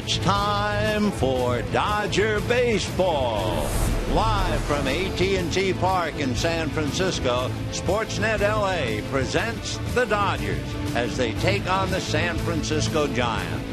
It's time for Dodger Baseball. Live from AT&T Park in San Francisco, Sportsnet LA presents the Dodgers as they take on the San Francisco Giants.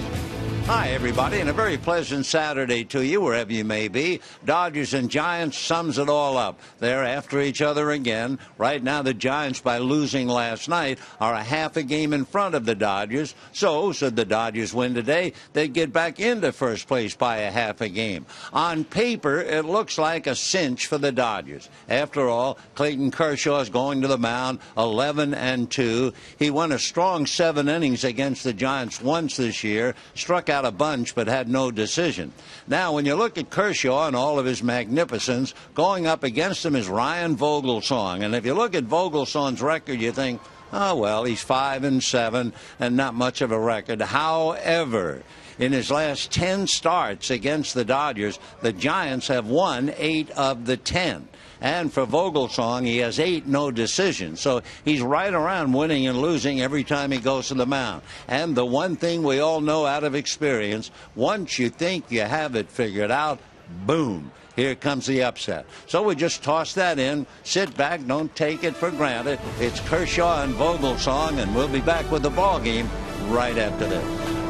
Hi, everybody, and a very pleasant Saturday to you, wherever you may be. Dodgers and Giants sums it all up. They're after each other again. Right now, the Giants, by losing last night, are a half a game in front of the Dodgers. So, should the Dodgers win today, they'd get back into first place by a half a game. On paper, it looks like a cinch for the Dodgers. After all, Clayton Kershaw is going to the mound, 11-2. He won a strong 7 innings against the Giants once this year, struck out a bunch but had no decision. Now, when you look at Kershaw and all of his magnificence, going up against him is Ryan Vogelsong. And if you look at Vogelsong's record, you think, oh, well, he's 5-7 and not much of a record. However, in his last 10 starts against the Dodgers, the Giants have won 8 of the 10. And for Vogelsong, he has 8 no decisions. So he's right around winning and losing every time he goes to the mound. And the one thing we all know out of experience, once you think you have it figured out, boom, here comes the upset. So we just toss that in, sit back, don't take it for granted. It's Kershaw and Vogelsong, and we'll be back with the ball game right after this.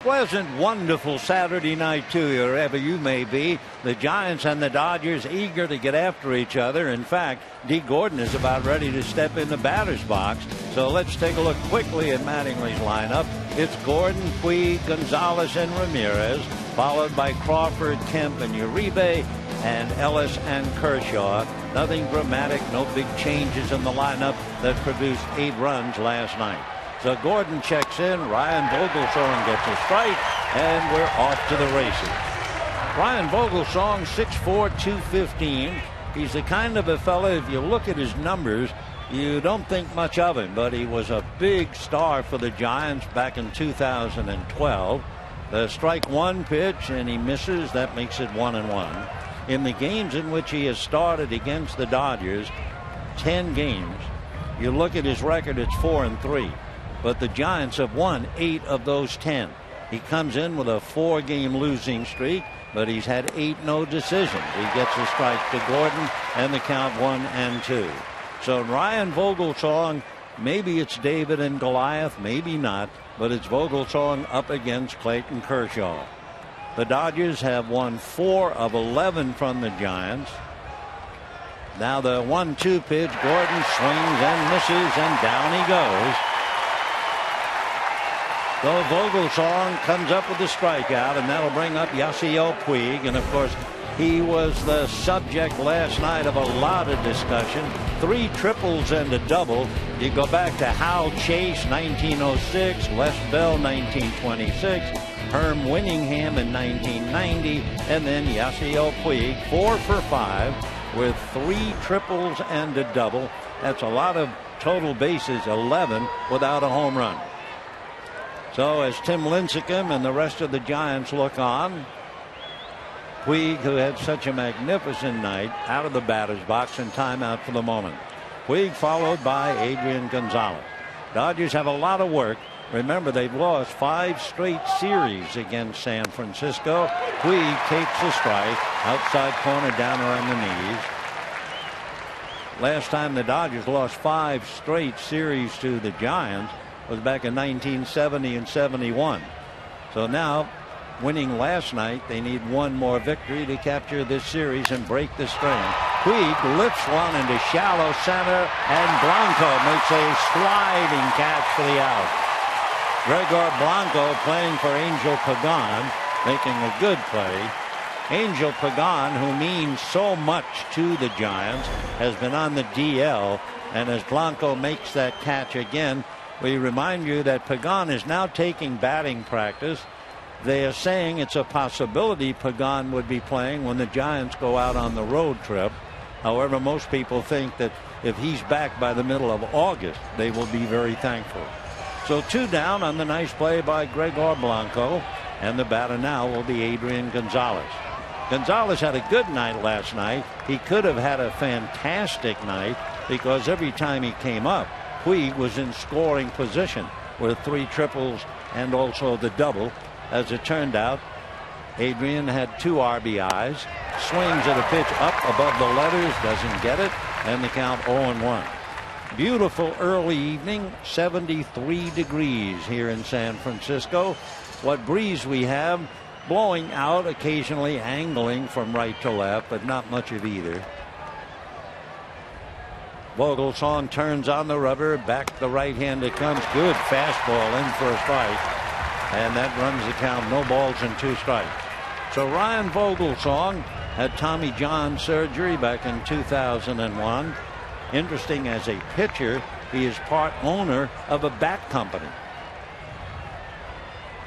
Pleasant, wonderful Saturday night to you, wherever you may be. The Giants and the Dodgers eager to get after each other. In fact, D. Gordon is about ready to step in the batter's box. So let's take a look quickly at Mattingly's lineup. It's Gordon, Puig, Gonzalez, and Ramirez, followed by Crawford, Kemp, and Uribe, and Ellis and Kershaw. Nothing dramatic, no big changes in the lineup that produced 8 runs last night. So Gordon checks in, Ryan Vogelsong gets a strike, and we're off to the races. Ryan Vogelsong, 6'4", 215. He's the kind of a fella, if you look at his numbers, you don't think much of him, but he was a big star for the Giants back in 2012. The strike one pitch, and he misses. That makes it 1-1. In the games in which he has started against the Dodgers, 10 games, you look at his record, it's 4-3. But the Giants have won 8 of those 10. He comes in with a 4-game losing streak, but he's had 8 no decisions. He gets a strike to Gordon, and the count 1-2. So Ryan Vogelsong, maybe it's David and Goliath, maybe not, but it's Vogelsong up against Clayton Kershaw. The Dodgers have won 4 of 11 from the Giants. Now the 1-2 pitch, Gordon swings and misses, and down he goes. So Vogelsong comes up with the strikeout, and that'll bring up Yasiel Puig. And of course, he was the subject last night of a lot of discussion. 3 triples and a double. You go back to Hal Chase, 1906, Les Bell, 1926, Herm Winningham in 1990, and then Yasiel Puig, 4 for 5 with 3 triples and a double. That's a lot of total bases, 11 without a home run. So as Tim Lincecum and the rest of the Giants look on, Puig, who had such a magnificent night, out of the batter's box and timeout for the moment. Puig followed by Adrian Gonzalez. Dodgers have a lot of work. Remember, they've lost 5 straight series against San Francisco. Puig takes a strike, outside corner down around the knees. Last time the Dodgers lost 5 straight series to the Giants was back in 1970 and 71. So now, winning last night, they need one more victory to capture this series and break the string. Puig lifts one into shallow center, and Blanco makes a sliding catch for the out. Gregor Blanco playing for Angel Pagan, making a good play. Angel Pagan, who means so much to the Giants, has been on the DL, and as Blanco makes that catch again, we remind you that Pagan is now taking batting practice. They are saying it's a possibility Pagan would be playing when the Giants go out on the road trip. However, most people think that if he's back by the middle of August, they will be very thankful. So 2 down on the nice play by Gregor Blanco, and the batter now will be Adrian Gonzalez. Gonzalez had a good night last night. He could have had a fantastic night because every time he came up, Puig was in scoring position with 3 triples and also the double. As it turned out, Adrian had 2 RBIs, swings at a pitch up above the letters, doesn't get it, and the count 0-1. Beautiful early evening, 73 degrees here in San Francisco. What breeze we have, blowing out, occasionally angling from right to left, but not much of either. Vogelsong turns on the rubber, back the right hand it comes. Good fastball in for a strike, and that runs the count. No balls and 2 strikes. So Ryan Vogelsong had Tommy John surgery back in 2001. Interesting, as a pitcher, he is part owner of a bat company.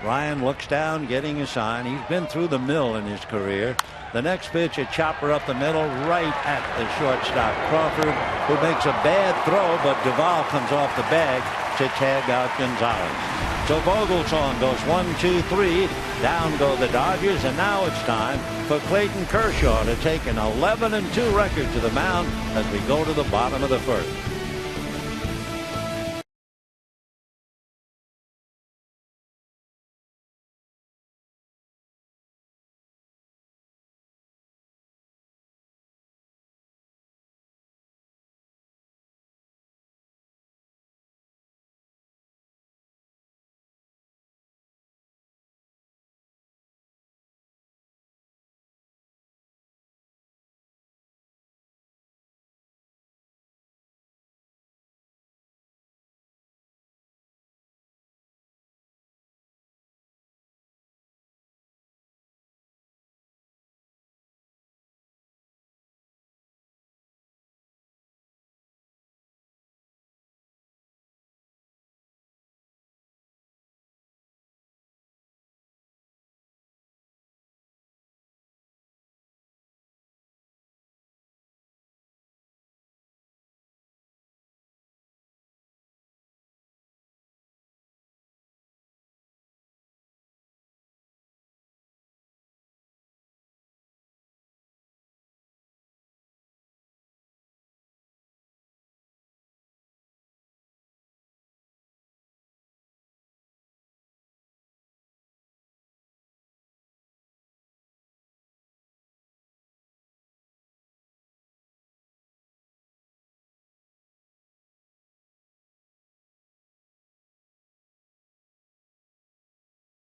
Ryan looks down, getting a sign. He's been through the mill in his career. The next pitch, a chopper up the middle, right at the shortstop Crawford, who makes a bad throw, but Duvall comes off the bag to tag out Gonzalez. So Vogelsong goes 1, 2, 3. Down go the Dodgers, and now it's time for Clayton Kershaw to take an 11-2 record to the mound as we go to the bottom of the first.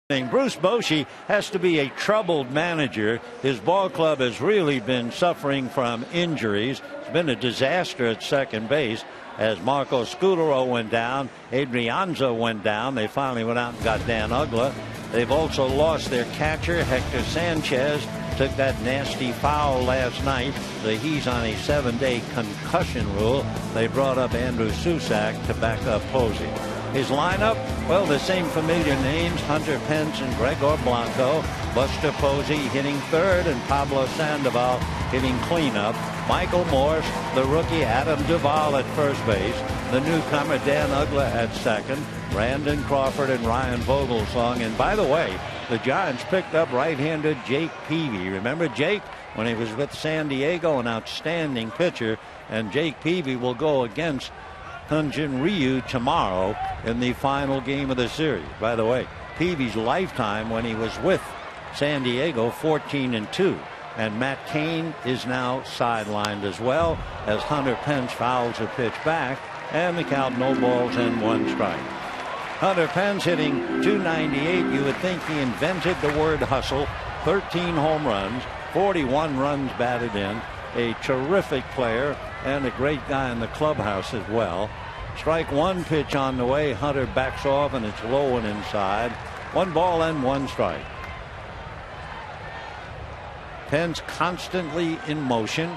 Bruce Bochy has to be a troubled manager. His ball club has really been suffering from injuries. It's been a disaster at second base as Marco Scutaro went down. Adrianza went down. They finally went out and got Dan Uggla. They've also lost their catcher, Hector Sanchez. Took that nasty foul last night. So he's on a 7-day concussion rule. They brought up Andrew Susac to back up Posey. His lineup, well, the same familiar names, Hunter Pence and Gregor Blanco. Buster Posey hitting third and Pablo Sandoval hitting cleanup. Michael Morse, the rookie Adam Duvall at first base. The newcomer Dan Uggla at second. Brandon Crawford and Ryan Vogelsong. And by the way, the Giants picked up right-handed Jake Peavy. Remember Jake when he was with San Diego, an outstanding pitcher. And Jake Peavy will go against Hyun-Jin Ryu tomorrow in the final game of the series. By the way, Peavy's lifetime when he was with San Diego, 14-2. And Matt Cain is now sidelined as well as Hunter Pence fouls a pitch back, and the count no balls and 1 strike. Hunter Pence hitting .298. You would think he invented the word hustle. 13 home runs, 41 runs batted in. A terrific player and a great guy in the clubhouse as well. Strike 1 pitch on the way. Hunter backs off and it's low and inside. 1 ball and 1 strike. Pence constantly in motion.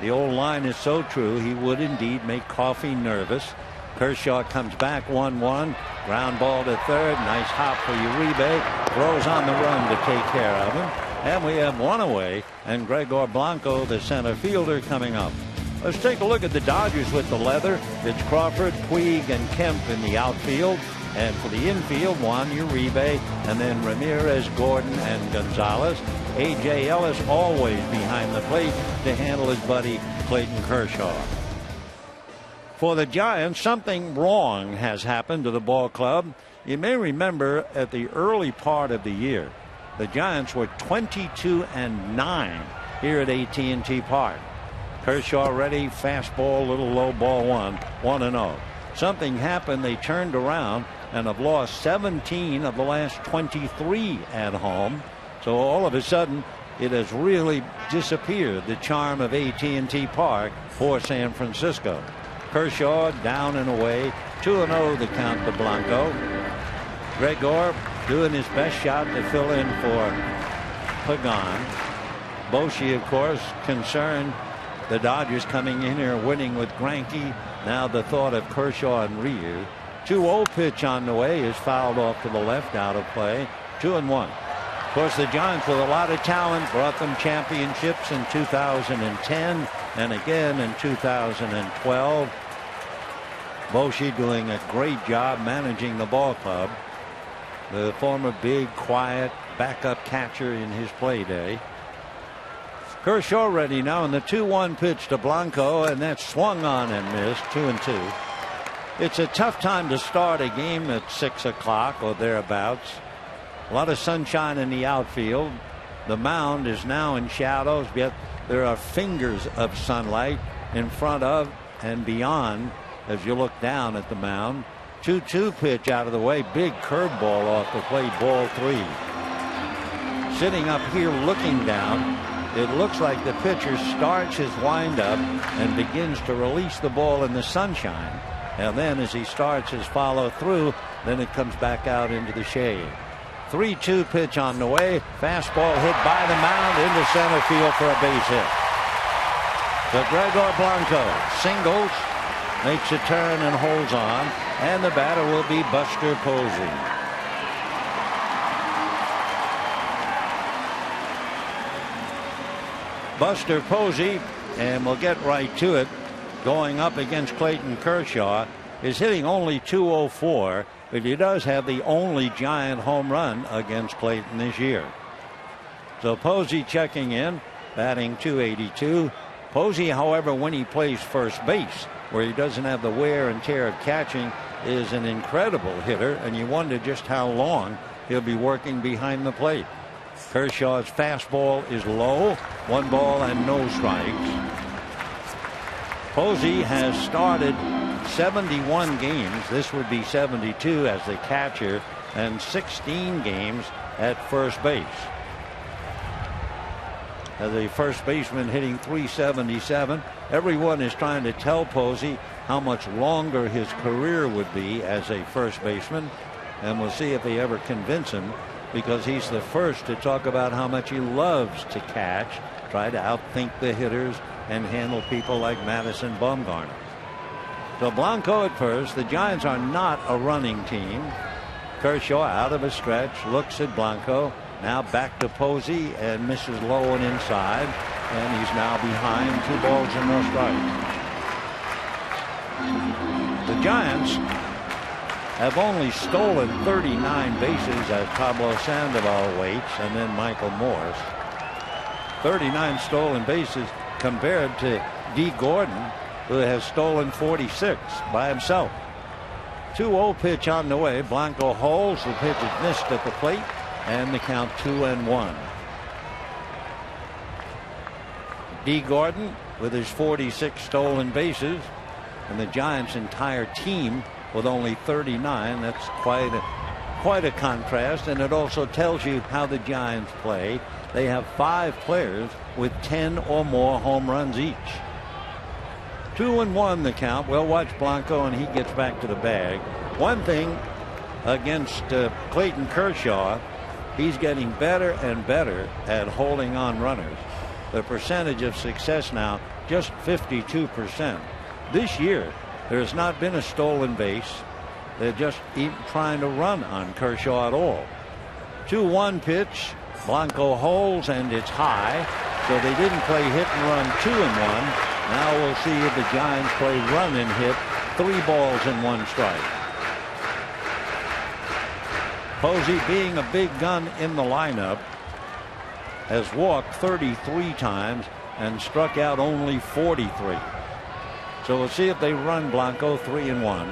The old line is so true. He would indeed make Coffey nervous. Kershaw comes back 1-1. Ground ball to third. Nice hop for Uribe. Throws on the run to take care of him. And we have 1 away. And Gregor Blanco, the center fielder, coming up. Let's take a look at the Dodgers with the leather. It's Crawford, Puig, and Kemp in the outfield. And for the infield, Juan Uribe, and then Ramirez, Gordon, and Gonzalez. A.J. Ellis always behind the plate to handle his buddy Clayton Kershaw. For the Giants, something wrong has happened to the ball club. You may remember at the early part of the year, the Giants were 22-9 here at AT&T Park. Kershaw ready, fastball, little low ball 1-0. Something happened. They turned around and have lost 17 of the last 23 at home. So all of a sudden, it has really disappeared, the charm of AT&T Park for San Francisco. Kershaw down and away, 2-0 the count to Blanco. Gregor doing his best shot to fill in for Pagan. Bochy, of course, concerned. The Dodgers coming in here winning with Greinke. Now the thought of Kershaw and Ryu. 2-0 pitch on the way is fouled off to the left, out of play. 2-1. Of course, the Giants with a lot of talent brought them championships in 2010 and again in 2012. Bochy doing a great job managing the ball club. The former big, quiet backup catcher in his play day. Kershaw ready now, and the 2-1 pitch to Blanco, and that's swung on and missed. 2-2. It's a tough time to start a game at 6 o'clock or thereabouts. A lot of sunshine in the outfield. The mound is now in shadows, yet there are fingers of sunlight in front of and beyond as you look down at the mound. 2-2 pitch out of the way. Big curveball off the plate. Ball 3. Sitting up here looking down, it looks like the pitcher starts his windup and begins to release the ball in the sunshine. And then as he starts his follow through, then it comes back out into the shade. 3-2 pitch on the way. Fastball hit by the mound into center field for a base hit. So Gregor Blanco singles, makes a turn and holds on. And the batter will be Buster Posey. Buster Posey, and we'll get right to it, going up against Clayton Kershaw, is hitting only .204, but he does have the only Giant home run against Clayton this year. So Posey checking in, batting .282. Posey, however, when he plays first base, where he doesn't have the wear and tear of catching, is an incredible hitter, and you wonder just how long he'll be working behind the plate. Kershaw's fastball is low, 1 ball and no strikes. Posey has started 71 games. This would be 72 as the catcher and 16 games at first base. As a first baseman hitting .377, everyone is trying to tell Posey how much longer his career would be as a first baseman, and we'll see if they ever convince him, because he's the first to talk about how much he loves to catch, try to outthink the hitters, and handle people like Madison Bumgarner. So Blanco at first. The Giants are not a running team. Kershaw out of a stretch, looks at Blanco, now back to Posey, and misses low and inside, and he's now behind 2 balls and no strikes. The Giants have only stolen 39 bases as Pablo Sandoval waits, and then Michael Morse. 39 stolen bases compared to D. Gordon, who has stolen 46 by himself. 2-0 pitch on the way. Blanco holds. The pitch is missed at the plate, and the count 2-1. D. Gordon with his 46 stolen bases, and the Giants' entire team with only 39. That's quite a contrast, and it also tells you how the Giants play. They have 5 players with 10 or more home runs each. 2-1 the count. We'll watch Blanco, and he gets back to the bag. One thing against Clayton Kershaw, he's getting better and better at holding on runners. The percentage of success now just 52%. This year there has not been a stolen base. They're just even trying to run on Kershaw at all. 2-1 pitch. Blanco holds, and it's high, so they didn't play hit and run 2-1. Now we'll see if the Giants play run and hit. 3 balls and 1 strike. Posey, being a big gun in the lineup, has walked 33 times and struck out only 43. So we'll see if they run Blanco. 3-1.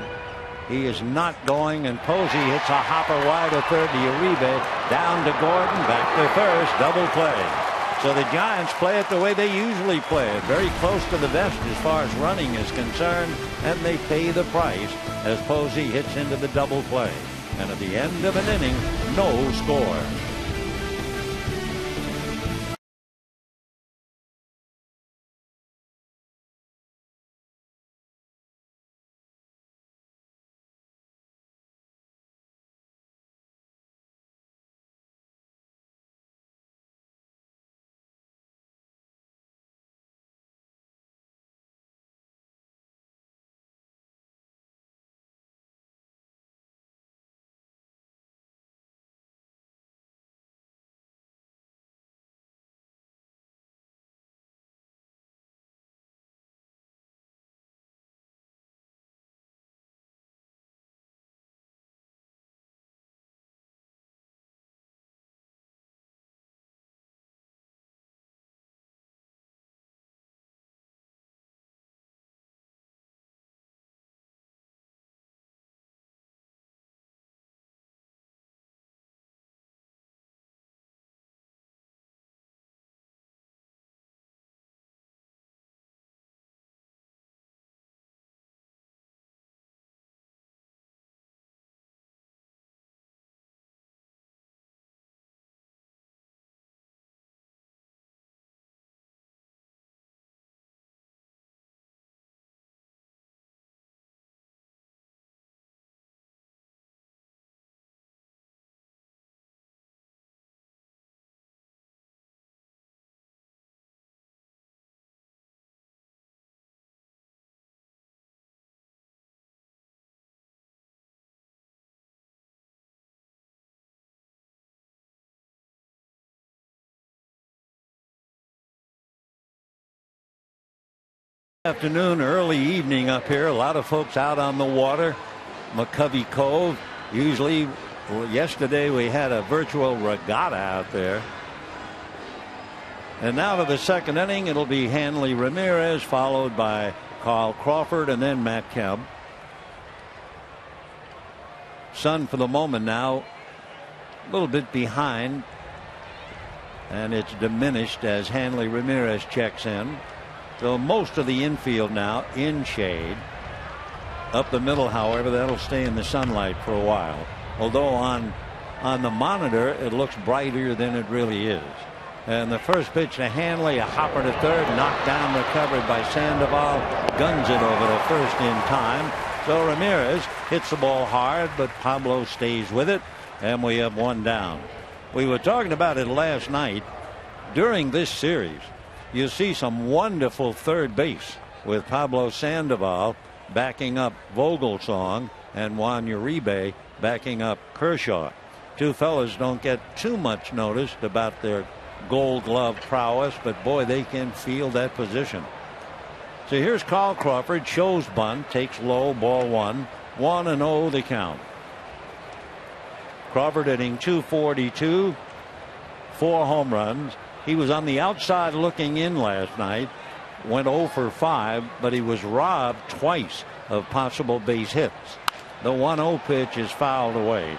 He is not going, and Posey hits a hopper wide of third to Uribe. Down to Gordon, back to first, double play. So the Giants play it the way they usually play it, very close to the vest as far as running is concerned, and they pay the price as Posey hits into the double play. And at the end of an inning, no score. Afternoon, early evening up here. A lot of folks out on the water. McCovey Cove. Usually, yesterday we had a virtual regatta out there. And now to the second inning. It'll be Hanley Ramirez, followed by Carl Crawford, and then Matt Kemp. Sun for the moment now a little bit behind, and it's diminished as Hanley Ramirez checks in. So most of the infield now in shade. Up the middle, however, that'll stay in the sunlight for a while. although on the monitor it looks brighter than it really is. And the first pitch to Hanley, a hopper to third, knocked down, recovered by Sandoval, guns it over to first in time. So Ramirez hits the ball hard, but Pablo stays with it, and we have one down. We were talking about it last night. During this series, you see some wonderful third base with Pablo Sandoval backing up Vogelsong and Juan Uribe backing up Kershaw. Two fellas don't get too much noticed about their Gold Glove prowess, but boy, they can field that position. So here's Carl Crawford, shows bunt, takes low, ball one, 1-0 the count. Crawford hitting .242, 4 home runs. He was on the outside looking in last night, went 0 for 5, but he was robbed twice of possible base hits. The 1-0 pitch is fouled away.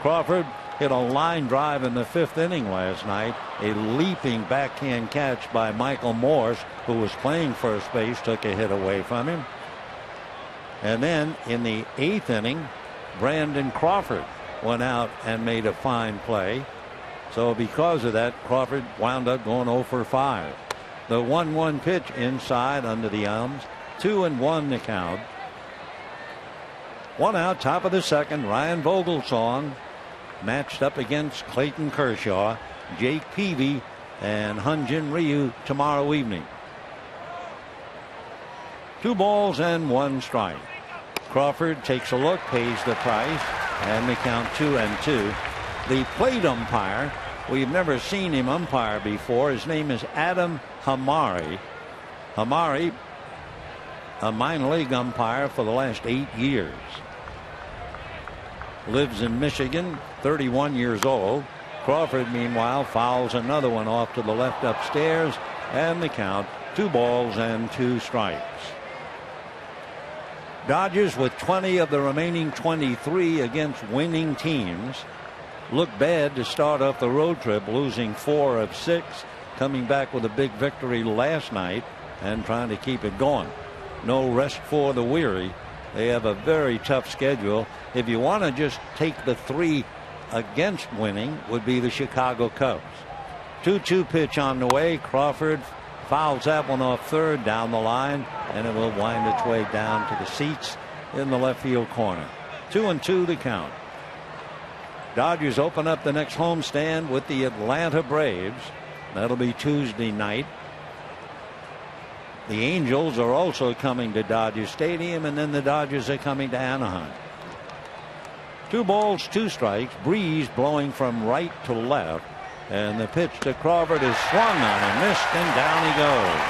Crawford hit a line drive in the 5th inning last night. A leaping backhand catch by Michael Morse, who was playing first base, took a hit away from him. And then in the 8th inning, Brandon Crawford went out and made a fine play. So because of that, Crawford wound up going 0 for 5. The 1-1 pitch inside under the elms. 2-1 the count. One out, top of the second. Ryan Vogelsong matched up against Clayton Kershaw, Jake Peavy, and Hyun-Jin Ryu tomorrow evening. 2 balls and 1 strike. Crawford takes a look, pays the price, and the count 2-2. The plate umpire, we've never seen him umpire before. His name is Adam Hamari. Hamari, a minor league umpire for the last 8 years. Lives in Michigan, 31 years old. Crawford, meanwhile, fouls another one off to the left upstairs, and the count 2 balls and 2 strikes. Dodgers with 20 of the remaining 23 against winning teams. Look bad to start off the road trip, losing 4 of 6, coming back with a big victory last night and trying to keep it going. No rest for the weary. They have a very tough schedule. If you want to just take the 3 against winning, would be the Chicago Cubs. 2-2 pitch on the way. Crawford fouls that one off third down the line, and it will wind its way down to the seats in the left field corner. 2-2 the count. Dodgers open up the next homestand with the Atlanta Braves. That'll be Tuesday night. The Angels are also coming to Dodger Stadium, and then the Dodgers are coming to Anaheim. 2 balls, 2 strikes. Breeze blowing from right to left, and the pitch to Crawford is swung on and missed, and down he goes.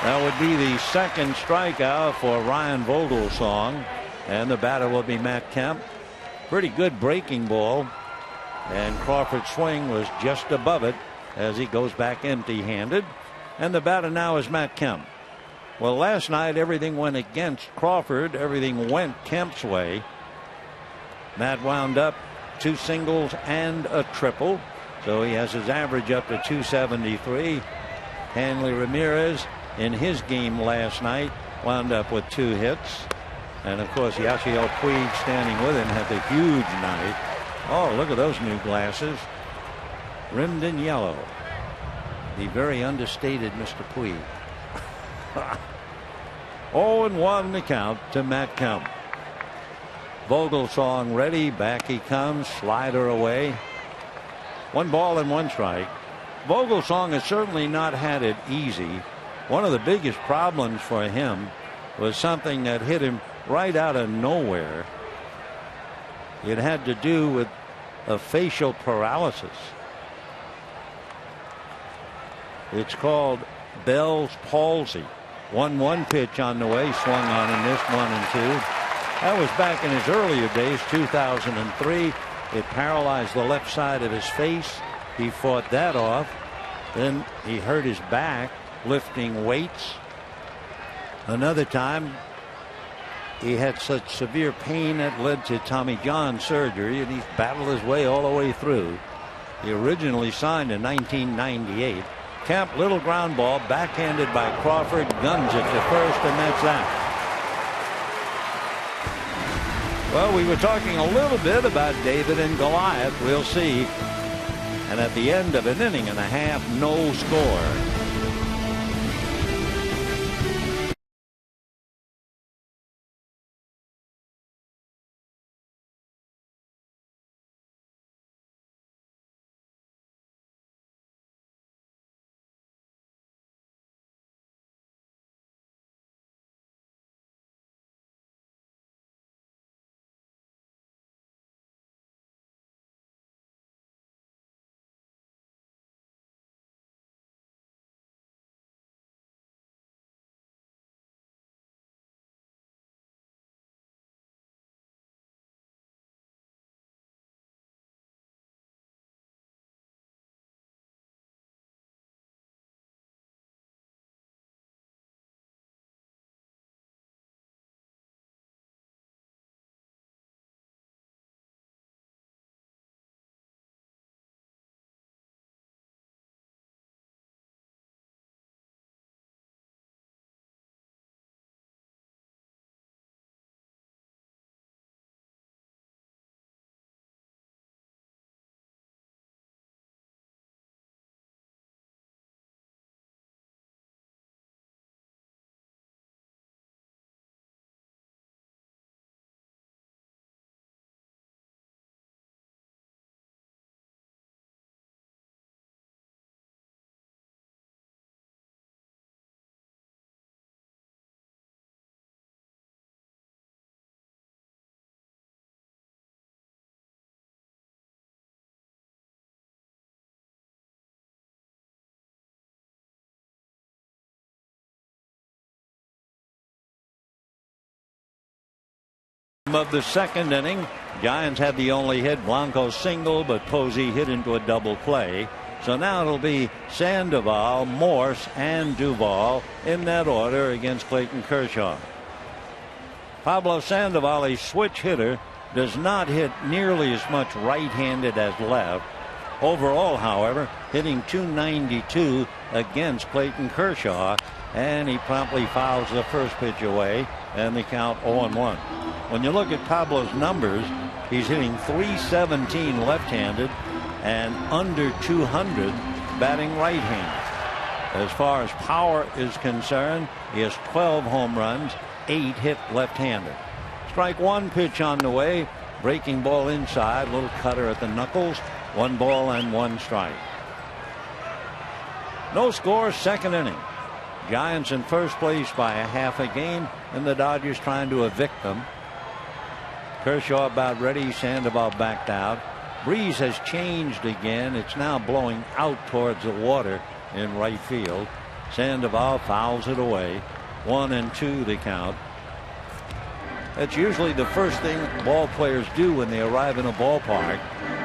That would be the second strikeout for Ryan Vogelsong, and the batter will be Matt Kemp. Pretty good breaking ball, and Crawford's swing was just above it as he goes back empty-handed, and the batter now is Matt Kemp. Well, last night everything went against Crawford. Everything went Kemp's way. Matt wound up 2 singles and a triple, so he has his average up to 273. Hanley Ramirez in his game last night wound up with 2 hits, and of course Yasiel Puig standing with him had the huge night. Oh, look at those new glasses, rimmed in yellow. The very understated Mr. Puig. 0-1 the count to Matt Kemp. Vogelsong ready, back he comes, slider away. 1 ball and 1 strike. Vogelsong has certainly not had it easy. One of the biggest problems for him was something that hit him right out of nowhere. It had to do with a facial paralysis. It's called Bell's palsy. 1-1 pitch on the way, swung on and missed 1-2. That was back in his earlier days, 2003. It paralyzed the left side of his face. He fought that off. Then he hurt his back lifting weights. Another time he had such severe pain that led to Tommy John surgery, and he's battled his way all the way through. He originally signed in 1998. Kemp, little ground ball, backhanded by Crawford, guns it to first, and that's that. Well, we were talking a little bit about David and Goliath. We'll see. And at the end of an inning and a half, no score. Of the second inning, Giants had the only hit. Blanco single, but Posey hit into a double play. So now it'll be Sandoval, Morse, and Duvall in that order against Clayton Kershaw. Pablo Sandoval, a switch hitter, does not hit nearly as much right-handed as left. Overall, however, hitting .292 against Clayton Kershaw, and he promptly fouls the first pitch away, and the count 0-1. When you look at Pablo's numbers, he's hitting .317 left-handed and under .200 batting right-handed. As far as power is concerned, he has 12 home runs, 8 hit left-handed. Strike one pitch on the way, breaking ball inside, little cutter at the knuckles, 1 ball and 1 strike. No score, second inning. Giants in first place by a half a game, and the Dodgers trying to evict them. Kershaw about ready. Sandoval backed out. Breeze has changed again. It's now blowing out towards the water in right field. Sandoval fouls it away. 1-2 the count. That's usually the first thing ball players do when they arrive in a ballpark.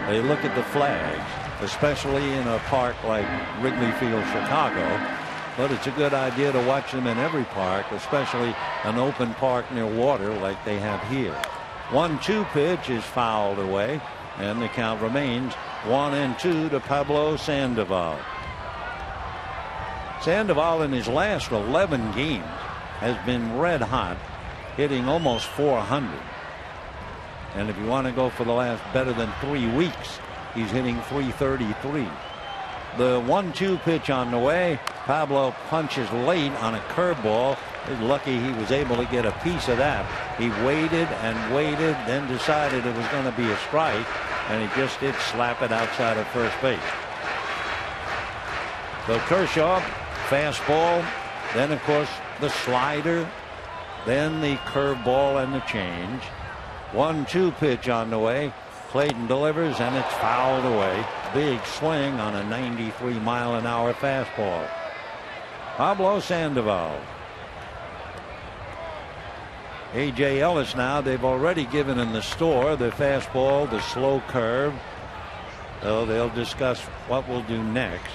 They look at the flags, especially in a park like Wrigley Field, Chicago. But it's a good idea to watch them in every park, especially an open park near water like they have here. 1-2 pitch is fouled away, and the count remains 1-2 to Pablo Sandoval. Sandoval in his last 11 games has been red hot, hitting almost .400. And if you want to go for the last better than 3 weeks, he's hitting .333. The 1-2 pitch on the way. Pablo punches late on a curveball. He's lucky he was able to get a piece of that. He waited and waited, then decided it was going to be a strike, and he just did slap it outside of first base. So Kershaw, fastball, then of course the slider, then the curveball and the change. 1-2 pitch on the way. Clayton delivers, and it's fouled away. Big swing on a 93-mile-an-hour fastball. Pablo Sandoval. A.J. Ellis now, they've already given in the store the fastball, the slow curve. So they'll discuss what we'll do next.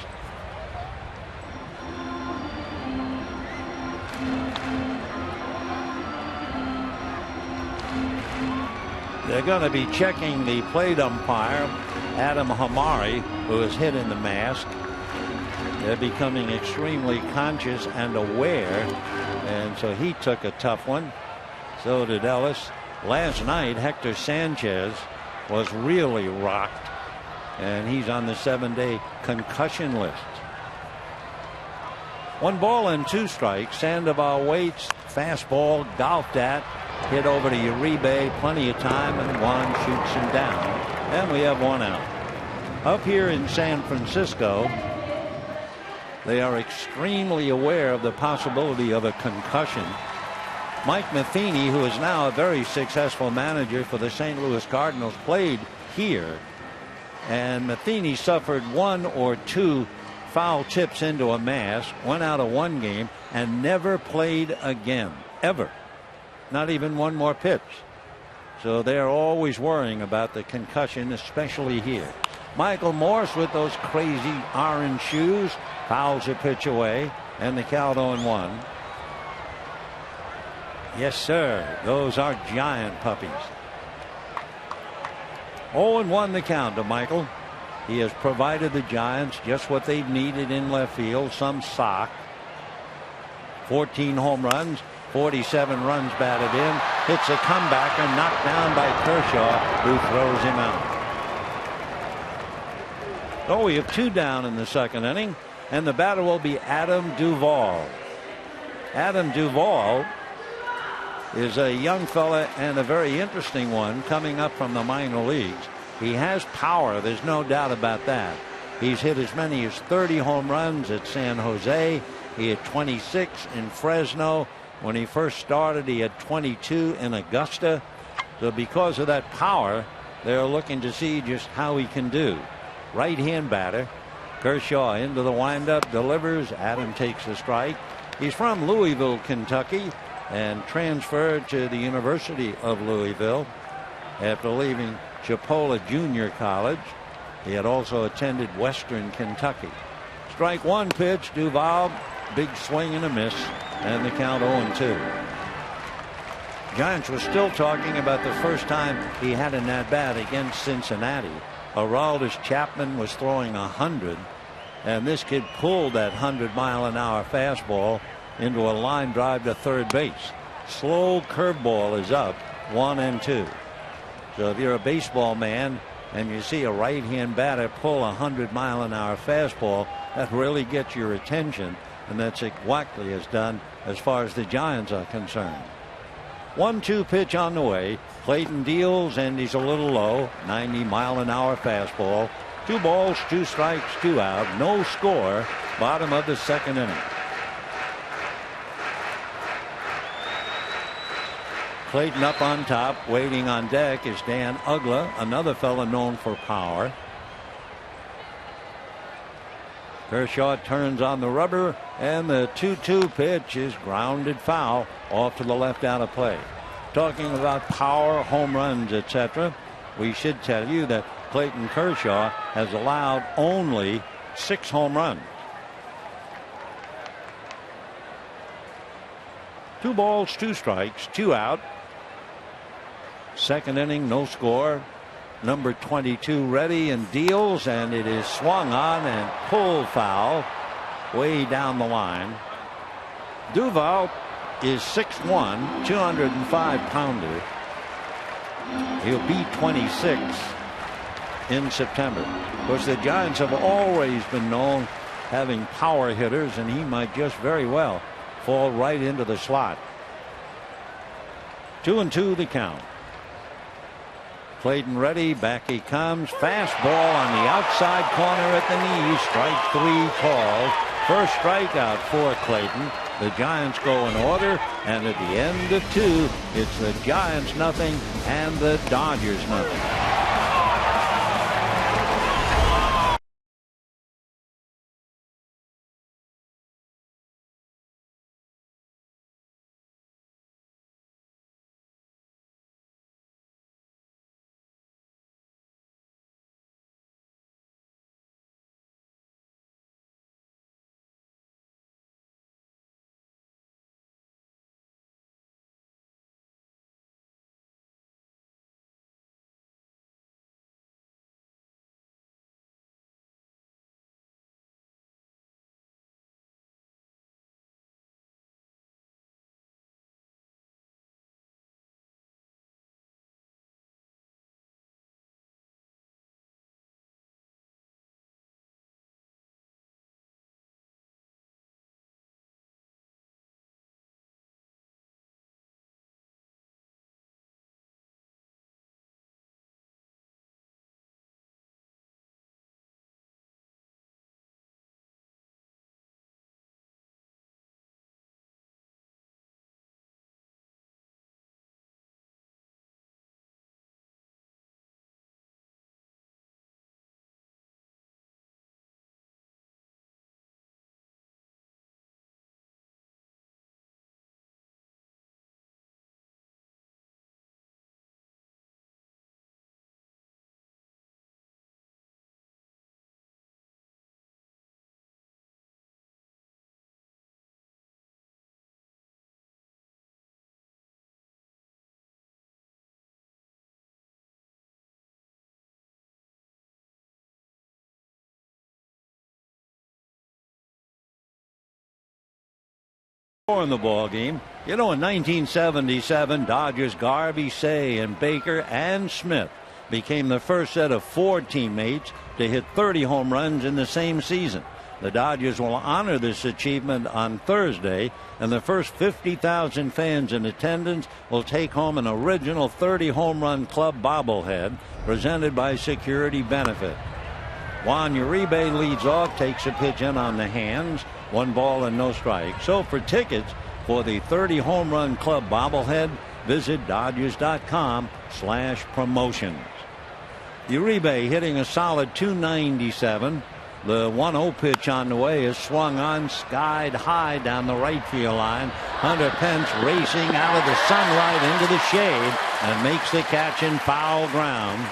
They're going to be checking the plate umpire, Adam Hamari, who is hit in the mask. They're becoming extremely conscious and aware, and so he took a tough one. So did Ellis. Last night, Hector Sanchez was really rocked, and he's on the 7-day concussion list. 1 ball and 2 strikes. Sandoval waits. Fastball golfed at. Hit over to Uribe. Plenty of time, and Juan shoots him down. And we have 1 out. Up here in San Francisco, they are extremely aware of the possibility of a concussion. Mike Matheny, who is now a very successful manager for the St. Louis Cardinals, played here. And Matheny suffered 1 or 2 foul tips into a mask, went out of 1 game, and never played again. Ever. Not even 1 more pitch. So they're always worrying about the concussion, especially here. Michael Morse with those crazy orange shoes fouls a pitch away, and the count 0-1. Yes, sir. Those are giant puppies. 0-1 the count to Michael. He has provided the Giants just what they've needed in left field, some sock. 14 home runs, 47 runs batted in. Hits a comebacker, knocked down by Kershaw, who throws him out. Oh, we have 2 down in the 2nd inning, and the batter will be Adam Duvall. Adam Duvall is a young fella and a very interesting one coming up from the minor leagues. He has power, there's no doubt about that. He's hit as many as 30 home runs at San Jose. He had 26 in Fresno. When he first started, he had 22 in Augusta. So because of that power, they're looking to see just how he can do. Right-hand batter. Kershaw into the windup, delivers. Adam takes the strike. He's from Louisville, Kentucky, and transferred to the University of Louisville after leaving Chipola Junior College. He had also attended Western Kentucky. Strike 1 pitch. Duvall, big swing and a miss, and the count 0-2. Giants were still talking about the first time he had an at-bat against Cincinnati. Aroldis Chapman was throwing 100, and this kid pulled that 100-mile-an-hour fastball into a line drive to third base. Slow curveball is up, 1-2. So if you're a baseball man and you see a right-hand batter pull a 100-mile-an-hour fastball, that really gets your attention, and that's exactly as done as far as the Giants are concerned. 1-2 pitch on the way. Clayton deals, and he's a little low. 90-mile-an-hour fastball. 2 balls, 2 strikes, 2 out. No score. Bottom of the 2nd inning. Clayton up on top. Waiting on deck is Dan Uggla, another fella known for power. Kershaw turns on the rubber, and the 2-2 pitch is grounded foul off to the left out of play. Talking about power, home runs, etc., we should tell you that Clayton Kershaw has allowed only 6 home runs. 2 balls, 2 strikes, 2 out. 2nd inning, no score. Number 22 ready and deals, and it is swung on and pulled foul way down the line. Duvall is 6'1", 205-pounder. He'll be 26 in September. Of course, the Giants have always been known having power hitters, and he might just very well fall right into the slot. 2-2 the count. Clayton ready, back he comes. Fastball on the outside corner at the knee. Strike 3 called. First strikeout for Clayton. The Giants go in order, and at the end of 2, it's the Giants nothing and the Dodgers nothing. In the ball game. You know, in 1977, Dodgers Garvey, Say, and Baker and Smith became the first set of 4 teammates to hit 30 home runs in the same season. The Dodgers will honor this achievement on Thursday, and the first 50,000 fans in attendance will take home an original 30 home run club bobblehead presented by Security Benefit. Juan Uribe leads off, takes a pitch in on the hands. 1 ball and no strike. So for tickets for the 30 home run club bobblehead, visit Dodgers.com/promotions. Uribe hitting a solid .297. The 1-0 pitch on the way is swung on, skied high down the right field line. Hunter Pence racing out of the sunlight into the shade and makes the catch in foul ground.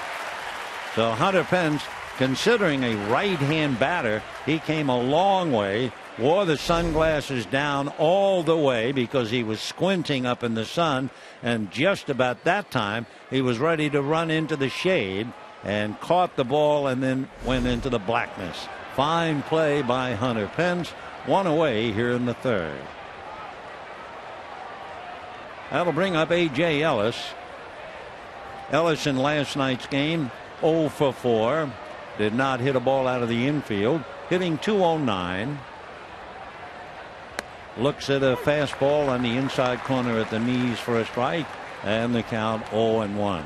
So Hunter Pence, considering a right-hand batter, he came a long way, wore the sunglasses down all the way because he was squinting up in the sun, and just about that time he was ready to run into the shade and caught the ball and then went into the blackness. Fine play by Hunter Pence. 1 away here in the 3rd. That'll bring up A.J. Ellis. Ellis in last night's game 0 for 4. Did not hit a ball out of the infield. Hitting .209. Looks at a fastball on the inside corner at the knees for a strike, and the count 0-1.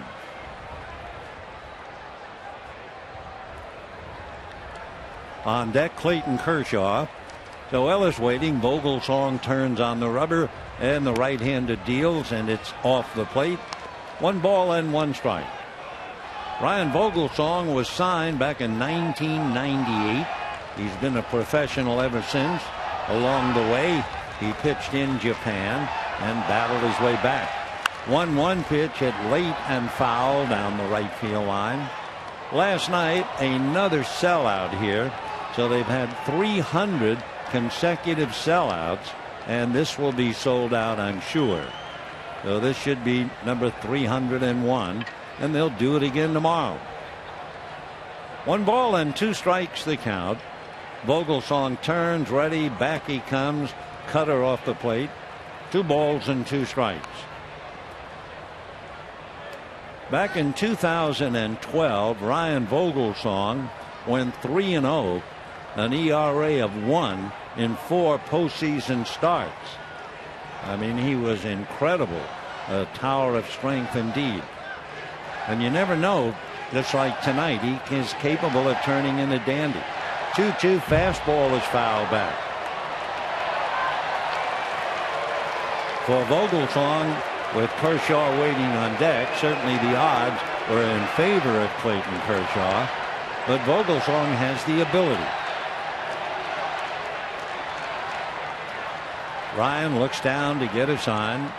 On deck, Clayton Kershaw. So Ellis waiting. Vogelsong turns on the rubber, and the right-handed deals, and it's off the plate. 1 ball and 1 strike. Ryan Vogelsong was signed back in 1998. He's been a professional ever since. Along the way, he pitched in Japan and battled his way back. 1-1 pitch hit late and foul down the right field line. Last night, another sellout here. So they've had 300 consecutive sellouts, and this will be sold out, I'm sure. So this should be number 301, and they'll do it again tomorrow. 1 ball and 2 strikes the count. Vogelsong turns, ready, back he comes, cutter off the plate. 2 balls and 2 strikes. Back in 2012, Ryan Vogelsong went 3-0, an ERA of 1 in 4 postseason starts. I mean, he was incredible, a tower of strength indeed. And you never know, just like tonight, he is capable of turning in a dandy. 2-2 fastball is fouled back. For Vogelsong, with Kershaw waiting on deck, certainly the odds were in favor of Clayton Kershaw, but Vogelsong has the ability. Ryan looks down to get a sign.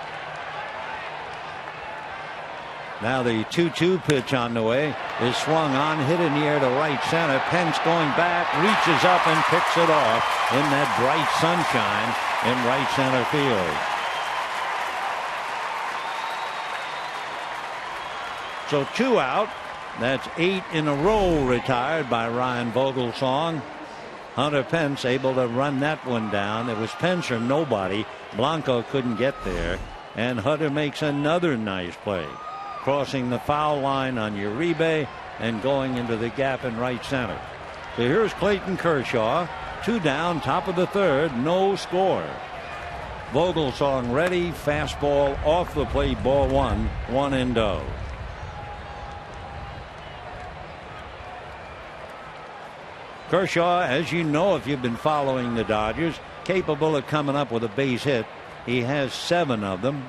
Now the 2-2 pitch on the way is swung on, hit in the air to right center. Pence going back, reaches up and picks it off in that bright sunshine in right center field. So 2 out. That's 8 in a row retired by Ryan Vogelsong. Hunter Pence able to run that one down. It was Pence or nobody. Blanco couldn't get there. And Hunter makes another nice play, crossing the foul line on Uribe and going into the gap in right center. So here's Clayton Kershaw. 2 down, top of the 3rd, no score. Vogelsong ready, fastball off the plate, ball 1, 1-0. Kershaw, as you know if you've been following the Dodgers, capable of coming up with a base hit. He has 7 of them.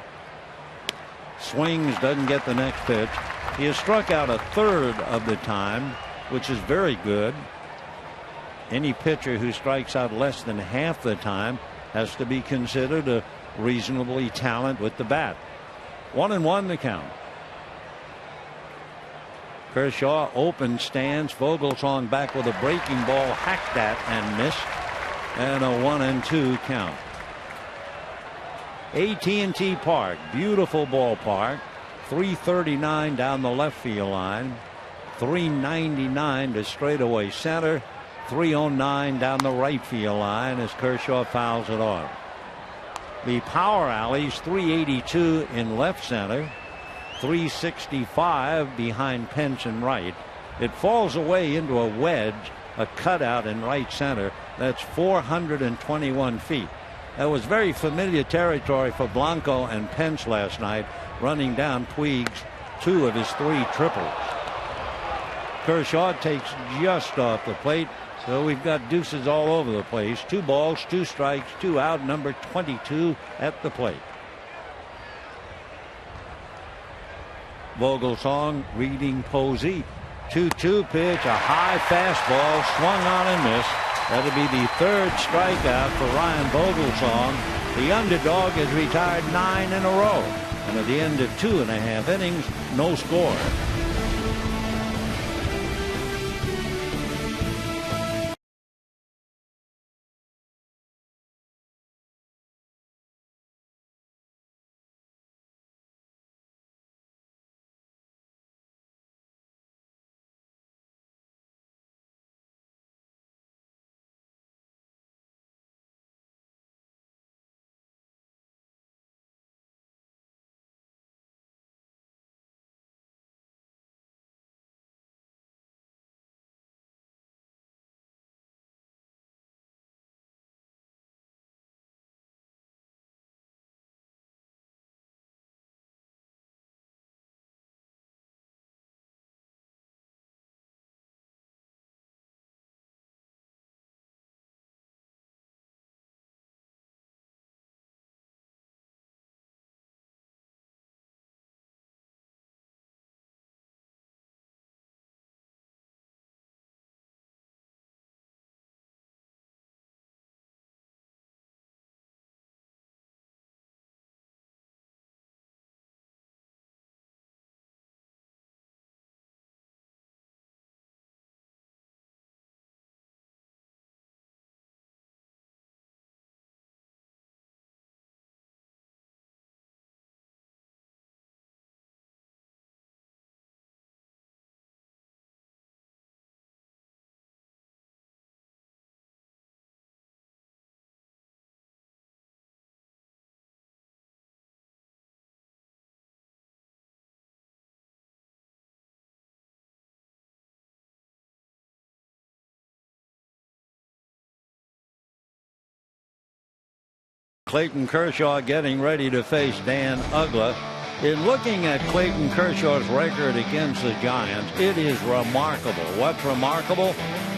Swings, doesn't get the next pitch. He has struck out 1/3 of the time, which is very good. Any pitcher who strikes out less than half the time has to be considered a reasonably talented with the bat. 1-1 the count. Kershaw open stance. Vogelsong back with a breaking ball, hacked at and missed, and a 1-2 count. AT&T Park, beautiful ballpark. 339 down the left field line, 399 to straightaway center, 309 down the right field line as Kershaw fouls it off. The power alleys, 382 in left center, 365 behind Pence and right. It falls away into a wedge, a cutout in right center. That's 421 feet. That was very familiar territory for Blanco and Pence last night, running down Puig's 2 of his 3 triples. Kershaw takes just off the plate, so we've got deuces all over the place. 2 balls, 2 strikes, 2 out, number 22 at the plate. Vogelsong reading Posey. 2-2 pitch, a high fastball, swung on and missed. That'll be the 3rd strikeout for Ryan Vogelsong. The underdog has retired 9 in a row. And at the end of 2.5 innings, no score. Clayton Kershaw getting ready to face Dan Uggla. In looking at Clayton Kershaw's record against the Giants, it is remarkable. What's remarkable?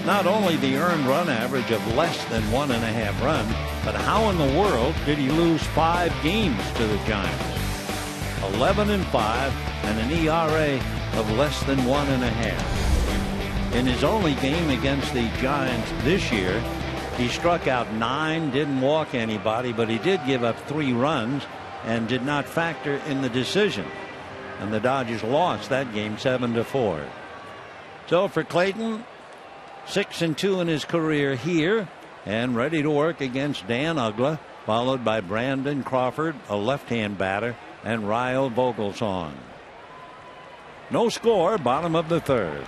Not only the earned run average of less than 1.5 runs, but how in the world did he lose 5 games to the Giants? 11-5 and an ERA of less than 1.5. In his only game against the Giants this year, he struck out 9, didn't walk anybody, but he did give up 3 runs and did not factor in the decision. And the Dodgers lost that game 7-4. So for Clayton, 6-2 in his career here, and ready to work against Dan Uggla, followed by Brandon Crawford, a left-hand batter, and Ryle Vogelsong. No score, bottom of the 3rd.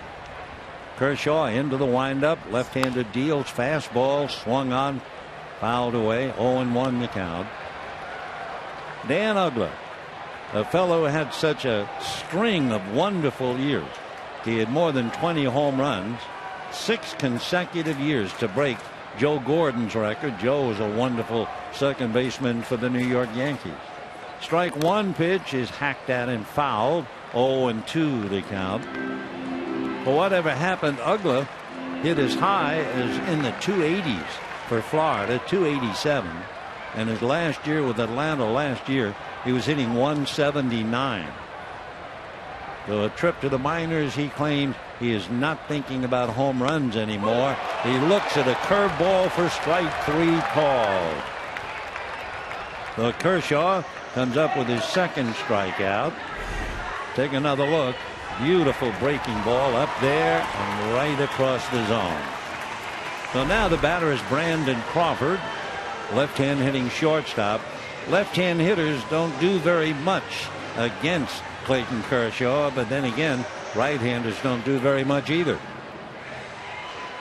Kershaw into the windup, left-handed deals, fastball, swung on, fouled away, 0-1 the count. Dan Uggla, a fellow who had such a string of wonderful years. He had more than 20 home runs, 6 consecutive years to break Joe Gordon's record. Joe was a wonderful second baseman for the New York Yankees. Strike 1 pitch is hacked at and fouled, 0-2 the count. But whatever happened, Uggla hit as high as in the 280s for Florida, 287. And his last year with Atlanta he was hitting 179. So a trip to the minors, he claims he is not thinking about home runs anymore. He looks at a curveball for strike 3 called. So Kershaw comes up with his 2nd strikeout. Take another look. Beautiful breaking ball up there and right across the zone. So now the batter is Brandon Crawford, left-hand hitting shortstop. Left-hand hitters don't do very much against Clayton Kershaw, but then again, right-handers don't do very much either.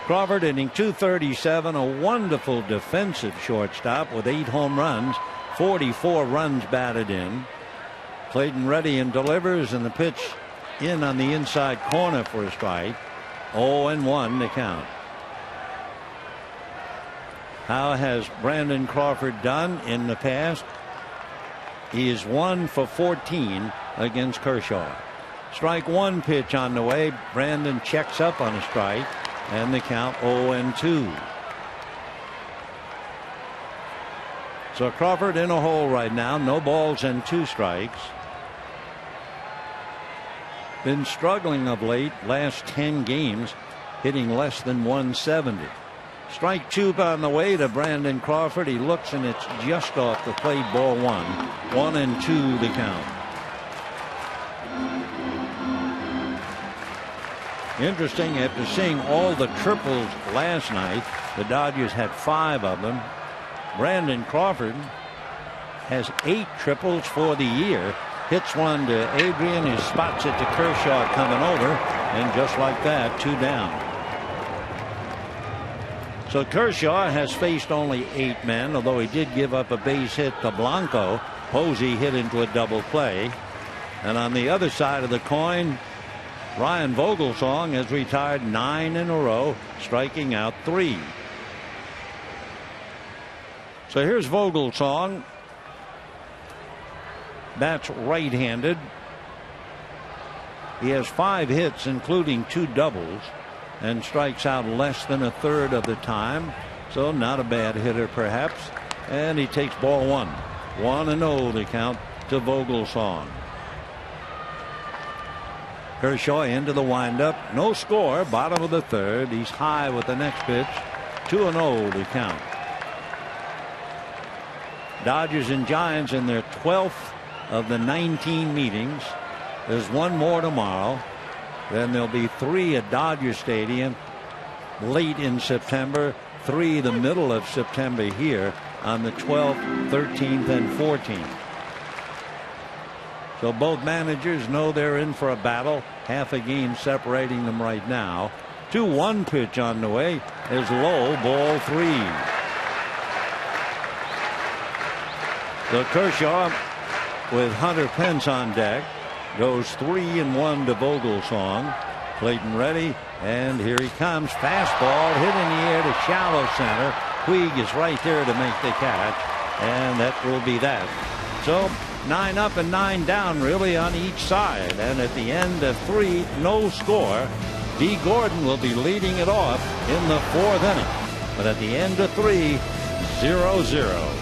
Crawford hitting .237, a wonderful defensive shortstop with 8 home runs, 44 runs batted in. Clayton ready and delivers, and the pitch in on the inside corner for a strike. 0-1 the count. How has Brandon Crawford done in the past? He is 1 for 14 against Kershaw. Strike one pitch on the way. Brandon checks up on a strike, and the count 0-2. So Crawford in a hole right now. No balls and 2 strikes. Been struggling of late. Last 10 games hitting less than 170. Strike 2 on the way to Brandon Crawford. He looks, and it's just off the plate. Ball 1. 1-2 the count. Interesting, after seeing all the triples last night, the Dodgers had 5 of them. Brandon Crawford has 8 triples for the year. Hits one to Adrian, who spots it to Kershaw coming over, and just like that, 2 down. So Kershaw has faced only 8 men, although he did give up a base hit to Blanco. Posey hit into a double play. And on the other side of the coin, Ryan Vogelsong has retired 9 in a row, striking out 3. So here's Vogelsong. That's right-handed. He has 5 hits, including 2 doubles, and strikes out less than a third of the time. So not a bad hitter, perhaps. And he takes ball 1. 1-0 the count to Vogelsong. Kershaw into the windup. No score. Bottom of the third. He's high with the next pitch. 2-0 the count. Dodgers and Giants in their 12th of the 19 meetings. There's 1 more tomorrow. Then there'll be 3 at Dodger Stadium late in September. 3 the middle of September here on the 12th, 13th, and 14th. So both managers know they're in for a battle. Half a game separating them right now. 2-1 pitch on the way is low. Ball 3. So Kershaw with Hunter Pence on deck goes 3-1 to Vogelsong. Clayton ready, and here he comes. Fastball hit in the air to shallow center. Puig is right there to make the catch, and that will be that. So 9 up and 9 down really on each side, and at the end of 3, no score. D. Gordon will be leading it off in the 4th inning, but at the end of 3, 0-0.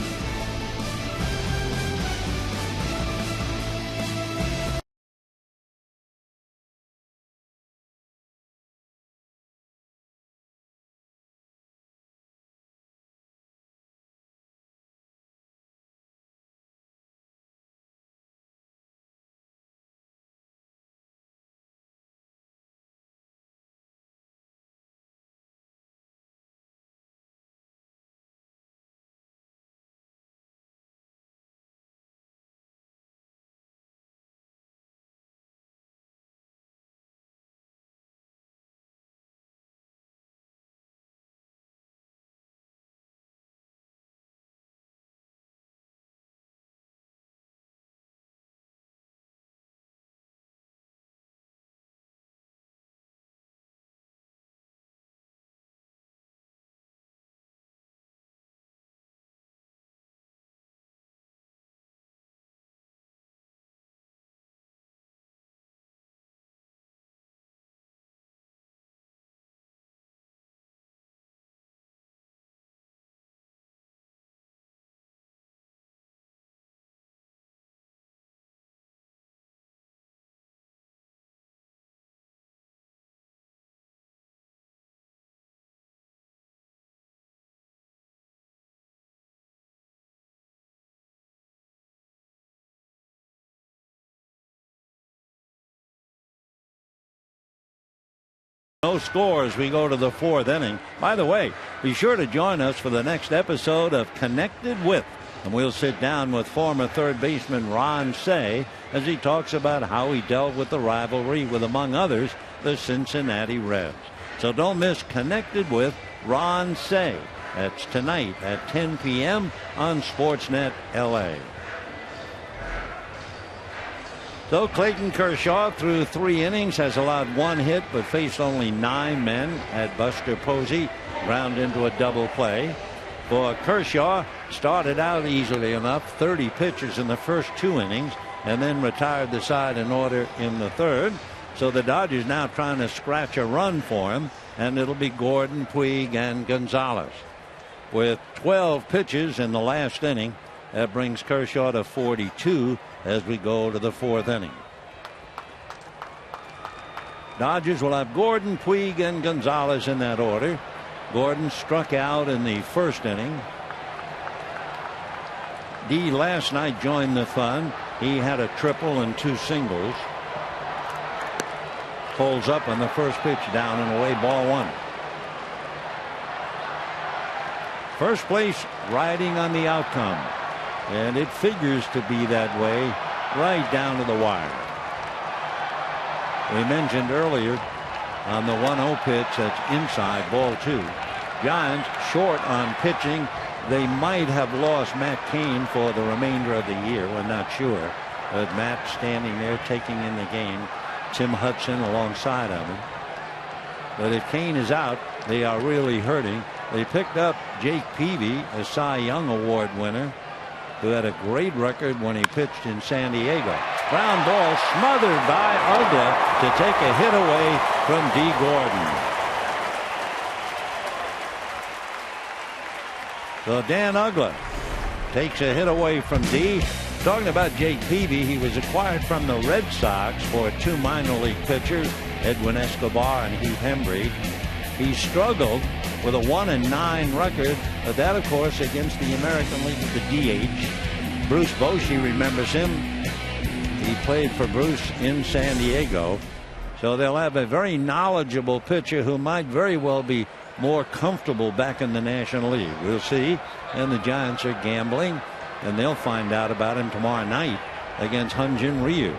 No scores. We go to the 4th inning. By the way, be sure to join us for the next episode of Connected With, and we'll sit down with former third baseman Ron Cey as he talks about how he dealt with the rivalry with, among others, the Cincinnati Reds. So don't miss Connected With Ron Cey That's tonight at 10 p.m. on Sportsnet LA. So Clayton Kershaw through 3 innings has allowed 1 hit but faced only 9 men. Had Buster Posey ground into a double play. For Kershaw, started out easily enough, 30 pitches in the first 2 innings, and then retired the side in order in the 3rd. So the Dodgers now trying to scratch a run for him, and it'll be Gordon, Puig, and Gonzalez. With 12 pitches in the last inning, that brings Kershaw to 42 as we go to the 4th inning. Dodgers will have Gordon, Puig, and Gonzalez in that order. Gordon struck out in the 1st inning. D last night joined the fun. He had a triple and 2 singles. Pulls up on the first pitch, down and away, ball 1. First place riding on the outcome, and it figures to be that way right down to the wire. We mentioned earlier on the 1-0 pitch, that's inside, ball 2. Giants short on pitching. They might have lost Matt Cain for the remainder of the year. We're not sure. But Matt standing there taking in the game. Tim Hudson alongside of him. But if Cain is out, they are really hurting. They picked up Jake Peavy, a Cy Young Award winner, who had a great record when he pitched in San Diego. Ground ball smothered by Ugla to take a hit away from D. Gordon. So Dan Ugla takes a hit away from D. Talking about Jake Peavy, he was acquired from the Red Sox for 2 minor league pitchers, Edwin Escobar and Heath Hembree. He struggled with a 1-9 record, but that, of course, against the American League with the DH. Bruce Bochy remembers him. He played for Bruce in San Diego. So they'll have a very knowledgeable pitcher who might very well be more comfortable back in the National League. We'll see. And the Giants are gambling, and they'll find out about him tomorrow night against Hyun-Jin Ryu.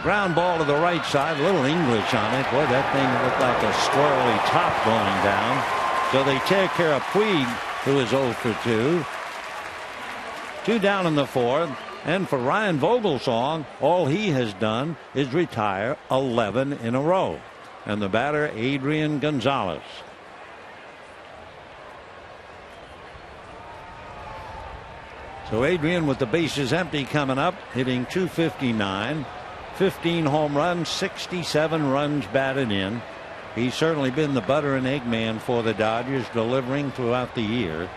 Ground ball to the right side, a little English on it. Boy, that thing looked like a squirrely top going down. So they take care of Puig, who is 0 for 2. 2 down in the 4th. And for Ryan Vogelsong, all he has done is retire 11 in a row. And the batter, Adrian Gonzalez. So Adrian with the bases empty coming up, hitting .259. 15 home runs, 67 runs batted in. He's certainly been the butter and egg man for the Dodgers, delivering throughout the year.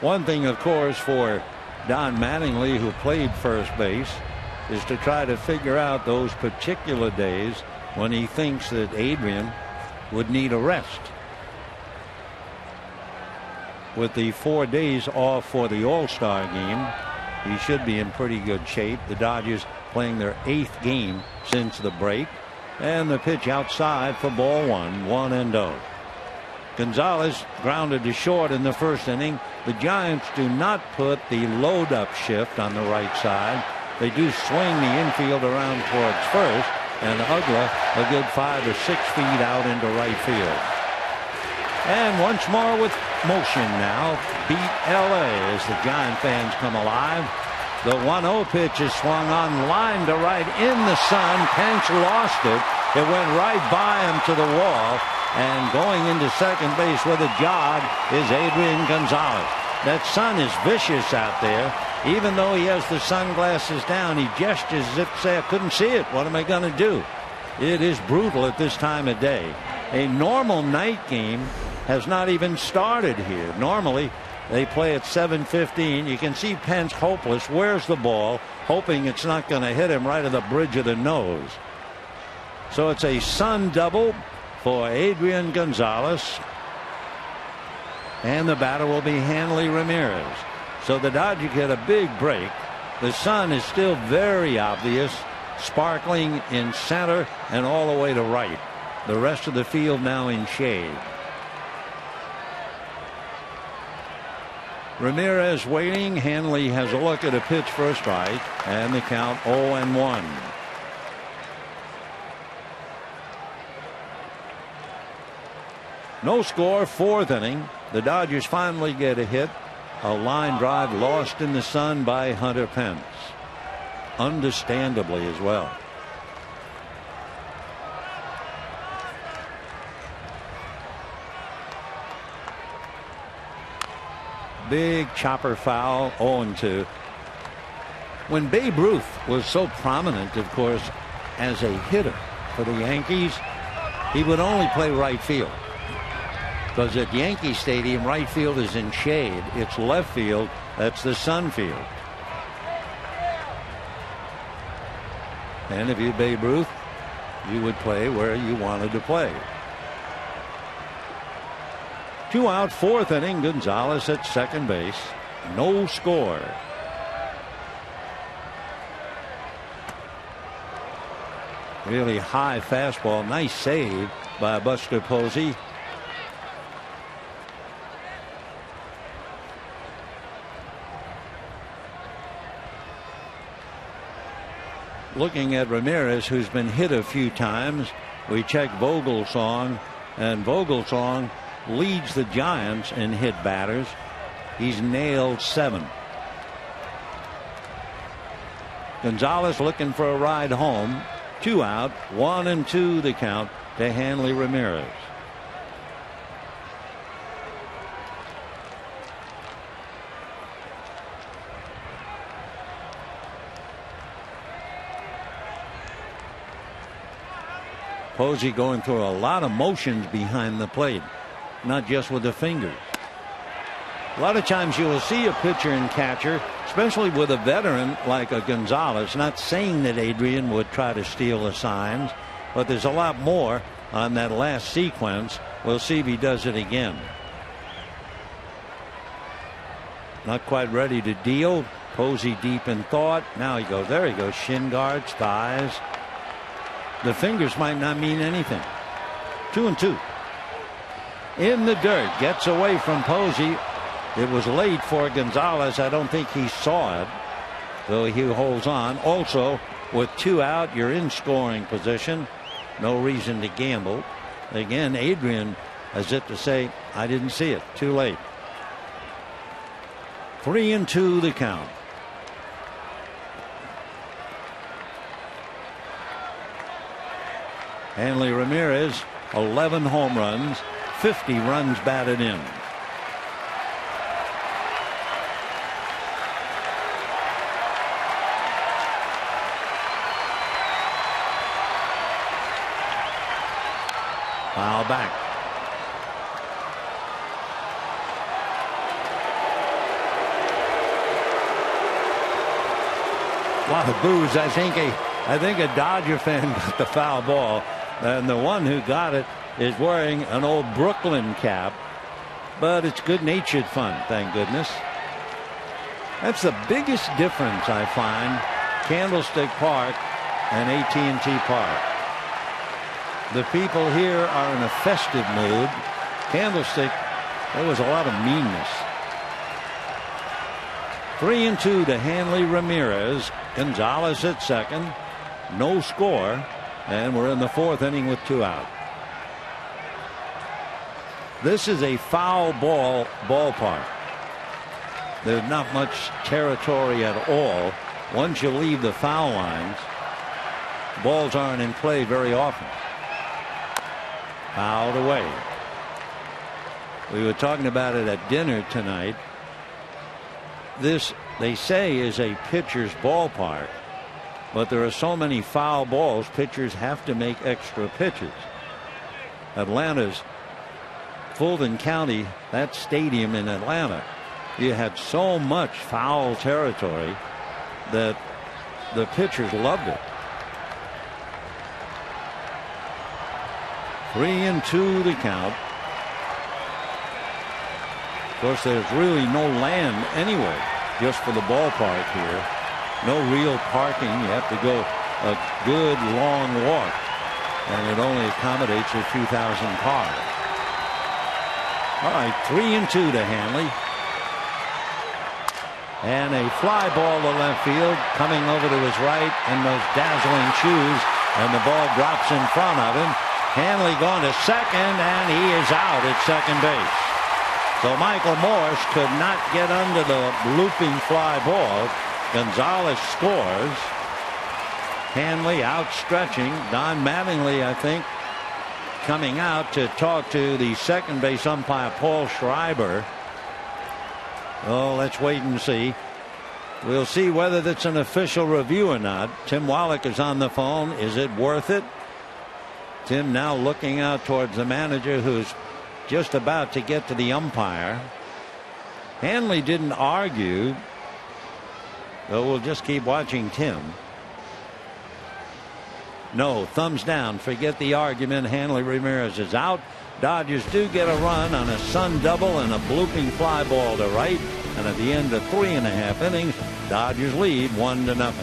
One thing, of course, for Don Mattingly, who played first base, is to try to figure out those particular days when he thinks that Adrian would need a rest. With the 4 days off for the All-Star game, he should be in pretty good shape. The Dodgers playing their 8th game since the break. And the pitch outside for ball 1, 1-0. Gonzalez grounded to short in the 1st inning. The Giants do not put the load up shift on the right side. They do swing the infield around towards first, and Ugla a good 5 or 6 feet out into right field. And once more with motion now, beat LA as the Giant fans come alive. The 1-0 pitch is swung on, line to right in the sun. Pence lost it. It went right by him to the wall. And going into second base with a jog is Adrian Gonzalez. That sun is vicious out there. Even though he has the sunglasses down, he gestures as if to say, I couldn't see it. What am I going to do? It is brutal at this time of day. A normal night game has not even started here. Normally, they play at 7:15. You can see Pence hopeless. Where's the ball? Hoping it's not going to hit him right at the bridge of the nose. So it's a sun double for Adrian Gonzalez. And the batter will be Hanley Ramirez. So the Dodgers get a big break. The sun is still very obvious, sparkling in center and all the way to right. The rest of the field now in shade. Ramirez waiting. Hanley has a look at a pitch for a strike, and the count 0-1. No score, 4th inning. The Dodgers finally get a hit. A line drive lost in the sun by Hunter Pence. Understandably as well. Big chopper foul, 0-2. When Babe Ruth was so prominent, of course, as a hitter for the Yankees, he would only play right field. Because at Yankee Stadium, right field is in shade. It's left field, that's the sun field. And if you're Babe Ruth, you would play where you wanted to play. 2 out, 4th inning. Gonzalez at second base. No score. Really high fastball. Nice save by Buster Posey. Looking at Ramirez, who's been hit a few times. We check Vogelsong, and Vogelsong leads the Giants in hit batters. He's nailed 7. Gonzalez looking for a ride home. 2 out, 1-2 the count to Hanley Ramirez. Posey going through a lot of motions behind the plate, not just with the fingers. A lot of times you will see a pitcher and catcher, especially with a veteran like a Gonzalez, not saying that Adrian would try to steal the signs, but there's a lot more on that last sequence. We'll see if he does it again. Not quite ready to deal. Posey deep in thought. Now he goes. There he goes. Shin guards, thighs. The fingers might not mean anything. 2-2. In the dirt. Gets away from Posey. It was late for Gonzalez. I don't think he saw it, though he holds on. Also, with 2 out, you're in scoring position. No reason to gamble. Again, Adrian has it to say, I didn't see it. Too late. 3-2 the count. Hanley Ramirez, 11 home runs, 50 runs batted in. Foul back. A lot of boos. I think a Dodger fan got the foul ball, and the one who got it is wearing an old Brooklyn cap, but it's good-natured fun, thank goodness. That's the biggest difference I find, Candlestick Park and AT&T Park. The people here are in a festive mood. Candlestick, there was a lot of meanness. 3-2 to Hanley Ramirez. Gonzalez at second. No score. And we're in the 4th inning with 2 out. This is a foul ball ballpark. There's not much territory at all. Once you leave the foul lines, balls aren't in play very often. Fouled away. We were talking about it at dinner tonight. This, they say, is a pitcher's ballpark, but there are so many foul balls, pitchers have to make extra pitches. Atlanta's Fulton County, that stadium in Atlanta, you had so much foul territory that the pitchers loved it. 3-2 the count. Of course, there's really no land anyway, just for the ballpark here. No real parking. You have to go a good long walk, and it only accommodates a few thousand cars. All right, 3-2 to Hanley. And a fly ball to left field, coming over to his right in those dazzling shoes, and the ball drops in front of him. Hanley going to second, and he is out at second base. So Michael Morse could not get under the looping fly ball. Gonzalez scores. Hanley outstretching. Don Mattingly, I think, coming out to talk to the second base umpire, Paul Schreiber. Oh, let's wait and see. We'll see whether that's an official review or not. Tim Wallach is on the phone. Is it worth it? Tim now looking out towards the manager, who's just about to get to the umpire. Hanley didn't argue, so we'll just keep watching Tim. No, thumbs down. Forget the argument. Hanley Ramirez is out. Dodgers do get a run on a Sun double and a blooping fly ball to right. And at the end of 3.5 innings, Dodgers lead 1-0.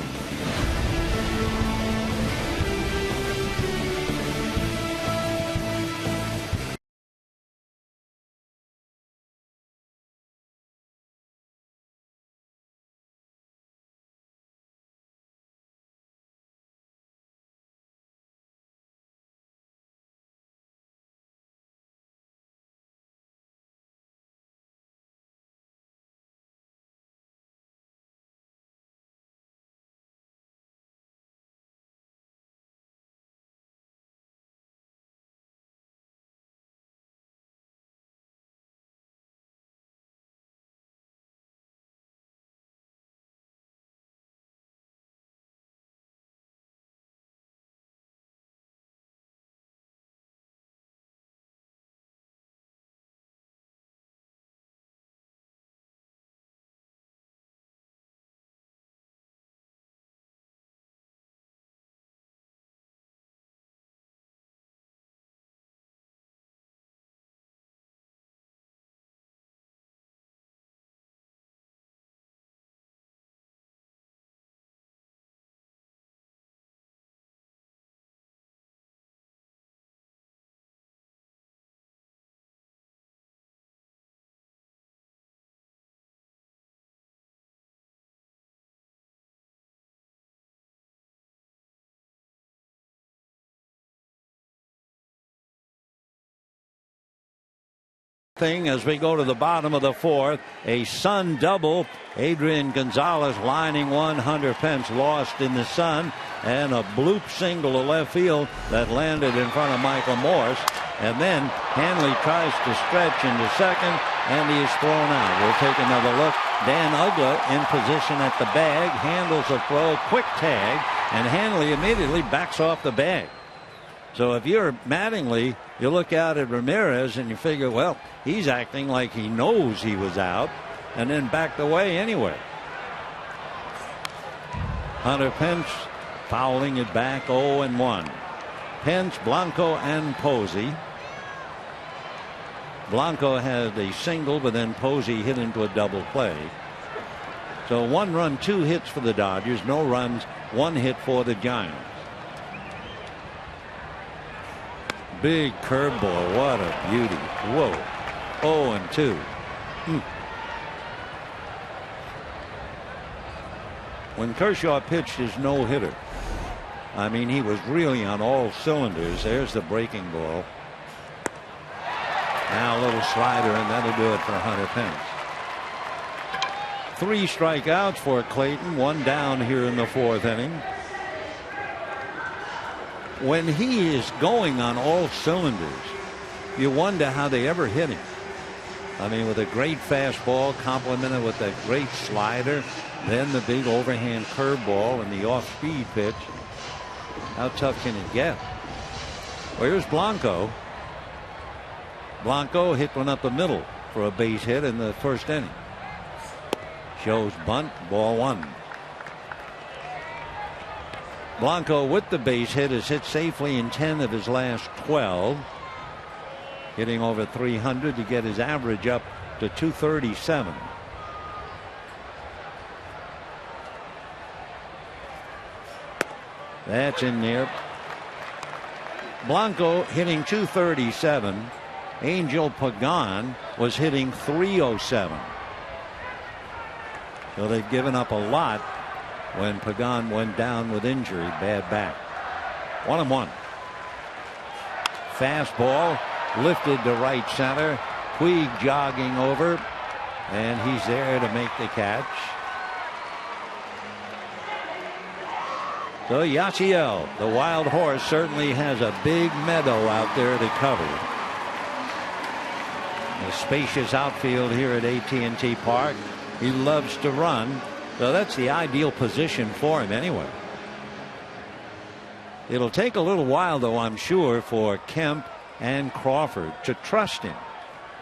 As we go to the bottom of the fourth, a Sun double. Adrian Gonzalez lining one. Hunter Pence lost in the Sun, and a bloop single to left field that landed in front of Michael Morse. And then Hanley tries to stretch into second, and he is thrown out. We'll take another look. Dan Uggla in position at the bag, handles a throw, quick tag, and Hanley immediately backs off the bag. So if you're Mattingly, you look out at Ramirez and you figure, well, he's acting like he knows he was out, and then backed away anyway. Hunter Pence fouling it back, 0-1. Pence, Blanco, and Posey. Blanco had a single, but then Posey hit into a double play. So 1 run, 2 hits for the Dodgers, no runs, 1 hit for the Giants. Big curveball, what a beauty. Whoa. 0-2. When Kershaw pitched his no-hitter, I mean, he was really on all cylinders. There's the breaking ball. Now a little slider, and that'll do it for Hunter Pence. 3 strikeouts for Clayton, 1 down here in the 4th inning. When he is going on all cylinders, you wonder how they ever hit him. I mean, with a great fastball complemented with a great slider, then the big overhand curveball and the off-speed pitch. How tough can it get? Well, here's Blanco. Blanco hit one up the middle for a base hit in the 1st inning. Shows bunt, ball 1. Blanco with the base hit has hit safely in 10 of his last 12. Hitting over 300 to get his average up to 237. That's in there. Blanco hitting 237. Angel Pagan was hitting 307. So they've given up a lot when Pagan went down with injury, bad back. 1-1. Fastball lifted to right center. Puig jogging over, and he's there to make the catch. So Yasiel, the wild horse, certainly has a big meadow out there to cover. A spacious outfield here at AT&T Park. He loves to run, so that's the ideal position for him anyway. It'll take a little while, though, I'm sure, for Kemp and Crawford to trust him,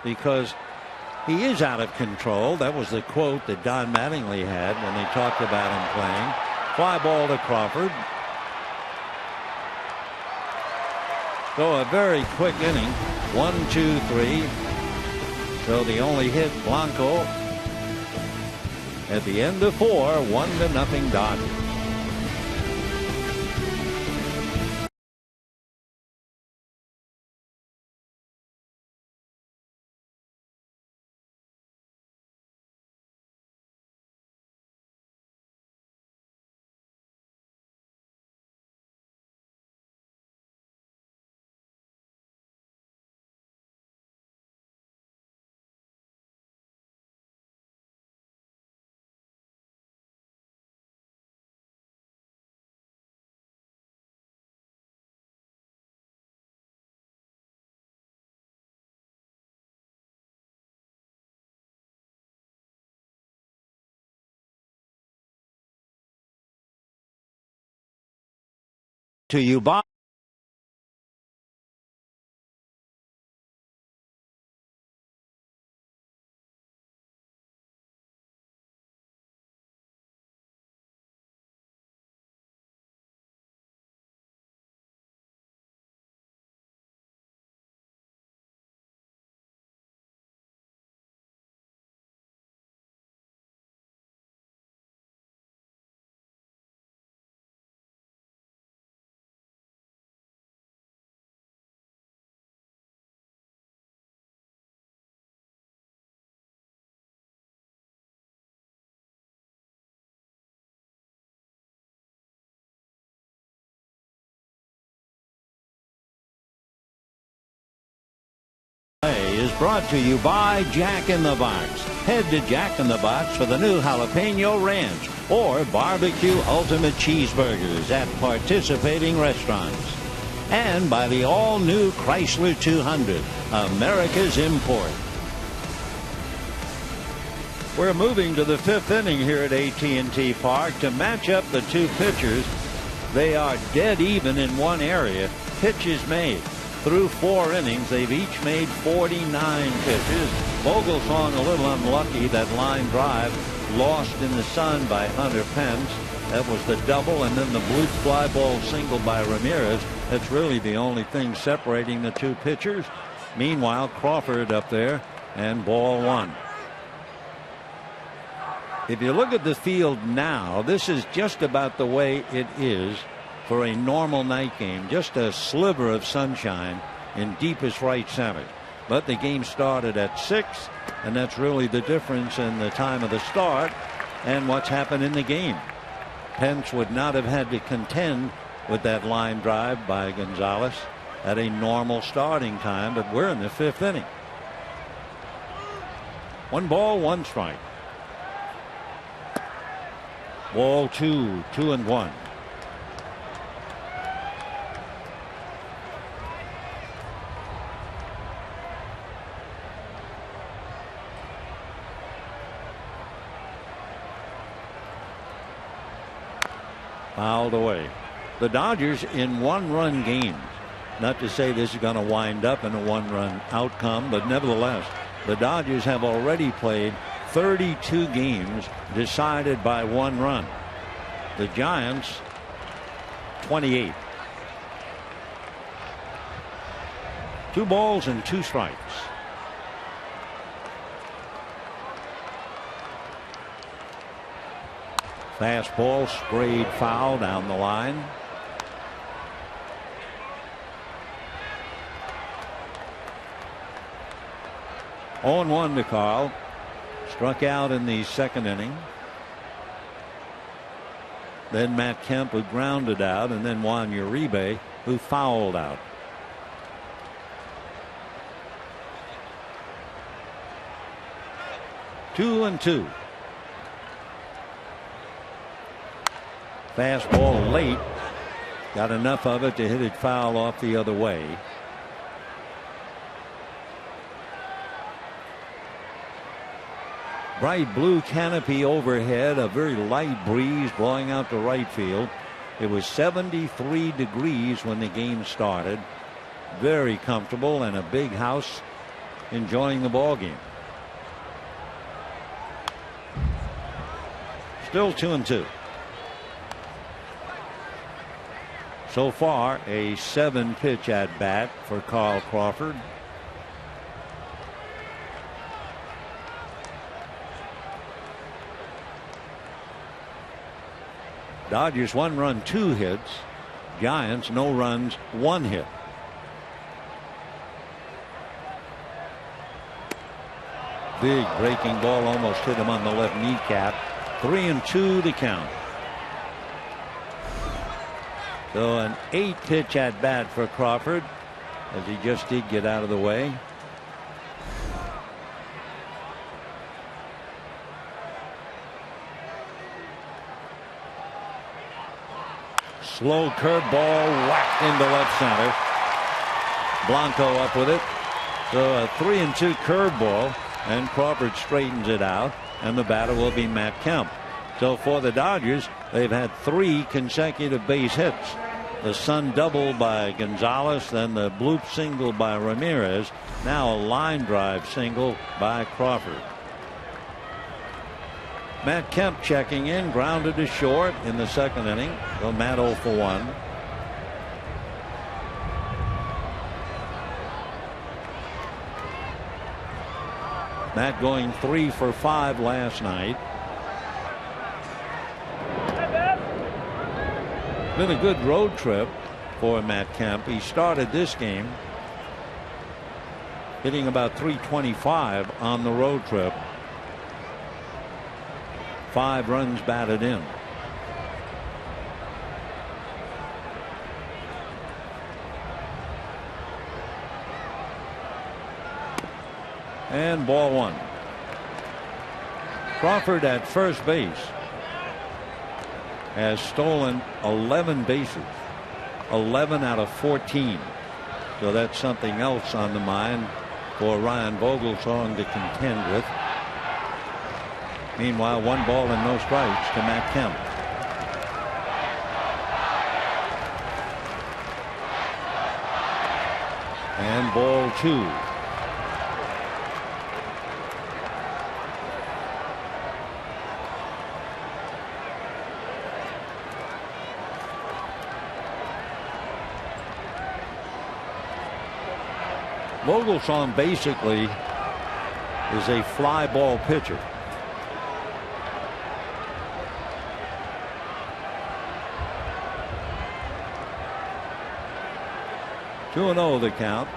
because he is out of control. That was the quote that Don Mattingly had when they talked about him playing. Fly ball to Crawford. So a very quick inning. 1, 2, 3. So the only hit, Blanco. At the end of 4, 1-0 Dodgers. To you, Bob. Is brought to you by Jack in the Box. Head to Jack in the Box for the new Jalapeno Ranch or Barbecue Ultimate Cheeseburgers at participating restaurants. And by the all-new Chrysler 200, America's import. We're moving to the 5th inning here at AT&T Park to match up the two pitchers. They are dead even in one area. Pitches made. Through 4 innings, they've each made 49 pitches. Vogelsong a little unlucky. That line drive lost in the sun by Hunter Pence. That was the double, and then the blue fly ball single by Ramirez. That's really the only thing separating the two pitchers. Meanwhile, Crawford up there, and ball 1. If you look at the field now, this is just about the way it is for a normal night game. Just a sliver of sunshine in deepest right center. But the game started at 6, and that's really the difference in the time of the start and what's happened in the game. Pence would not have had to contend with that line drive by Gonzalez at a normal starting time, but we're in the 5th inning. 1 ball, 1 strike. Ball 2, 2-1. Fouled away. The Dodgers in 1-run games. Not to say this is going to wind up in a 1-run outcome, but nevertheless, the Dodgers have already played 32 games decided by 1 run. The Giants 28. 2 balls and 2 strikes. Fastball sprayed foul down the line. On 1 to Carl. Struck out in the 2nd inning. Then Matt Kemp, who grounded out, and then Juan Uribe, who fouled out. 2-2. Fastball late. Got enough of it to hit it foul off the other way. Bright blue canopy overhead, a very light breeze blowing out to right field. It was 73 degrees when the game started. Very comfortable, and a big house enjoying the ball game. Still 2-2. So far, a 7-pitch at bat for Carl Crawford. Dodgers 1 run, 2 hits. Giants no runs, 1 hit. Big breaking ball almost hit him on the left kneecap. 3-2 to count. So an 8-pitch at bat for Crawford, as he just did get out of the way. Slow curveball whacked into left center. Blanco up with it. So a 3-2 curveball, and Crawford straightens it out, and the batter will be Matt Kemp. So for the Dodgers, they've had 3 consecutive base hits. The Sun double by Gonzalez, then the bloop single by Ramirez. Now a line drive single by Crawford. Matt Kemp checking in, grounded to short in the 2nd inning. So Matt 0 for 1. Matt going 3 for 5 last night. Been a good road trip for Matt Kemp. He started this game hitting about .325 on the road trip. 5 runs batted in. And ball 1. Crawford at first base has stolen 11 bases, 11 out of 14. So that's something else on the mind for Ryan Vogelsong to contend with. Meanwhile, 1 ball and no strikes to Matt Kemp. And ball 2. Vogelsong basically is a fly ball pitcher. Two and 0 the count.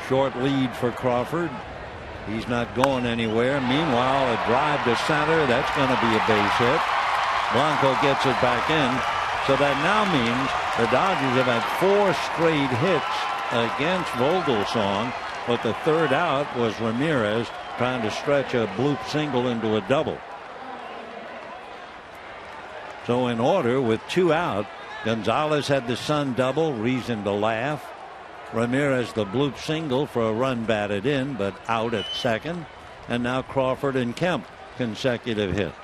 Short lead for Crawford. He's not going anywhere. Meanwhile, a drive to center. That's going to be a base hit. Blanco gets it back in. So that now means the Dodgers have had 4 straight hits against Vogelsong, but the third out was Ramirez trying to stretch a bloop single into a double. So in order with 2 out, Gonzalez had the Sun double, reason to laugh. Ramirez the bloop single for a run batted in, but out at second. And now Crawford and Kemp consecutive hits.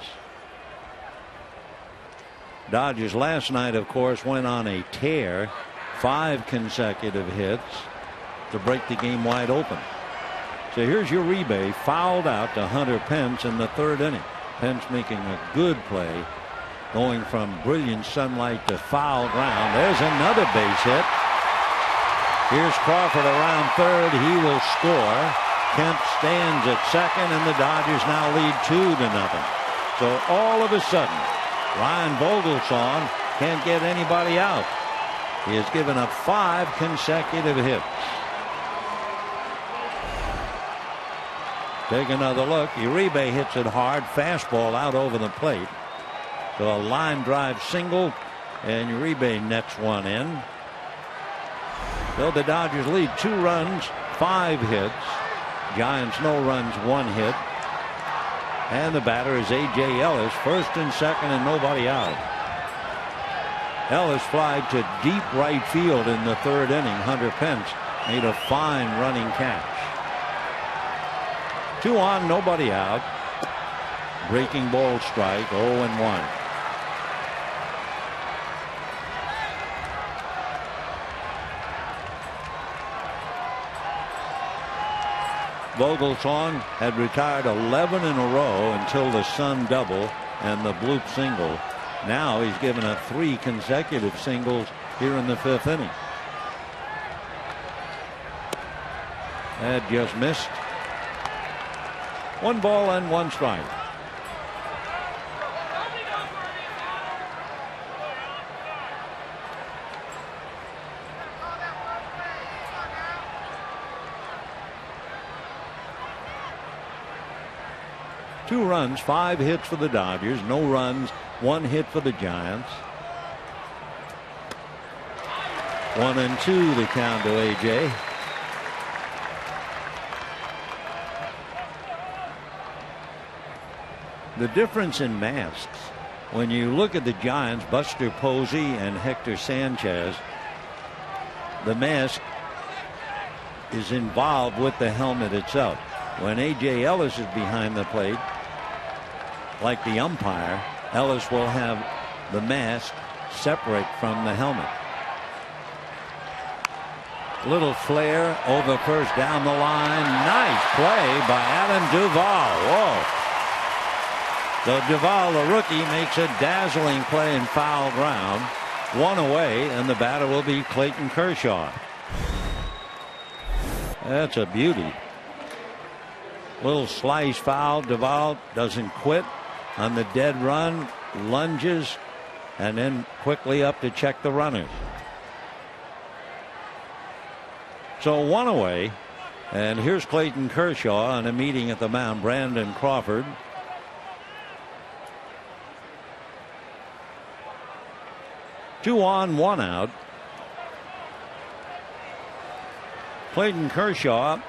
Dodgers last night, of course, went on a tear. 5 consecutive hits to break the game wide open. So here's Uribe fouled out to Hunter Pence in the 3rd inning. Pence making a good play, going from brilliant sunlight to foul ground. There's another base hit. Here's Crawford around 3rd. He will score. Kemp stands at 2nd, and the Dodgers now lead 2-0. So all of a sudden, Ryan Vogelsong can't get anybody out. He has given up 5 consecutive hits. Take another look. Uribe hits it hard. Fastball out over the plate. So a line drive single, and Uribe nets 1 in. So the Dodgers lead 2 runs, 5 hits. Giants no runs, 1 hit. And the batter is A.J. Ellis, first and second and nobody out. Ellis flied to deep right field in the third inning. Hunter Pence made a fine running catch. 2 on, nobody out. Breaking ball strike, 0-1. Vogelsong had retired 11 in a row until the Sun double and the bloop single. Now he's given up 3 consecutive singles here in the 5th inning. That just missed. 1 ball and 1 strike. Two runs, 5 hits for the Dodgers, no runs, 1 hit for the Giants. 1-2 the count to A.J. The difference in masks, when you look at the Giants, Buster Posey and Hector Sanchez, the mask is involved with the helmet itself. When A.J. Ellis is behind the plate, like the umpire, Ellis will have the mask separate from the helmet. Little flare over first down the line. Nice play by Adam Duvall. Whoa. So Duvall, the rookie, makes a dazzling play in foul ground. 1 away, and the batter will be Clayton Kershaw. That's a beauty. Little slice foul. Duvall doesn't quit on the dead run, lunges, and then quickly up to check the runners. So 1 away, and here's Clayton Kershaw on a meeting at the mound. Brandon Crawford. Two on, 1 out. Clayton Kershaw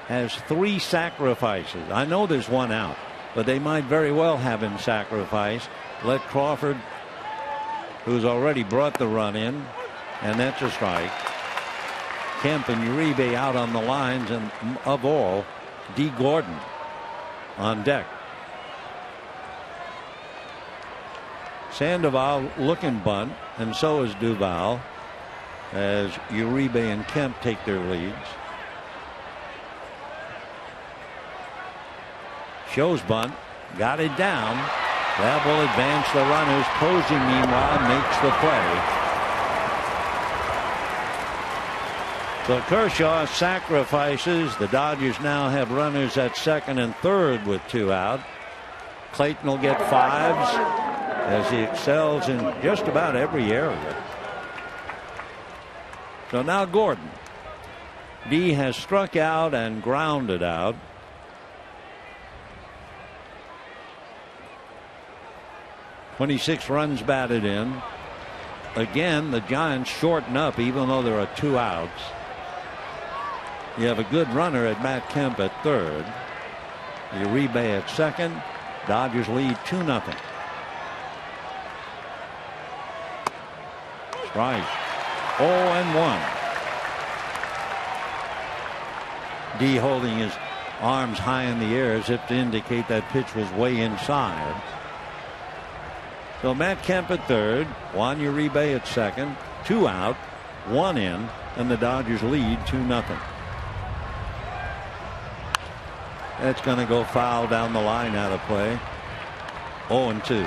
has 3 sacrifices. I know there's 1 out, but they might very well have him sacrifice. Let Crawford, who's already brought the run in, and that's a strike. Kemp and Uribe out on the lines, and of all, D. Gordon on deck. Sandoval looking bunt, and so is Duvall, as Uribe and Kemp take their leads. Shows bunt, got it down. That will advance the runners. Posey, meanwhile, makes the play. So Kershaw sacrifices. The Dodgers now have runners at second and third with 2 out. Clayton will get 5s as he excels in just about every area. So now Gordon. D has struck out and grounded out. .26 runs batted in. Again, the Giants shorten up even though there are 2 outs. You have a good runner at Matt Kemp at third. Uribe at second. Dodgers lead 2-0. Strike. 0-1. D holding his arms high in the air as if to indicate that pitch was way inside. So Matt Kemp at third, Juan Uribe at second, 2 out, 1 in, and the Dodgers lead 2-0. That's going to go foul down the line, out of play. 0-2.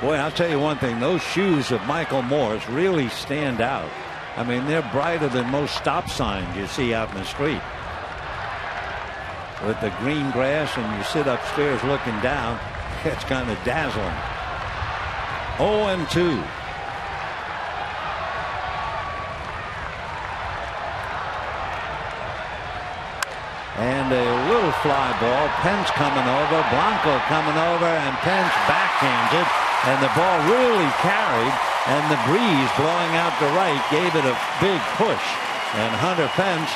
Boy, I'll tell you one thing, those shoes of Michael Morse really stand out. I mean, they're brighter than most stop signs you see out in the street. With the green grass and you sit upstairs looking down, it's kind of dazzling. 0-2. And a little fly ball. Pence coming over. Blanco coming over. And Pence backhands it. And the ball really carried. And the breeze blowing out to right gave it a big push. And Hunter Pence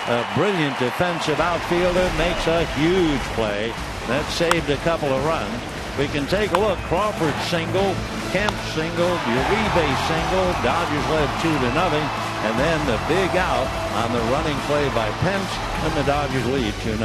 a brilliant defensive outfielder, makes a huge play. That saved a couple of runs. We can take a look. Crawford single, Kemp single, Uribe single. Dodgers led 2-0. And then the big out on the running play by Pence, and the Dodgers lead 2-0.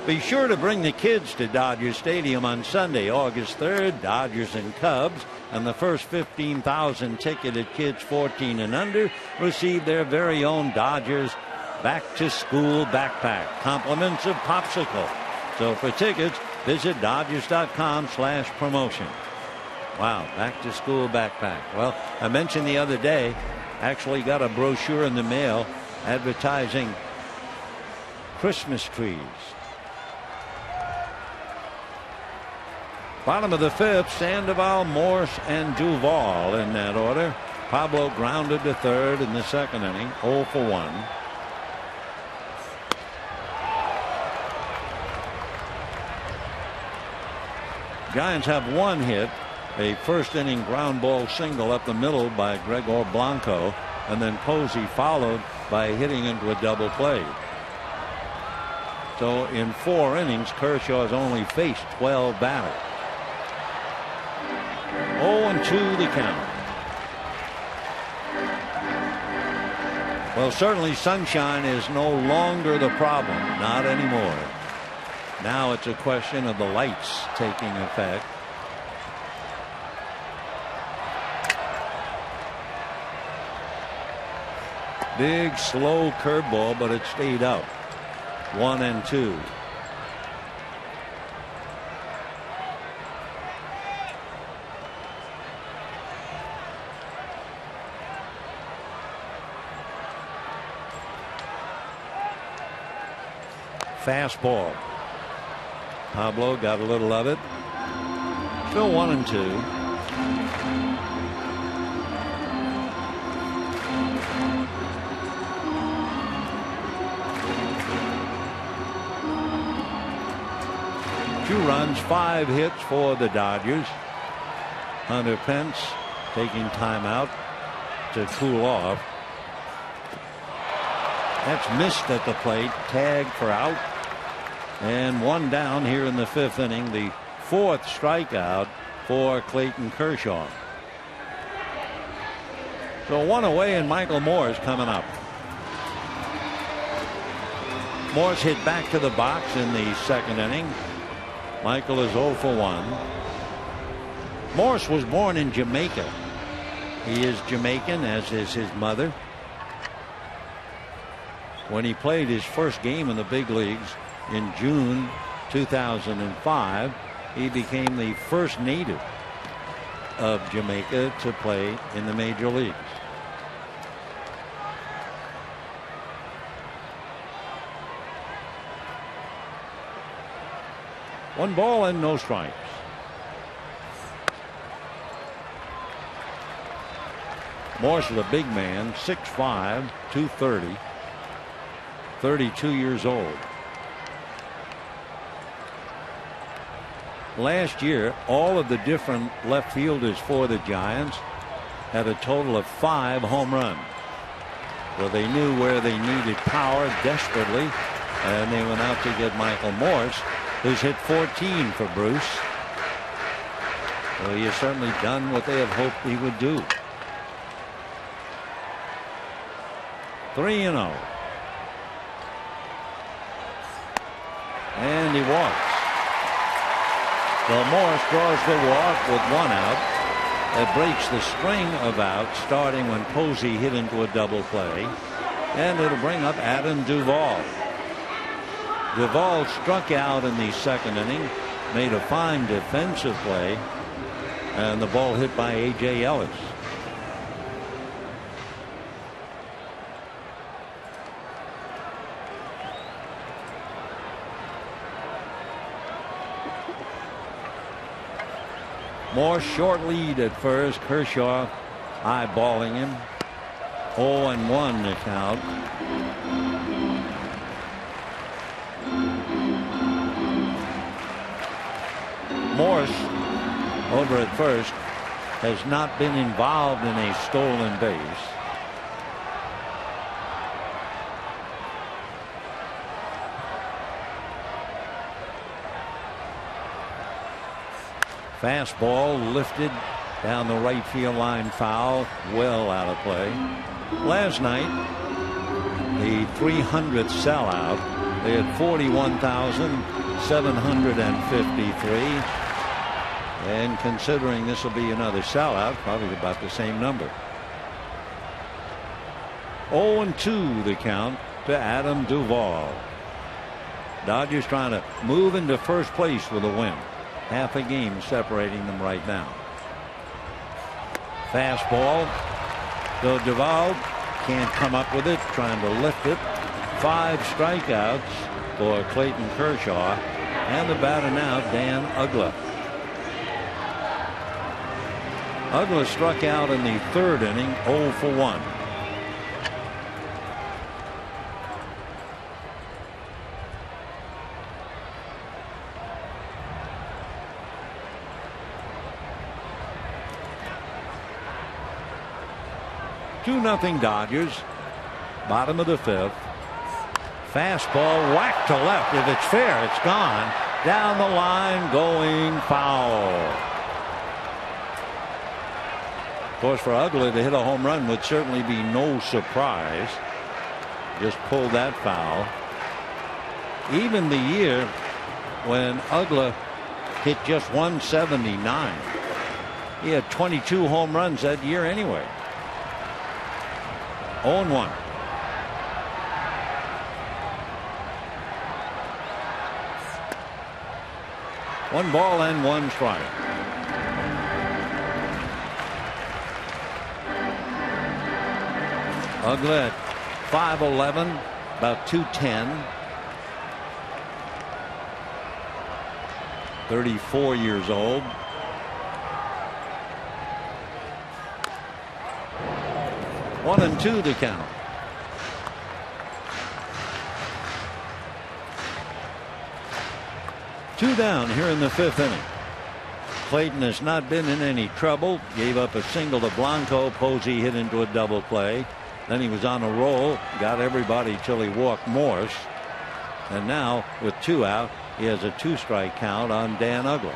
Be sure to bring the kids to Dodger Stadium on Sunday, August 3rd. Dodgers and Cubs, and the first 15,000 ticketed kids 14 and under receive their very own Dodgers back to school backpack, compliments of popsicle. So for tickets, visit Dodgers.com/promotion. Wow, back to school backpack. Well, I mentioned the other day, actually got a brochure in the mail advertising Christmas trees. Bottom of the fifth, Sandoval, Morse, and Duvall in that order. Pablo grounded to third in the second inning, 0 for 1. Giants have one hit, a first inning ground ball single up the middle by Gregor Blanco, and then Posey followed by hitting into a double play. So in 4 innings, Kershaw's only faced 12 batters. 0-2 the count. Well, certainly sunshine is no longer the problem. Not anymore. Now it's a question of the lights taking effect. Big, slow curveball, but it stayed out. 1-2. Fastball. Pablo got a little of it. Still 1-2. Two runs, 5 hits for the Dodgers. Hunter Pence taking time out to cool off. That's missed at the plate. Tag for out. And 1 down here in the 5th inning. The 4th strikeout for Clayton Kershaw. So 1 away, and Michael Moore's coming up. Moore's hit back to the box in the 2nd inning. Michael is 0 for 1. Morse was born in Jamaica. He is Jamaican, as is his mother. When he played his first game in the big leagues in June 2005, he became the first native of Jamaica to play in the major leagues. 1 ball and no strikes. Morse is a big man, 6'5", 230, 32 years old. Last year, all of the different left fielders for the Giants had a total of 5 home runs. Well, they knew where they needed power desperately, and they went out to get Michael Morse, who's hit 14 for Bruce. Well, he has certainly done what they have hoped he would do. 3-0. And he walks. Well, Morse draws the walk with 1 out. It breaks the string of outs, starting when Posey hit into a double play. And it'll bring up Adam Duvall. Duvall struck out in the 2nd inning, made a fine defensive play, and the ball hit by A.J. Ellis. More short lead at first. Kershaw eyeballing him. 0-1 the count. Morse over at first has not been involved in a stolen base. Fastball lifted down the right field line, foul, well out of play. Last night, the 300th sellout, they had 41,753. And considering this will be another sellout, probably about the same number. 0-2 the count to Adam Duvall. Dodgers trying to move into first place with a win. Half a game separating them right now. Fastball. So Duvall can't come up with it, trying to lift it. 5 strikeouts for Clayton Kershaw. And the batter now, Dan Uggla. Uggla struck out in the 3rd inning, 0-1. Two nothing Dodgers. Bottom of the 5th. Fastball whacked to left. If it's fair, it's gone. Down the line, going foul. Of course, for Uggla to hit a home run would certainly be no surprise. Just pulled that foul. Even the year when Uggla hit just 179, he had 22 home runs that year anyway. 0-1. One ball and 1 strike. Uggla at 5'11", about 210. 34 years old. One and 2 to count. Two down here in the 5th inning. Clayton has not been in any trouble. Gave up a single to Blanco. Posey hit into a double play. Then he was on a roll. Got everybody till he walked Morse. And now with 2 out, he has a 2-strike count on Dan Uggla.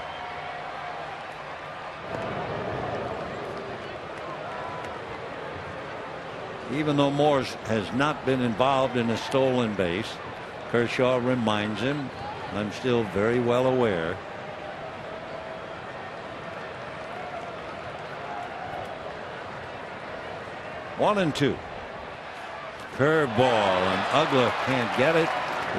Even though Morse has not been involved in a stolen base, Kershaw reminds him, I'm still very well aware. One and 2. Curveball, and Uggla can't get it.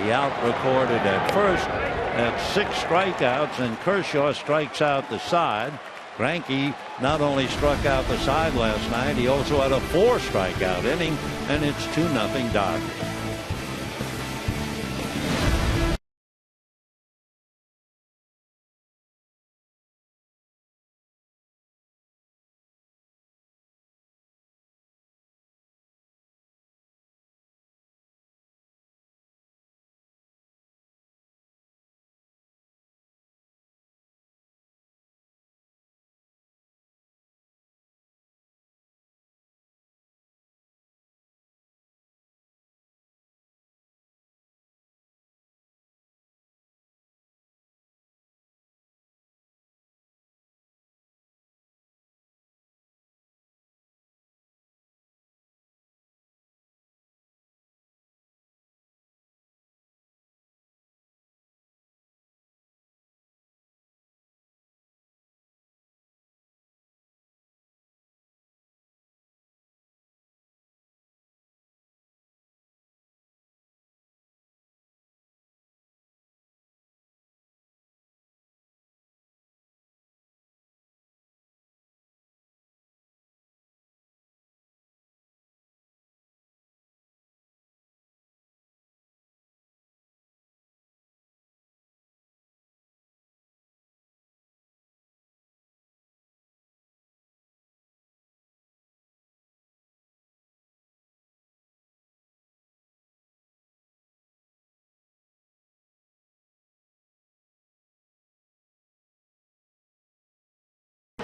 He out-recorded at first at 6 strikeouts, and Kershaw strikes out the side. Greinke not only struck out the side last night, he also had a 4-strikeout inning, and it's 2-0 Dodgers.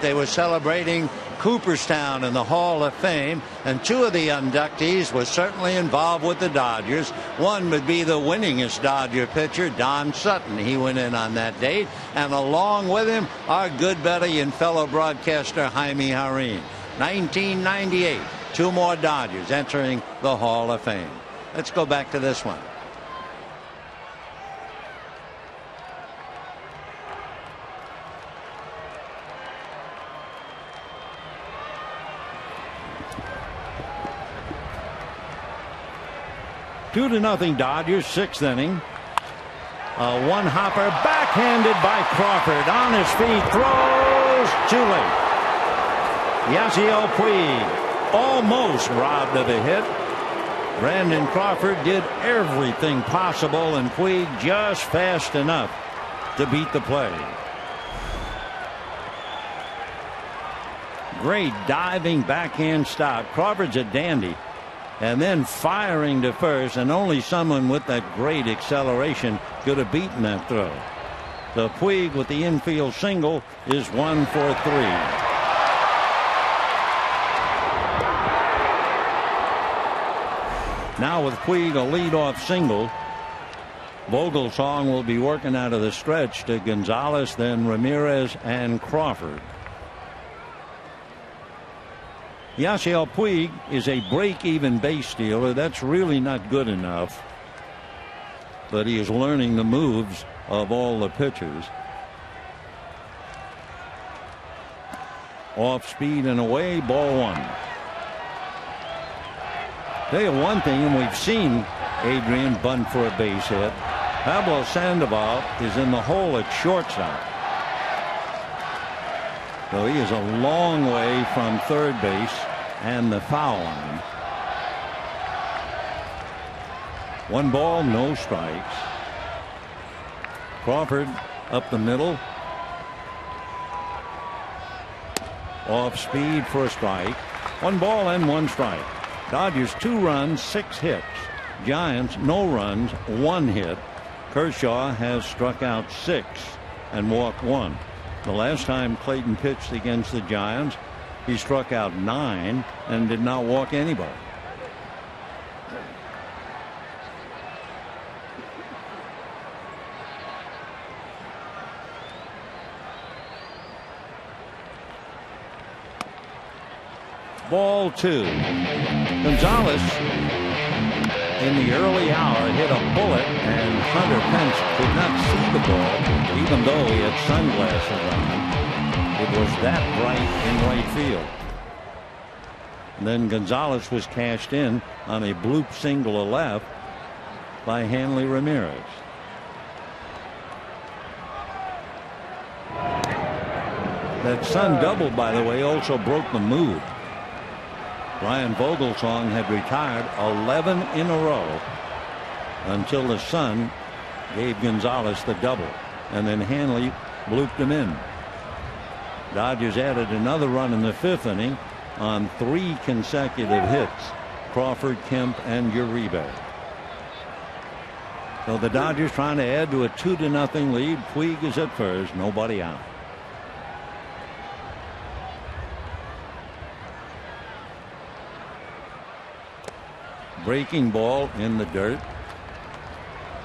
they were celebrating Cooperstown in the Hall of Fame, and two of the inductees were certainly involved with the Dodgers. One would be the winningest Dodger pitcher, Don Sutton. He went in on that date, and along with him, our good buddy and fellow broadcaster Jaime Jarrín. 1998, two more Dodgers entering the Hall of Fame. Let's go back to this one. Two to nothing Dodgers, sixth inning. A one-hopper backhanded by Crawford. On his feet, throws too late. Yasiel Puig almost robbed of a hit. Brandon Crawford did everything possible, and Puig just fast enough to beat the play. Great diving backhand stop. Crawford's a dandy. And then firing to first, and only someone with that great acceleration could have beaten that throw. The Puig with the infield single is 1 for 3. Now with Puig a leadoff single, Vogelsong will be working out of the stretch to Gonzalez, then Ramirez and Crawford. Yasiel Puig is a break-even base stealer. That's really not good enough, but he is learning the moves of all the pitchers. Off speed and away, ball one. Tell you one thing, and we've seen Adrian bunt for a base hit. Pablo Sandoval is in the hole at shortstop. So he is a long way from third base and the foul line. 1 ball, no strikes. Crawford up the middle. Off speed for a strike. 1 ball and 1 strike. Dodgers 2 runs, 6 hits. Giants no runs, 1 hit. Kershaw has struck out 6 and walked 1. The last time Clayton pitched against the Giants, he struck out 9 and did not walk anybody. Ball 2. Gonzalez in the early hour hit a bullet, and Hunter Pence could not see the ball even though he had sunglasses on. It was that bright in right field. And then Gonzalez was cashed in on a bloop single to left by Hanley Ramirez. That Sun double, by the way, also broke the mood. Brian Vogelsong had retired 11 in a row until the Sun gave Gonzalez the double, and then Hanley blooped him in. Dodgers added another run in the 5th inning on 3 consecutive hits. Crawford, Kemp, and Uribe. So the Dodgers trying to add to a 2-0 lead. Puig is at first, nobody out. Breaking ball in the dirt.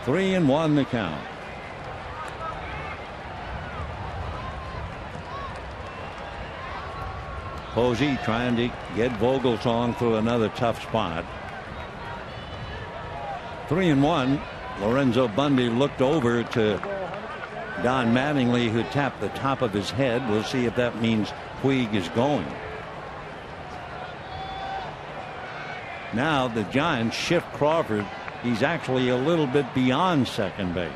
3-1 the count. Posey trying to get Vogelsong through another tough spot. 3-1. Lorenzo Bundy looked over to Don Mattingly, who tapped the top of his head. We'll see if that means Puig is going. Now the Giants shift Crawford. He's actually a little bit beyond second base.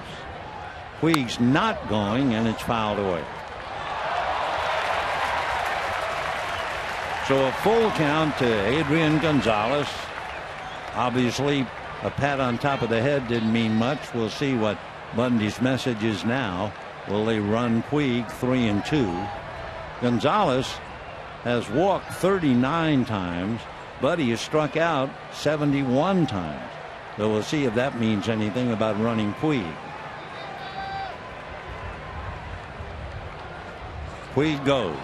Puig's not going, and it's fouled away. So a full count to Adrian Gonzalez. Obviously, a pat on top of the head didn't mean much. We'll see what Bundy's message is now. Will they run Puig 3-2? Gonzalez has walked 39 times, but he has struck out 71 times. So we'll see if that means anything about running Puig. Puig goes.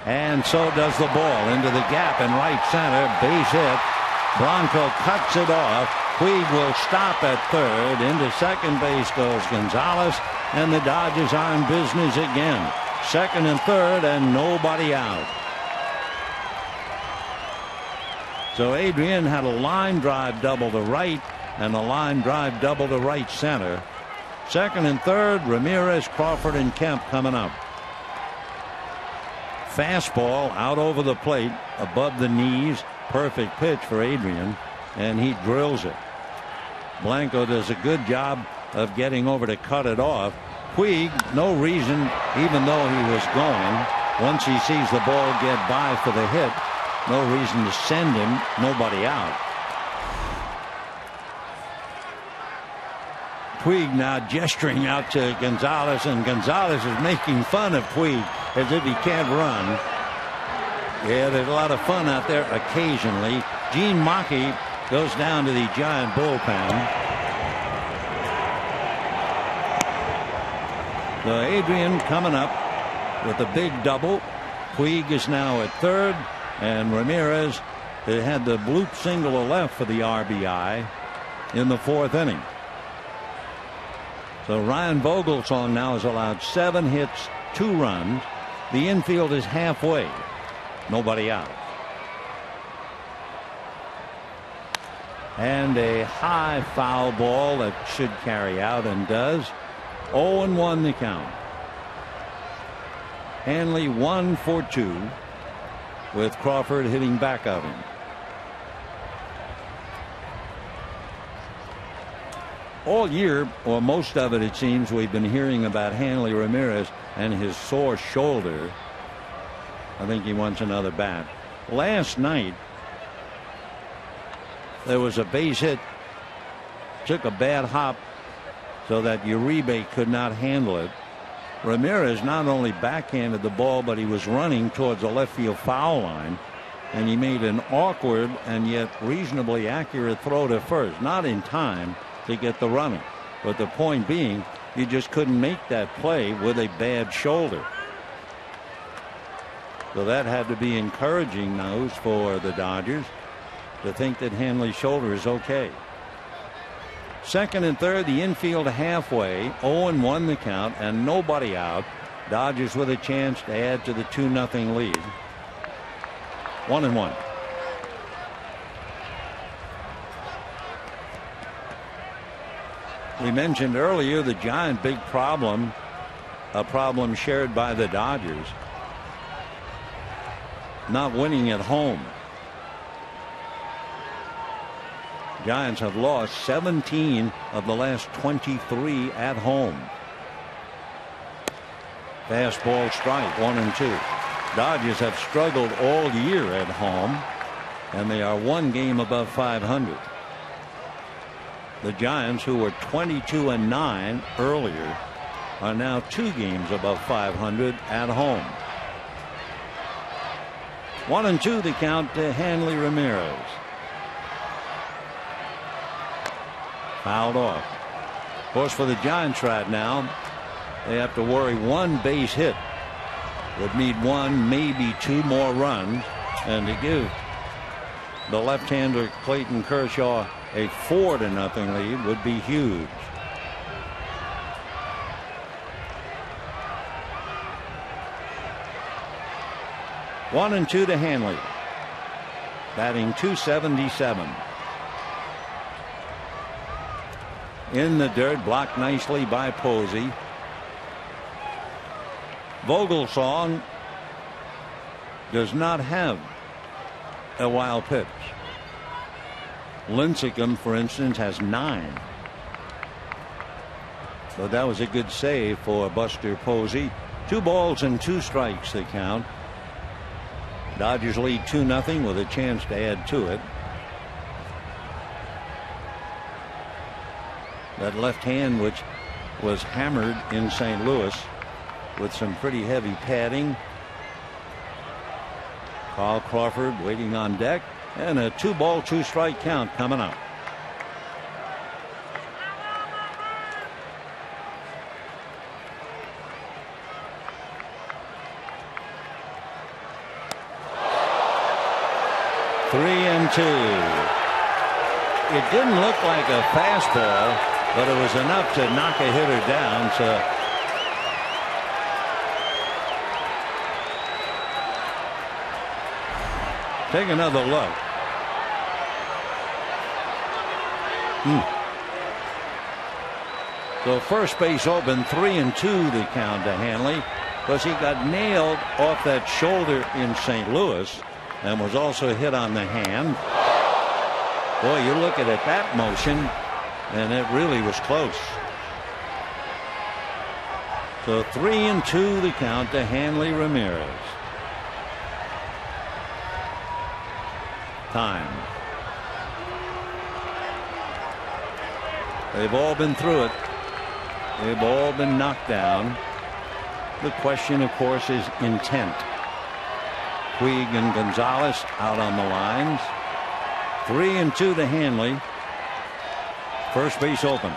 And so does the ball into the gap in right center. Base hit. Blanco cuts it off. Puig will stop at third. Into second base goes Gonzalez. And the Dodgers are in business again. Second and third and nobody out. So Adrian had a line drive double to right and a line drive double to right center. Second and third, Ramirez, Crawford, and Kemp coming up. Fastball out over the plate, above the knees. Perfect pitch for Adrian, and he drills it. Blanco does a good job of getting over to cut it off. Puig, no reason, even though he was going, once he sees the ball get by for the hit, no reason to send him, nobody out. Puig now gesturing out to Gonzalez, and Gonzalez is making fun of Puig as if he can't run. Yeah, there's a lot of fun out there occasionally. Gene Mackey goes down to the Giant bullpen. So Adrian coming up with a big double. Puig is now at third, and Ramirez had the bloop single to left for the RBI in the fourth inning. So Ryan Vogelsong now has allowed 7 hits, 2 runs. The infield is halfway. Nobody out. And a high foul ball that should carry out and does. 0-1 the count. Hanley 1 for 2 with Crawford hitting back of him. All year, or most of it seems, we've been hearing about Hanley Ramirez and his sore shoulder. I think he wants another bat. Last night there was a base hit, took a bad hop so that Uribe could not handle it. Ramirez not only backhanded the ball, but he was running towards the left field foul line, and he made an awkward and yet reasonably accurate throw to first, not in time to get the running, but the point being you just couldn't make that play with a bad shoulder. So that had to be encouraging news for the Dodgers, to think that Hanley's shoulder is okay. Second and third, the infield halfway. 0-1 the count and nobody out. Dodgers with a chance to add to the 2-0 lead. 1-1. We mentioned earlier the Giant big problem, a problem shared by the Dodgers, not winning at home. Giants have lost 17 of the last 23 at home. Fastball strike, 1-2. Dodgers have struggled all year at home, and they are 1 game above 500. The Giants, who were 22-9 earlier, are now 2 games above 500 at home. 1-2 the count to Hanley Ramirez. Fouled off. Of course, for the Giants right now, they have to worry 1 base hit. Would need 1, maybe 2 more runs, and to give the left-hander Clayton Kershaw a 4-0 lead would be huge. One and 2 to Hanley, batting .277. In the dirt, blocked nicely by Posey. Vogelsong does not have a wild pitch. Lincecum, for instance, has 9. So that was a good save for Buster Posey. 2 balls and 2 strikes the count. Dodgers lead 2-0 with a chance to add to it. That left hand, which was hammered in St. Louis with some pretty heavy padding. Carl Crawford waiting on deck, and a 2-ball 2-strike count coming up. 3-2. It didn't look like a fastball, but it was enough to knock a hitter down. So take another look. So first base open, 3-2 the count to Hanley, because he got nailed off that shoulder in St. Louis and was also hit on the hand. Boy, you look at that motion, and it really was close. So 3-2 the count to Hanley Ramirez. Time. They've all been through it. They've all been knocked down. The question, of course, is intent. Puig and Gonzalez out on the lines. 3-2 to Hanley. First base open.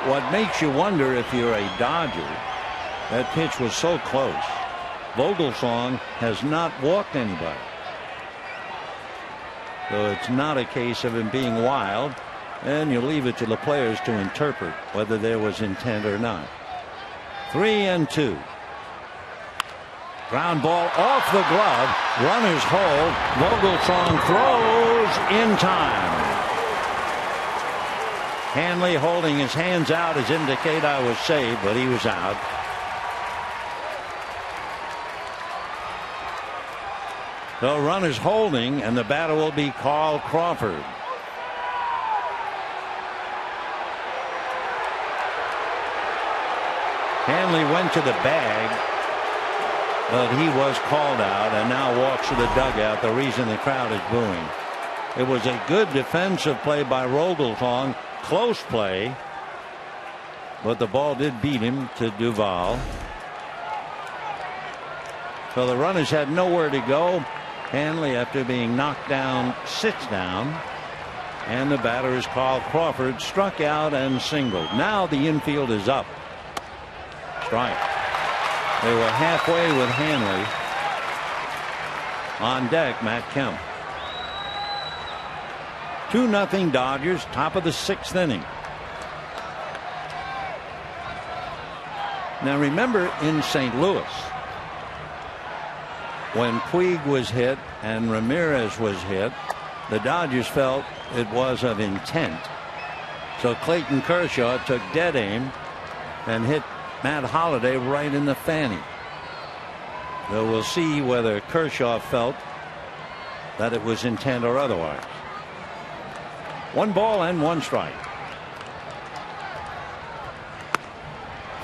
What makes you wonder if you're a Dodger, that pitch was so close. Vogelsong has not walked anybody. So it's not a case of him being wild, and you leave it to the players to interpret whether there was intent or not. 3-2. Ground ball off the glove. Runners hold. Vogelsong throws in time. Hanley holding his hands out as indicate I was saved, but he was out. So runners holding, and the batter will be Carl Crawford. Hanley went to the bag, but he was called out and now walks to the dugout. The reason the crowd is booing. It was a good defensive play by Vogelsong. Close play, but the ball did beat him to Duvall. So the runners had nowhere to go. Hanley, after being knocked down, sits down, and the batter is Carl Crawford, struck out and singled. Now the infield is up. Strike. They were halfway with Hanley. On deck, Matt Kemp. 2-0 Dodgers, top of the 6th inning. Now remember, in St. Louis, when Puig was hit and Ramirez was hit, the Dodgers felt it was of intent. So Clayton Kershaw took dead aim and hit Matt Holliday right in the fanny. So we'll see whether Kershaw felt that it was intent or otherwise. 1 ball and 1 strike.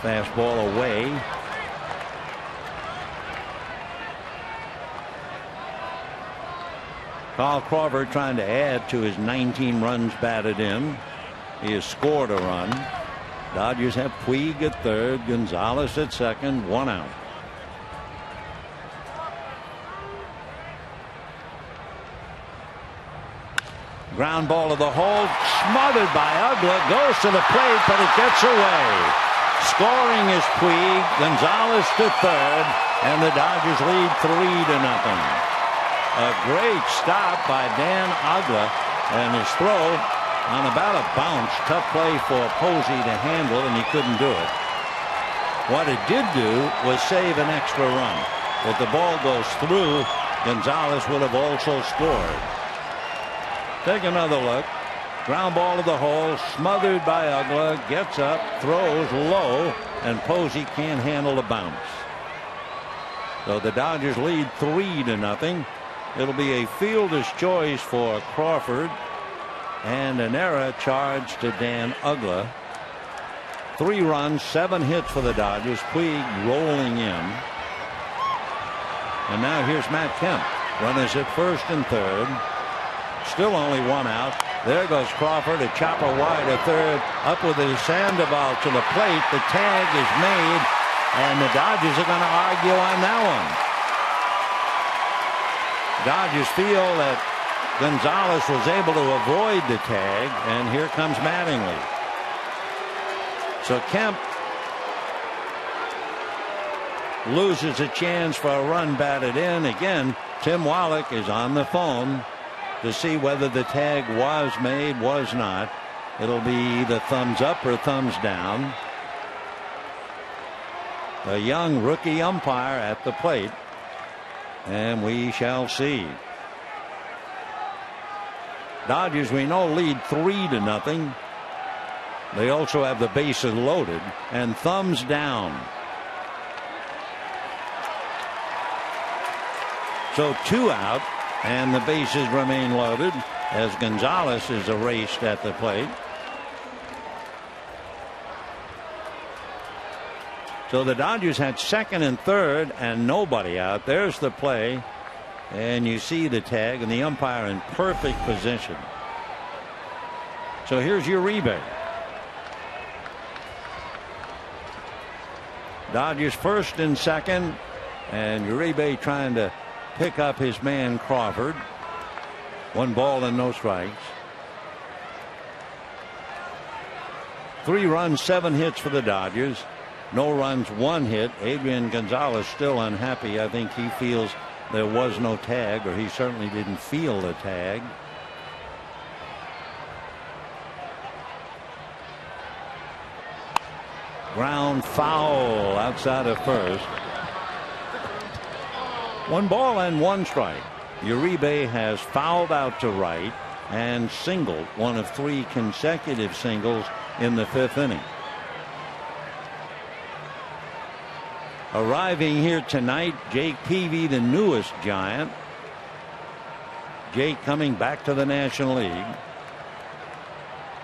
Fastball away. Carl Crawford trying to add to his 19 runs batted in. He has scored a run. Dodgers have Puig at third, Gonzalez at second, 1 out. Ground ball to the hole, smothered by Uggla, goes to the plate, but it gets away. Scoring is Puig, Gonzalez to third, and the Dodgers lead 3-0. A great stop by Dan Uggla, and his throw on about a bounce. Tough play for Posey to handle, and he couldn't do it. What it did do was save an extra run. If the ball goes through, Gonzalez would have also scored. Take another look. Ground ball to the hole, smothered by Uggla, gets up, throws low, and Posey can't handle the bounce. So the Dodgers lead 3-0. It'll be a fielder's choice for Crawford and an error charge to Dan Uggla. 3 runs, 7 hits for the Dodgers. Puig rolling in. And now here's Matt Kemp. Runners at first and third. Still only 1 out. There goes Crawford, a chopper wide to third. Up with his Sandoval to the plate. The tag is made, and the Dodgers are going to argue on that one. Dodgers feel that Gonzalez was able to avoid the tag, and here comes Mattingly. So Kemp loses a chance for a run batted in. Again, Tim Wallach is on the phone to see whether the tag was made, was not. It'll be the thumbs up or thumbs down. A young rookie umpire at the plate, and we shall see. Dodgers, we know, lead 3-0. They also have the bases loaded, and thumbs down. So 2 out, and the bases remain loaded as Gonzalez is erased at the plate. So the Dodgers had second and third and nobody out. There's the play, and you see the tag and the umpire in perfect position. So here's Uribe. Dodgers first and second, and Uribe trying to pick up his man Crawford. 1 ball and no strikes. 3 runs, 7 hits for the Dodgers. No runs, 1 hit. Adrian Gonzalez still unhappy. I think he feels there was no tag, or he certainly didn't feel the tag. Ground foul outside of first. 1 ball and 1 strike. Uribe has fouled out to right and singled, one of 3 consecutive singles in the 5th inning. Arriving here tonight, Jake Peavy, the newest Giant. Jake coming back to the National League,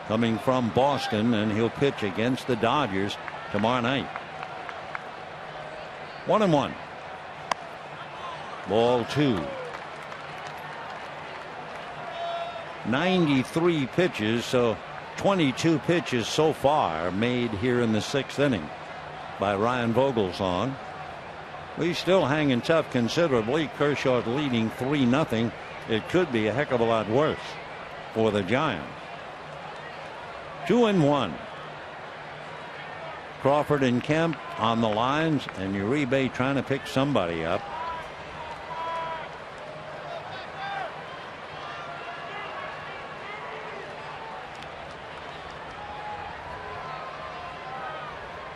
coming from Boston, and he'll pitch against the Dodgers tomorrow night. 1-1. Ball 2. 93 pitches, so 22 pitches so far made here in the 6th inning by Ryan Vogelsong. He's still hanging tough considerably. Kershaw's leading 3-0. It could be a heck of a lot worse for the Giants. 2-1. Crawford and Kemp on the lines, and Uribe trying to pick somebody up.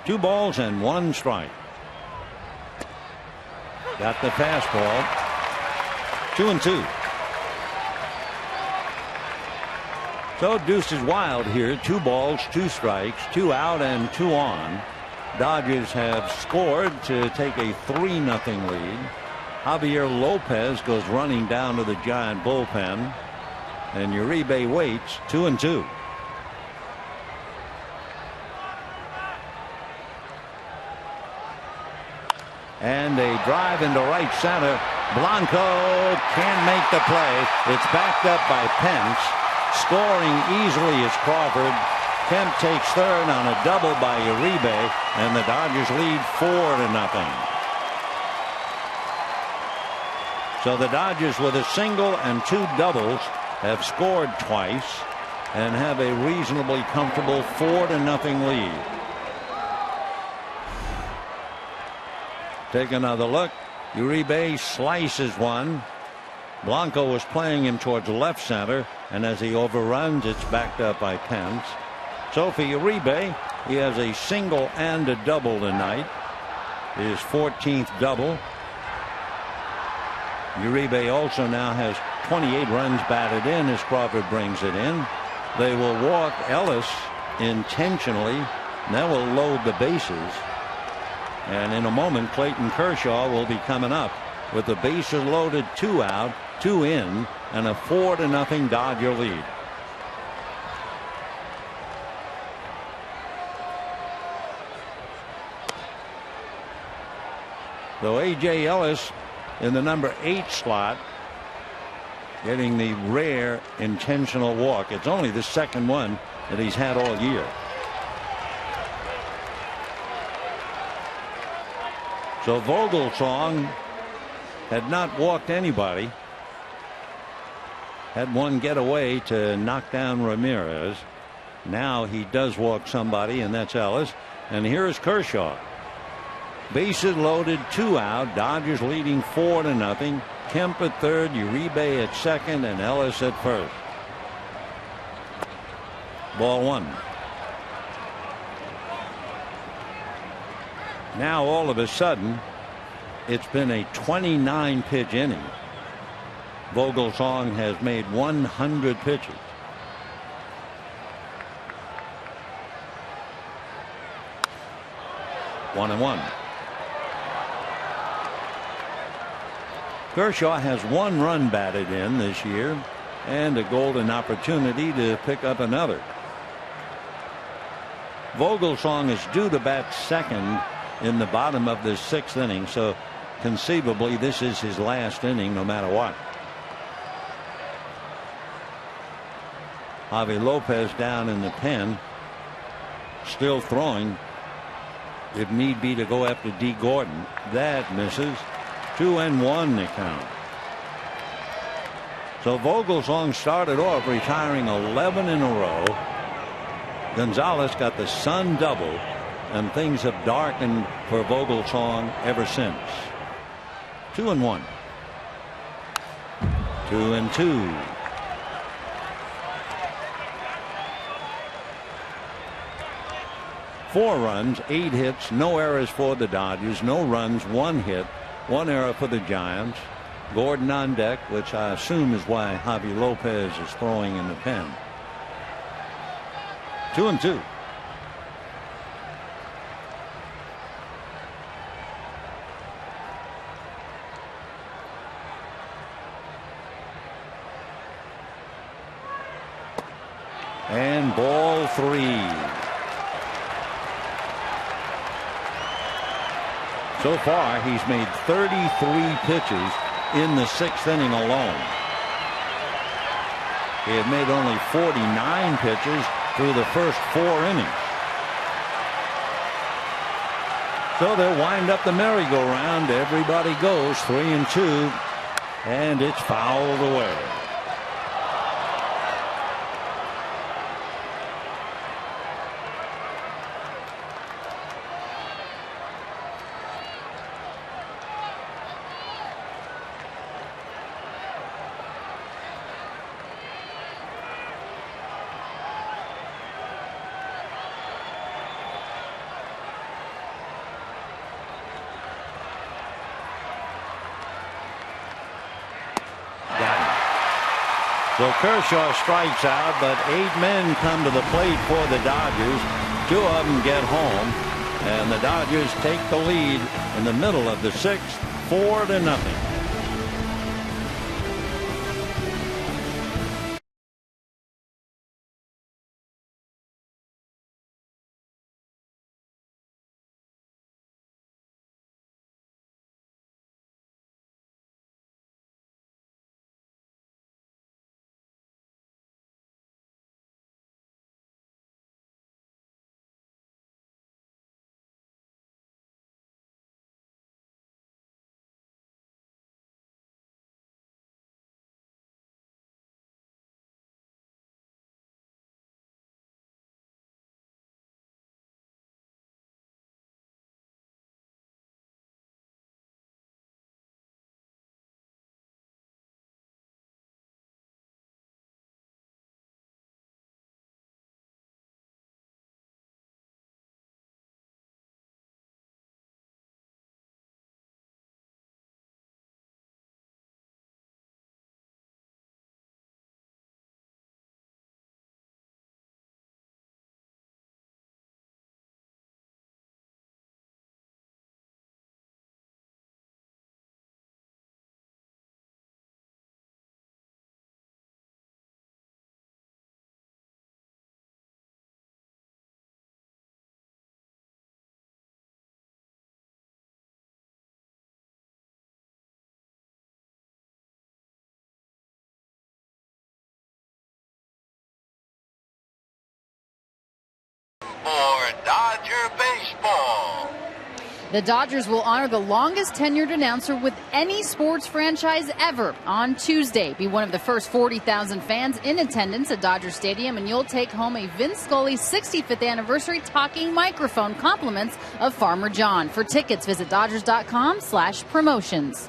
Two balls and 1 strike. Got the fastball. 2-2. So deuce is wild here. 2 balls, 2 strikes, 2 out and 2 on. Dodgers have scored to take a 3-0 lead. Javier Lopez goes running down to the Giant bullpen, and Uribe waits. 2-2. And a drive into right center. Blanco can make the play. It's backed up by Pence. Scoring easily is Crawford. Kemp takes third on a double by Uribe, and the Dodgers lead 4-0. So the Dodgers, with a single and 2 doubles, have scored twice and have a reasonably comfortable 4-0 lead. Take another look. Uribe slices one. Blanco was playing him towards left center, and as he overruns, it's backed up by Pence. So for Uribe, he has a single and a double tonight. His 14th double. Uribe also now has 28 runs batted in as Crawford brings it in. They will walk Ellis intentionally. And that will load the bases. And in a moment, Clayton Kershaw will be coming up with the bases loaded, 2 out, 2 in, and a 4-0 Dodger lead. So A.J. Ellis in the number 8 slot, getting the rare intentional walk. It's only the second one that he's had all year. So Vogelsong had not walked anybody. Had one get away to knock down Ramirez. Now he does walk somebody, and that's Ellis. And here's Kershaw. Bases loaded, 2 out. Dodgers leading 4-0. Kemp at third, Uribe at second, and Ellis at first. Ball 1. Now all of a sudden, it's been a 29-pitch inning. Vogelsong has made 100 pitches. One and one. Kershaw has 1 run batted in this year and a golden opportunity to pick up another. Vogelsong is due to bat second in the bottom of the 6th inning, so conceivably this is his last inning no matter what. Javi Lopez down in the pen, still throwing if need be to go after D. Gordon. That misses. 2-1 the count. So Vogelsong started off retiring 11 in a row. Gonzalez got the Sun double, and things have darkened for Vogelsong ever since. 2-1. 2-2. Four runs, 8 hits, no errors for the Dodgers, no runs, 1 hit, 1 error for the Giants. Gordon on deck, which I assume is why Javi Lopez is throwing in the pen. 2-2. And ball 3. So far, he's made 33 pitches in the 6th inning alone. He had made only 49 pitches through the first 4 innings. So they'll wind up the merry-go-round. Everybody goes 3-2, and it's fouled away. So Kershaw strikes out, but 8 men come to the plate for the Dodgers. 2 of them get home, and the Dodgers take the lead in the middle of the 6th, 4-0. For Dodger Baseball, The Dodgers will honor the longest tenured announcer with any sports franchise ever on Tuesday. Be one of the first 40,000 fans in attendance at Dodger Stadium, and you'll take home a Vince Scully 65th anniversary talking microphone, compliments of Farmer John. For tickets, visit Dodgers.com/promotions.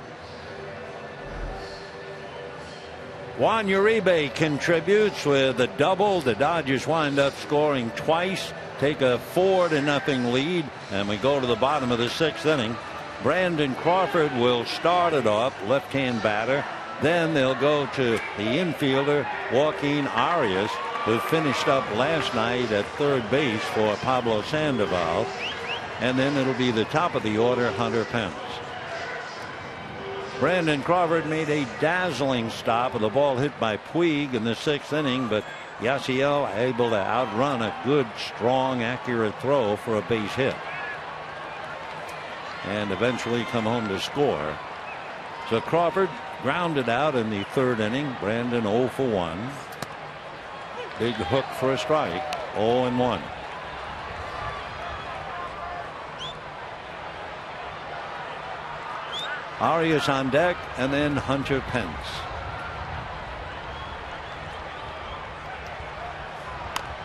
Juan Uribe contributes with a double. The Dodgers wind up scoring twice, take a 4-0 lead, and we go to the bottom of the 6th inning. Brandon Crawford will start it off, left-hand batter. Then they'll go to the infielder, Joaquin Arias, who finished up last night at third base for Pablo Sandoval. And then it'll be the top of the order, Hunter Pence. Brandon Crawford made a dazzling stop with a ball hit by Puig in the 6th inning, but Yasiel able to outrun a good, strong, accurate throw for a base hit. And eventually come home to score. So Crawford grounded out in the 3rd inning. Brandon 0 for 1. Big hook for a strike. 0-1. Arias on deck, and then Hunter Pence.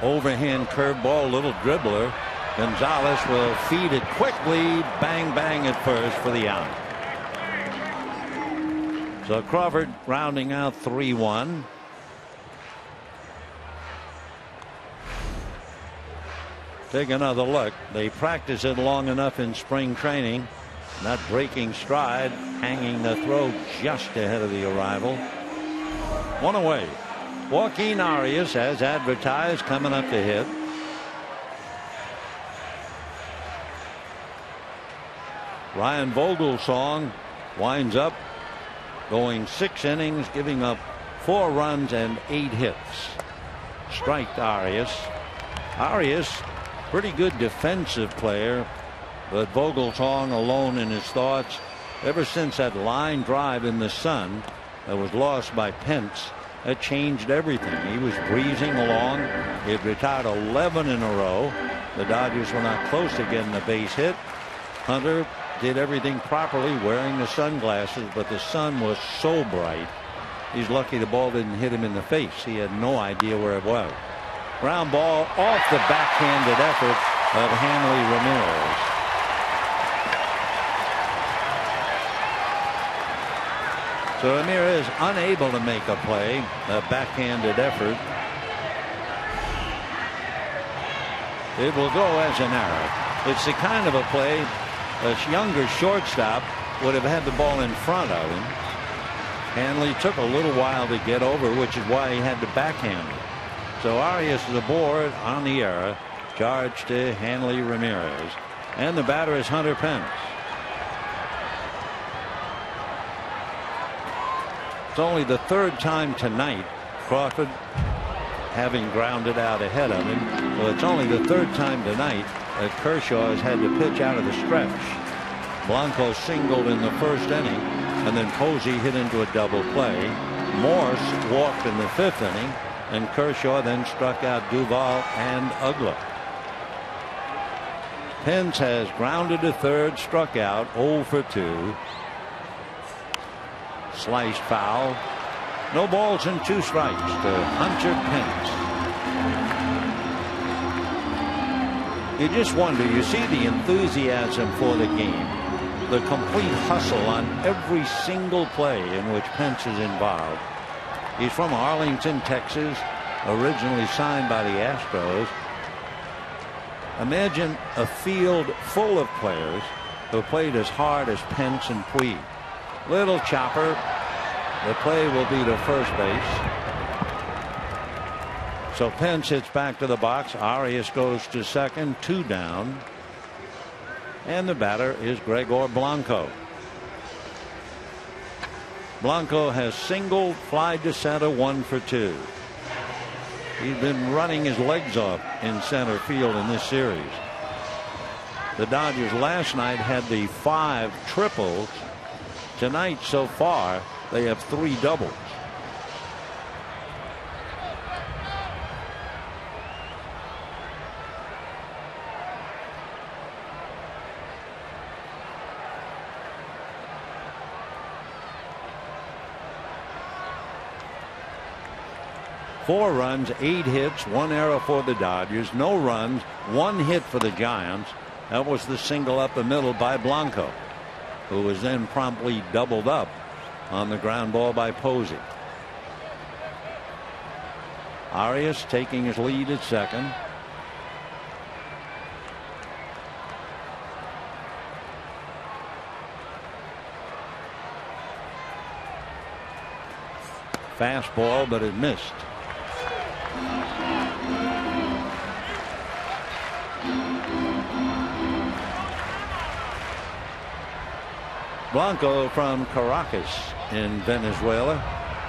Overhand curveball, little dribbler. Gonzalez will feed it quickly, bang bang at first for the out. So Crawford rounding out 3-1. Take another look. They practice it long enough in spring training. Not breaking stride, hanging the throw just ahead of the arrival. 1 away. Joaquin Arias, as advertised, coming up to hit. Ryan Vogelsong winds up going 6 innings, giving up 4 runs and 8 hits. Strike to Arias. Arias, pretty good defensive player, but Vogelsong alone in his thoughts. Ever since that line drive in the sun that was lost by Pence, that changed everything. He was breezing along. He had retired 11 in a row. The Dodgers were not close to getting a base hit. Hunter did everything properly, wearing the sunglasses, but the sun was so bright. He's lucky the ball didn't hit him in the face. He had no idea where it was. Ground ball off the backhanded effort of Hanley Ramirez. So Ramirez unable to make a play, a backhanded effort. It will go as an error. It's the kind of a play a younger shortstop would have had the ball in front of him. Hanley took a little while to get over, which is why he had to backhand it. So Arias is aboard on the error. Charge to Hanley Ramirez. And the batter is Hunter Pence. It's only the 3rd time tonight Crawford having grounded out ahead of him. So it's only the 3rd time tonight that Kershaw has had to pitch out of the stretch. Blanco singled in the 1st inning, and then Posey hit into a double play. Morse walked in the 5th inning, and Kershaw then struck out Duvall and Ugla. Pence has grounded to 3rd, struck out 0 for 2. Sliced foul. No balls and 2 strikes to Hunter Pence. You just wonder, you see the enthusiasm for the game, the complete hustle on every single play in which Pence is involved. He's from Arlington, Texas, originally signed by the Astros. Imagine a field full of players who played as hard as Pence and Puig. Little chopper. The play will be to first base. So Pence hits back to the box. Arias goes to second, 2 down. And the batter is Gregor Blanco. Blanco has singled, flied to center, 1 for 2. He's been running his legs off in center field in this series. The Dodgers last night had the 5 triples. Tonight so far they have 3 doubles. 4 runs, 8 hits, 1 error for the Dodgers, no runs, 1 hit for the Giants. That was the single up the middle by Blanco, who was then promptly doubled up on the ground ball by Posey. Arias taking his lead at second. Fastball, but it missed. Blanco from Caracas in Venezuela.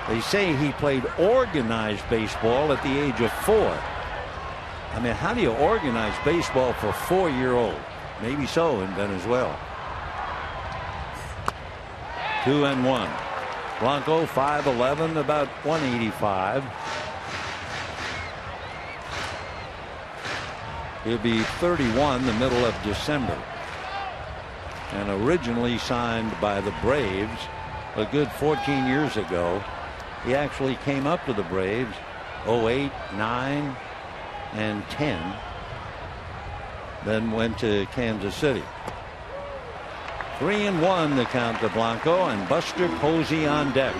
They say he played organized baseball at the age of 4. I mean, how do you organize baseball for 4-year-old? Maybe so in Venezuela. 2-1. Blanco 5'11", about 185. He'll be 31 the middle of December. And originally signed by the Braves a good 14 years ago. He actually came up to the Braves 08, 9, and 10. Then went to Kansas City. 3-1 the count to Blanco, and Buster Posey on deck.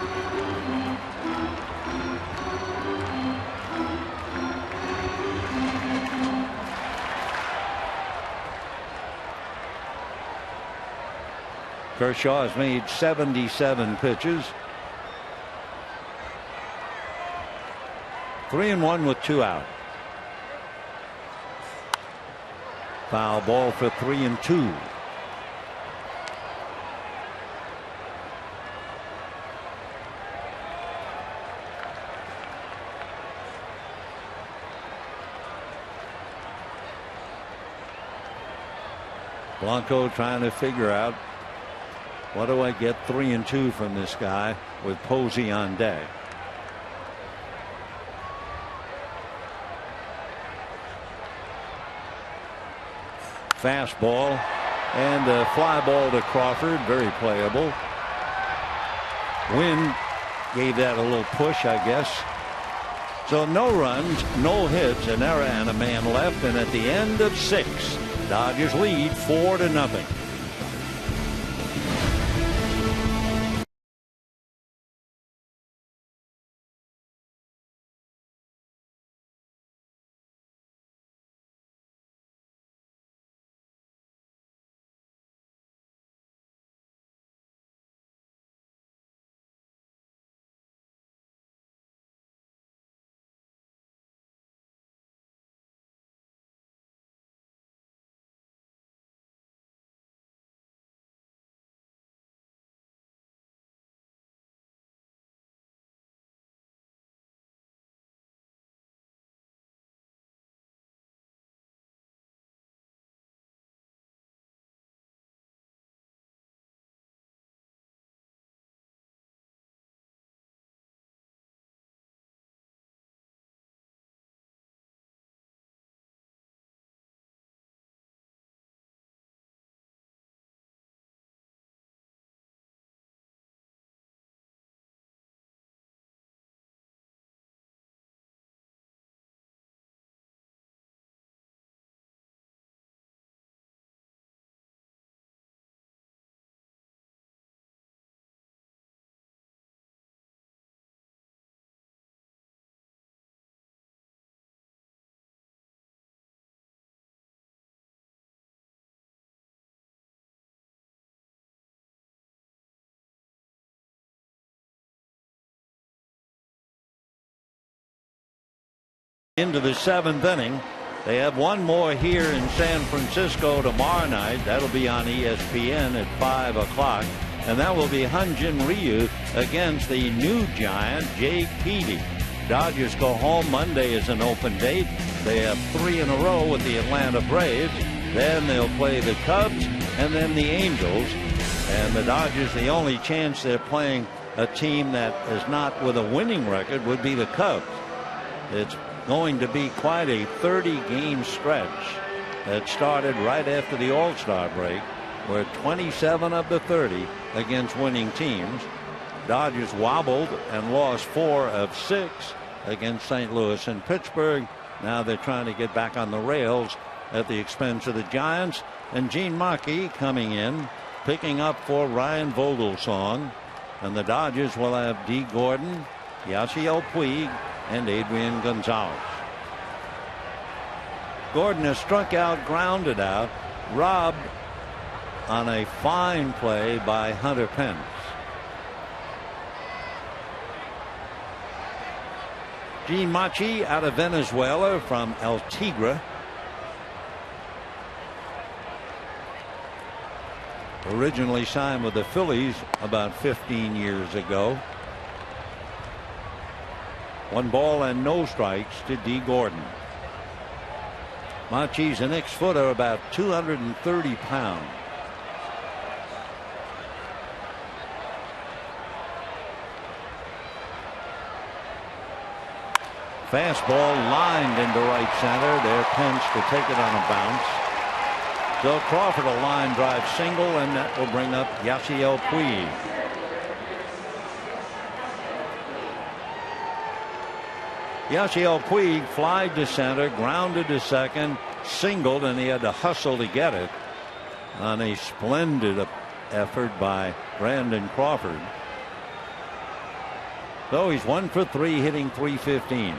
Kershaw has made 77 pitches. 3-1 with 2 out. Foul ball for 3-2. Blanco trying to figure out, what do I get 3-2 from this guy with Posey on deck? Fastball and a fly ball to Crawford, very playable. Wind gave that a little push, I guess. So no runs, no hits, an error and a man left, and at the end of 6, Dodgers lead 4-0. Into the 7th inning. They have one more here in San Francisco tomorrow night. That'll be on ESPN at 5 o'clock. And that will be Hyun-Jin Ryu against the new giant, Jake Peavy. Dodgers go home. Monday is an open date. They have 3 in a row with the Atlanta Braves. Then they'll play the Cubs and then the Angels. And the Dodgers, the only chance they're playing a team that is not with a winning record would be the Cubs. It's going to be quite a 30-game stretch that started right after the All-Star break, where 27 of the 30 against winning teams. Dodgers wobbled and lost 4 of 6 against St. Louis and Pittsburgh. Now they're trying to get back on the rails at the expense of the Giants. And Gene Markey coming in, picking up for Ryan Vogelsong. And the Dodgers will have D. Gordon, Yasiel Puig, and Adrian Gonzalez. Gordon has struck out, grounded out, robbed on a fine play by Hunter Pence. Gene Machi out of Venezuela from El Tigre. Originally signed with the Phillies about 15 years ago. 1 ball and no strikes to D. Gordon. Machi's an ex-footer, about 230 pounds. Fastball lined into right center. There, Pence to take it on a bounce. So Crawford a line drive single, and that will bring up Yasiel Puig. Yasiel Puig flied to center, grounded to second, singled, and he had to hustle to get it on a splendid effort by Brandon Crawford. So he's 1 for 3, hitting .315.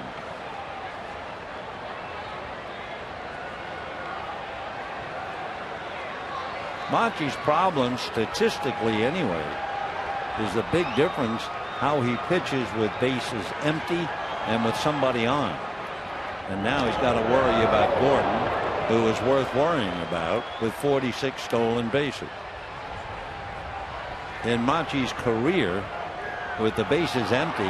Machi's problem, statistically anyway, is the big difference how he pitches with bases empty and with somebody on. And now he's got to worry about Gordon, who is worth worrying about with 46 stolen bases. In Machi's career, with the bases empty,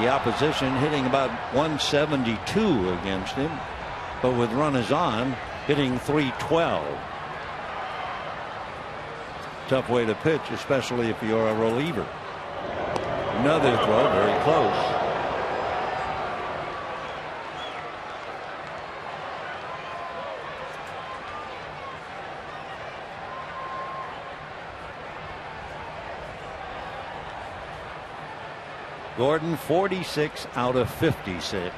the opposition hitting about 172 against him, but with runners on, hitting .312. Tough way to pitch, especially if you're a reliever. Another throw, very close. Gordon 46 out of 56.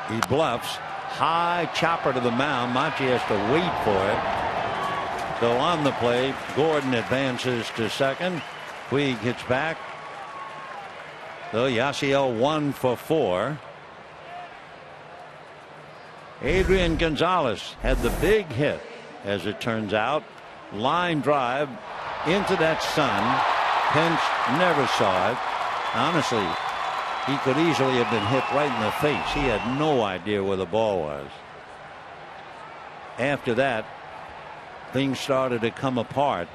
He bluffs. High chopper to the mound. Machi has to wait for it. So on the play, Gordon advances to second. Puig hits back. So Yasiel 1 for 4. Adrian Gonzalez had the big hit, as it turns out. Line drive into that sun. Pence never saw it. Honestly, he could easily have been hit right in the face. He had no idea where the ball was. After that, things started to come apart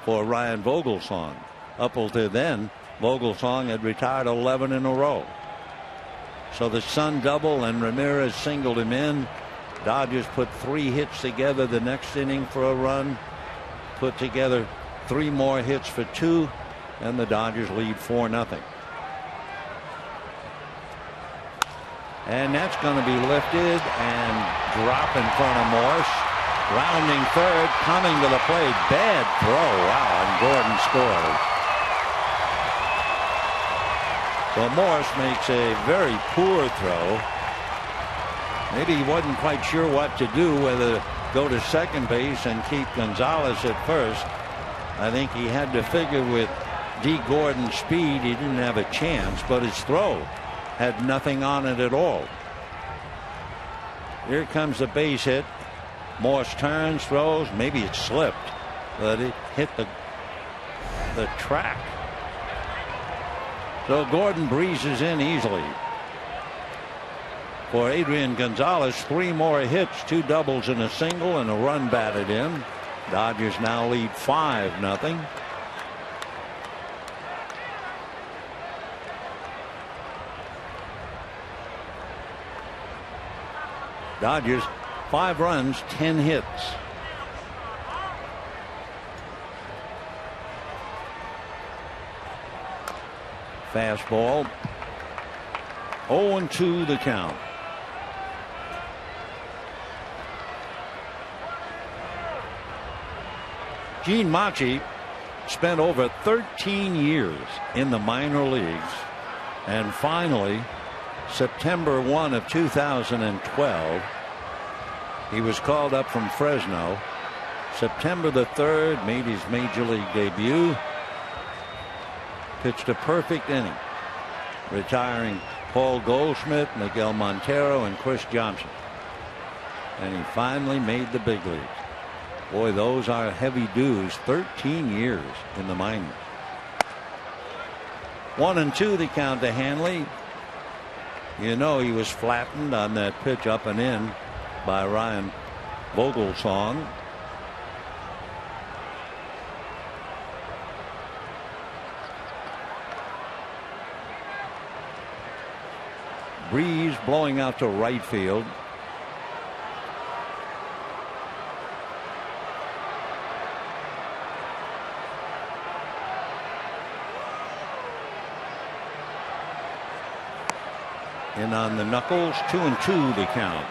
for Ryan Vogelsong. Up until then, Vogelsong had retired 11 in a row. So the Sun double and Ramirez singled him in. Dodgers put 3 hits together the next inning for a run. Put together 3 more hits for 2, and the Dodgers lead 4-0. And that's going to be lifted and drop in front of Morse. Rounding third, coming to the plate. Bad throw. Wow, and Gordon scores. So Morse makes a very poor throw. Maybe he wasn't quite sure what to do, whether to go to second base and keep Gonzalez at first. I think he had to figure with D. Gordon's speed, he didn't have a chance, but his throw had nothing on it at all. Here comes the base hit. Morse turns, throws. Maybe it slipped, but it hit the track. So Gordon breezes in easily. For Adrian Gonzalez, 3 more hits, 2 doubles and a single, and a run batted in. Dodgers now lead 5-0. Dodgers 5 runs, 10 hits. Fastball. 0-2 the count. Gene Machi spent over 13 years in the minor leagues, and finally September 1 of 2012 he was called up from Fresno. September the 3rd made his major league debut, pitched a perfect inning, retiring Paul Goldschmidt, Miguel Montero, and Chris Johnson, and he finally made the big leagues. Boy, those are heavy dues. 13 years in the minors. 1-2 the count to Hanley. You know he was flattened on that pitch up and in by Ryan Vogelsong. Breeze blowing out to right field. In on the knuckles. 2-2 the count.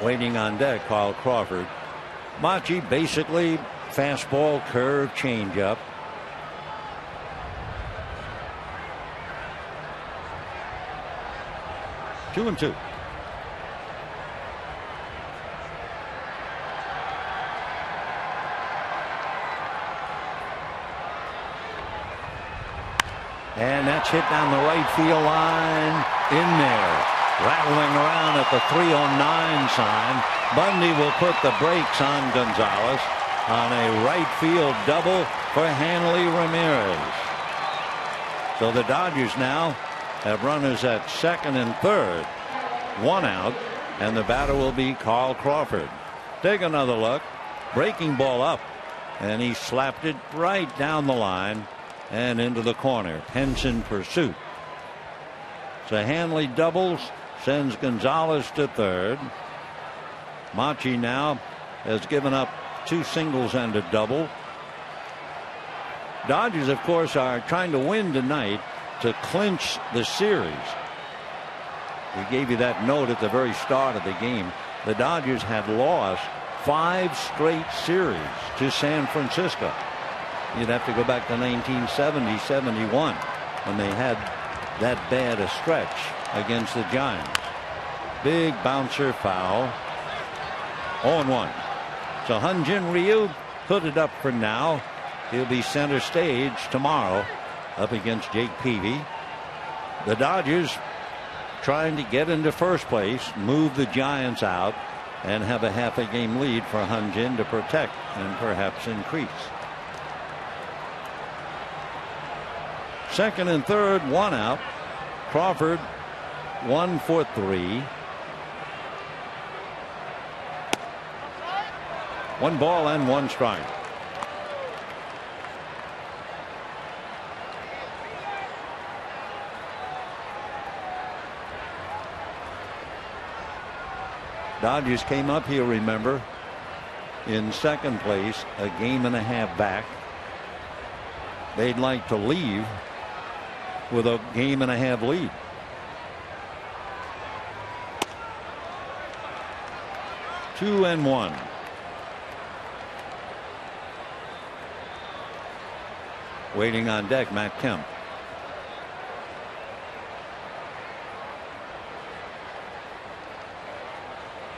Waiting on deck, Carl Crawford. Machi basically fastball, curve, changeup. Two and two. And that's hit down the right field line, in there, rattling around at the 309 sign. Bundy will put the brakes on Gonzalez on a right field double for Hanley Ramirez. So the Dodgers now have runners at second and third, one out, and the batter will be Carl Crawford. Take another look. Breaking ball up, and he slapped it right down the line and into the corner. Pence in pursuit. So Hanley doubles, sends Gonzalez to third. Machi now has given up 2 singles and a double. Dodgers, of course, are trying to win tonight to clinch the series. We gave you that note at the very start of the game. The Dodgers had lost 5 straight series to San Francisco. You'd have to go back to 1970-71 when they had that bad a stretch against the Giants. Big bouncer foul. 0-1. So Hyun-Jin Ryu put it up for now. He'll be center stage tomorrow up against Jake Peavy. The Dodgers trying to get into first place, move the Giants out, and have a half a game lead for Hyun-Jin to protect and perhaps increase. Second and third, one out. Crawford 1 for 3. 1 ball and 1 strike. Dodgers came up here, remember, in second place, a game and a half back. They'd like to leave with a game and a half lead. Two and one. Waiting on deck, Matt Kemp.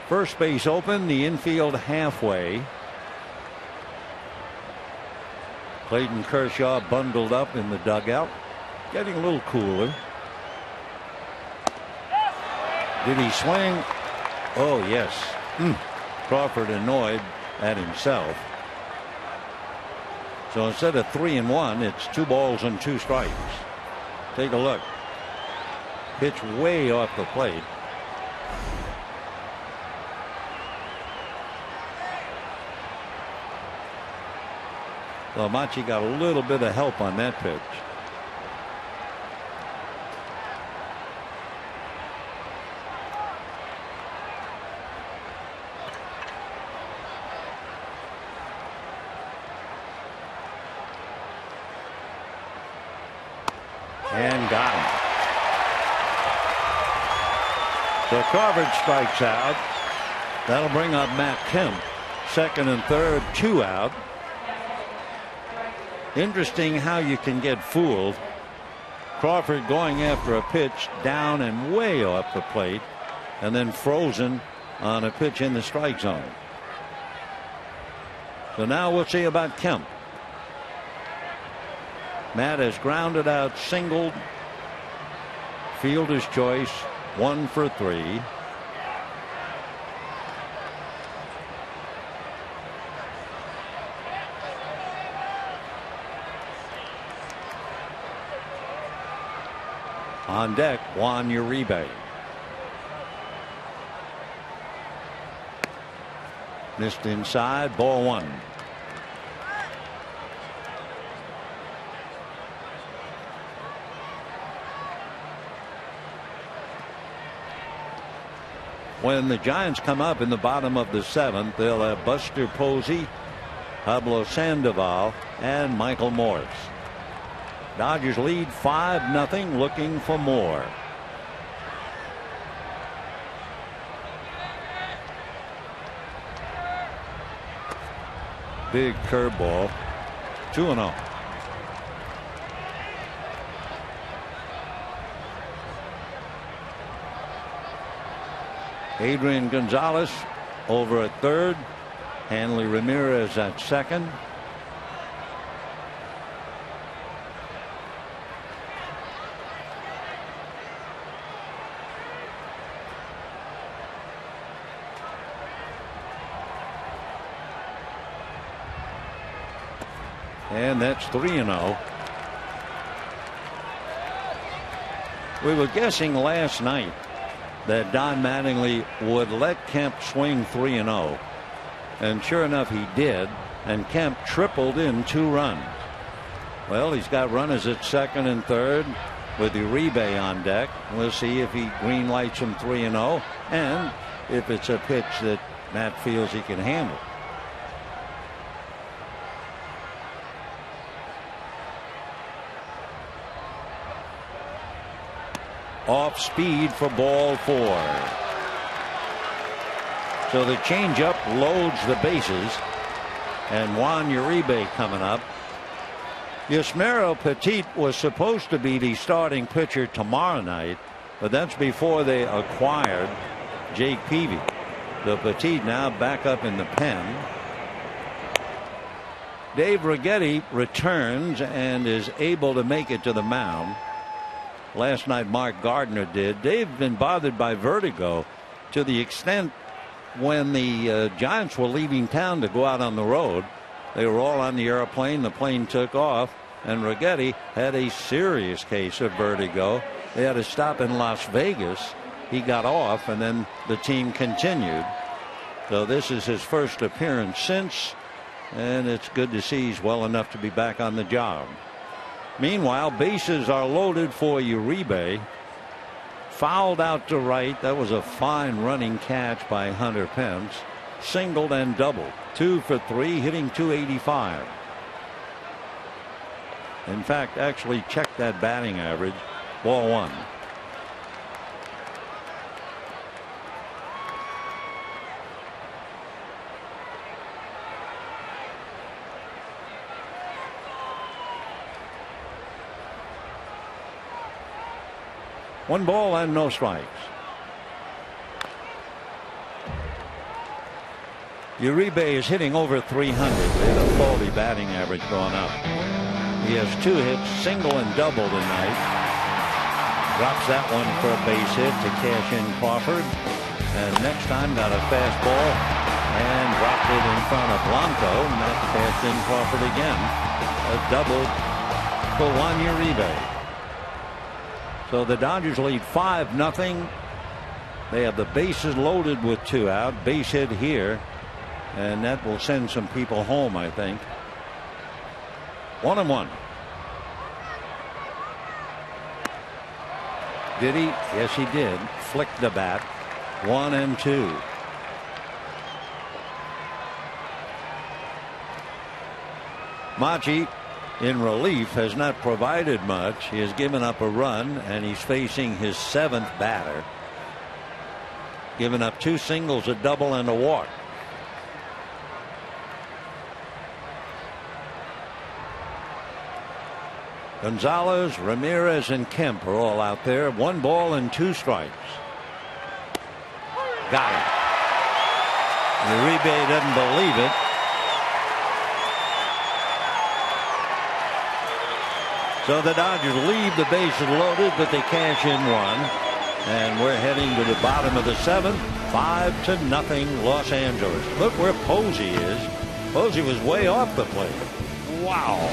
First base open, the infield halfway. Clayton Kershaw bundled up in the dugout, getting a little cooler. Did he swing? Oh, yes. Crawford annoyed at himself. So instead of 3 and 1, it's 2 balls and 2 strikes. Take a look. Pitch way off the plate. Well, Machi got a little bit of help on that pitch. And got him. So Crawford strikes out. That'll bring up Matt Kemp. Second and third, 2 out. Interesting how you can get fooled. Crawford going after a pitch down and way off the plate, and then frozen on a pitch in the strike zone. So now we'll see about Kemp. Matt has grounded out, singled. Fielder's choice, 1 for 3. On deck, Juan Uribe. Missed inside, ball 1. When the Giants come up in the bottom of the 7th, they'll have Buster Posey, Pablo Sandoval, and Michael Morse. Dodgers lead 5-0, looking for more. Big curveball, 2-0. Adrian Gonzalez over at third. Hanley Ramirez at second. And that's 3-0. We were guessing last night that Don Mattingly would let Kemp swing 3-0. And sure enough, he did. And Kemp tripled in 2 runs. Well, he's got runners at second and third with Uribe on deck. We'll see if he green lights him 3-0 and if it's a pitch that Matt feels he can handle. Off speed for ball 4. So the changeup loads the bases, and Juan Uribe coming up. Yusmeiro Petit was supposed to be the starting pitcher tomorrow night, but that's before they acquired Jake Peavy. So Petit now back up in the pen. Dave Righetti returns and is able to make it to the mound. Last night Mark Gardner did. They've been bothered by vertigo to the extent when the Giants were leaving town to go out on the road. They were all on the airplane. The plane took off, and Righetti had a serious case of vertigo. They had to stop in Las Vegas. He got off, and then the team continued. So this is his first appearance since, and it's good to see he's well enough to be back on the job. Meanwhile, bases are loaded for Uribe. Fouled out to right. That was a fine running catch by Hunter Pence. Singled and doubled. 2 for 3, hitting .285. In fact, actually checked that batting average. Ball 1. One ball and no strikes. Uribe is hitting over 300 with a faulty batting average going up. He has 2 hits, single and double tonight. Drops that one for a base hit to cash in Crawford. And next time got a fastball and dropped it in front of Blanco. And that cashed in Crawford again. A double for Juan Uribe. So the Dodgers lead 5-0. They have the bases loaded with 2 out. Base hit here. And that will send some people home, I think. 1-1. Did he? Yes, he did. Flicked the bat. 1-2. Machi, in relief, has not provided much. He has given up a run, and he's facing his 7th batter. giving up 2 singles, a double, and a walk. Gonzalez, Ramirez, and Kemp are all out there. 1 ball and 2 strikes. Got it. Uribe doesn't believe it. So the Dodgers leave the bases loaded, but they cash in 1. And we're heading to the bottom of the 7th. 5-0 Los Angeles. Look where Posey is. Posey was way off the plate. Wow.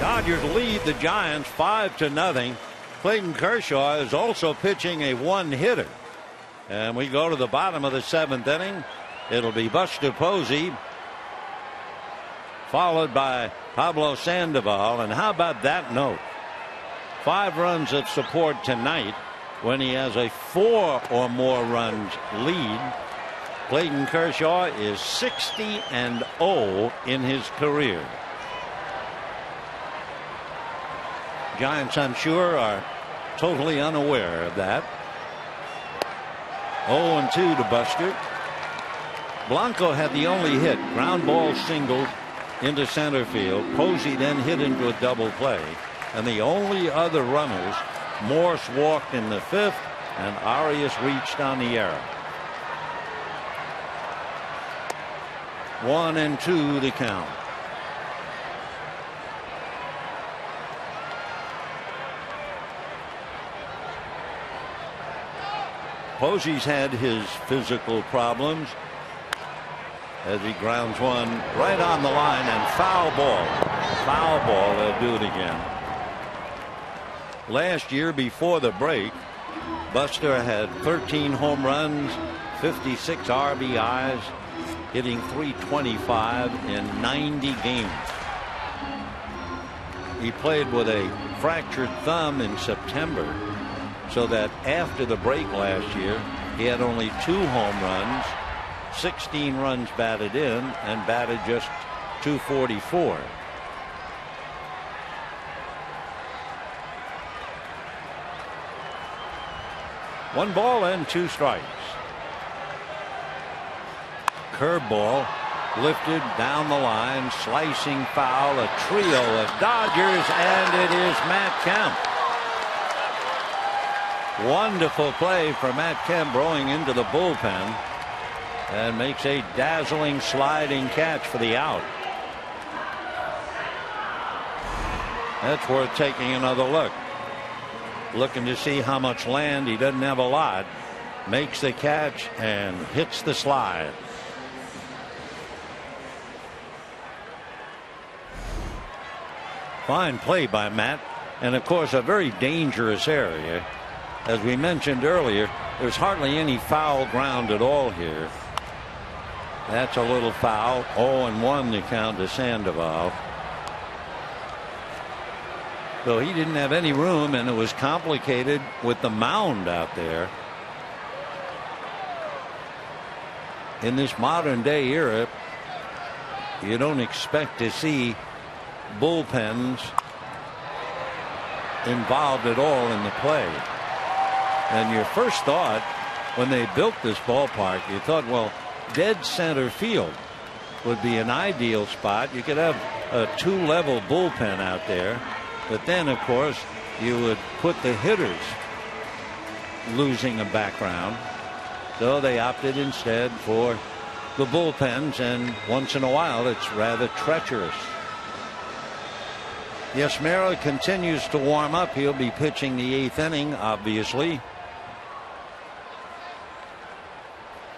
Dodgers lead the Giants 5-0. Clayton Kershaw is also pitching a 1-hitter. And we go to the bottom of the 7th inning. It'll be Buster Posey, followed by Pablo Sandoval. And how about that note? 5 runs of support tonight when he has a 4 or more runs lead. Clayton Kershaw is 60-0 in his career. Giants, I'm sure, are totally unaware of that. 0-2 to Buster. Blanco had the only hit, ground ball single into center field. Posey then hit into a double play. And the only other runners, Morse walked in the 5th and Arias reached on the error. 1-2 the count. Posey's had his physical problems as he grounds one right on the line, and foul ball. Foul ball. They'll do it again. Last year before the break, Buster had 13 home runs, 56 RBIs, hitting .325 in 90 games. He played with a fractured thumb in September, so that after the break last year, he had only 2 home runs, 16 runs batted in, and batted just .244. One ball and 2 strikes. Curveball lifted down the line, slicing foul, a trio of Dodgers, and it is Matt Kemp. Wonderful play for Matt Kemp going into the bullpen. and makes a dazzling sliding catch for the out. That's worth taking another look. Looking to see how much land. He doesn't have a lot. Makes the catch and hits the slide. Fine play by Matt. And of course, a very dangerous area. As we mentioned earlier, there's hardly any foul ground at all here. That's a little foul. 0-1 the count to Sandoval. So he didn't have any room, and it was complicated with the mound out there. In this modern day era, you don't expect to see bullpens involved at all in the play. And your first thought when they built this ballpark, you thought, well, dead center field would be an ideal spot. You could have a 2-level bullpen out there. But then, of course, you would put the hitters losing a background. So they opted instead for the bullpens, and once in a while it's rather treacherous. Yasmera continues to warm up. He'll be pitching the 8th inning, obviously.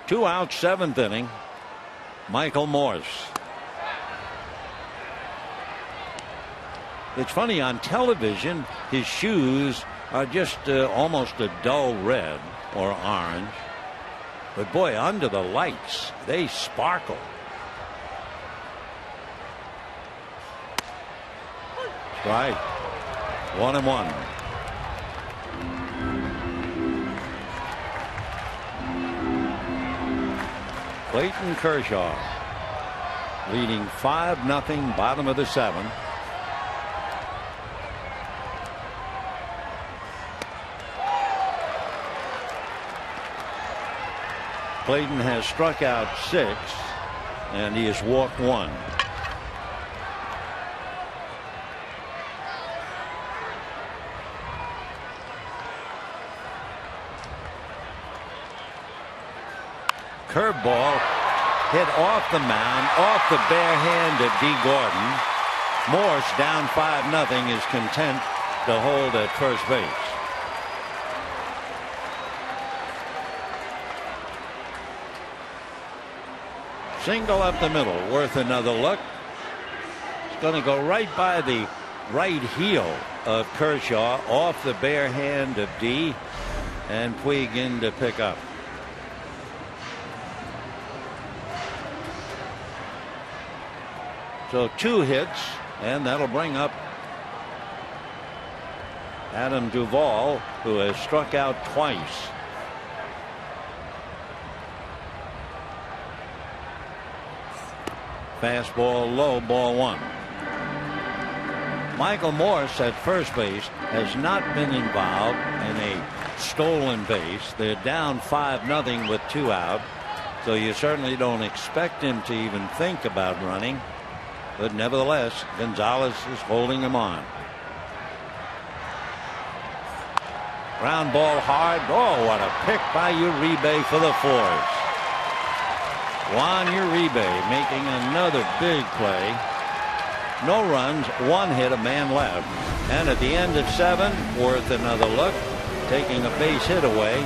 2 outs, 7th inning. Michael Morse. It's funny, on television his shoes are just almost a dull red or orange, but boy, under the lights they sparkle. Right. 1-1. Clayton Kershaw leading 5-0, bottom of the 7th. Clayton has struck out 6, and he has walked 1. Curveball hit off the mound, off the bare hand of D. Gordon. Morse, down 5-0, is content to hold at first base. Single up the middle, worth another look. It's going to go right by the right heel of Kershaw, off the bare hand of D, and Puig in to pick up. So 2 hits, and that'll bring up Adam Duvall, who has struck out twice. Fastball low, ball 1. Michael Morse at first base has not been involved in a stolen base. They're down 5-0 with 2 out, so you certainly don't expect him to even think about running. But nevertheless, Gonzalez is holding him on. Ground ball hard. Oh, what a pick by Uribe for the 4s. Juan Uribe making another big play. No runs, 1 hit, a man left. And at the end of 7, worth another look. Taking a base hit away.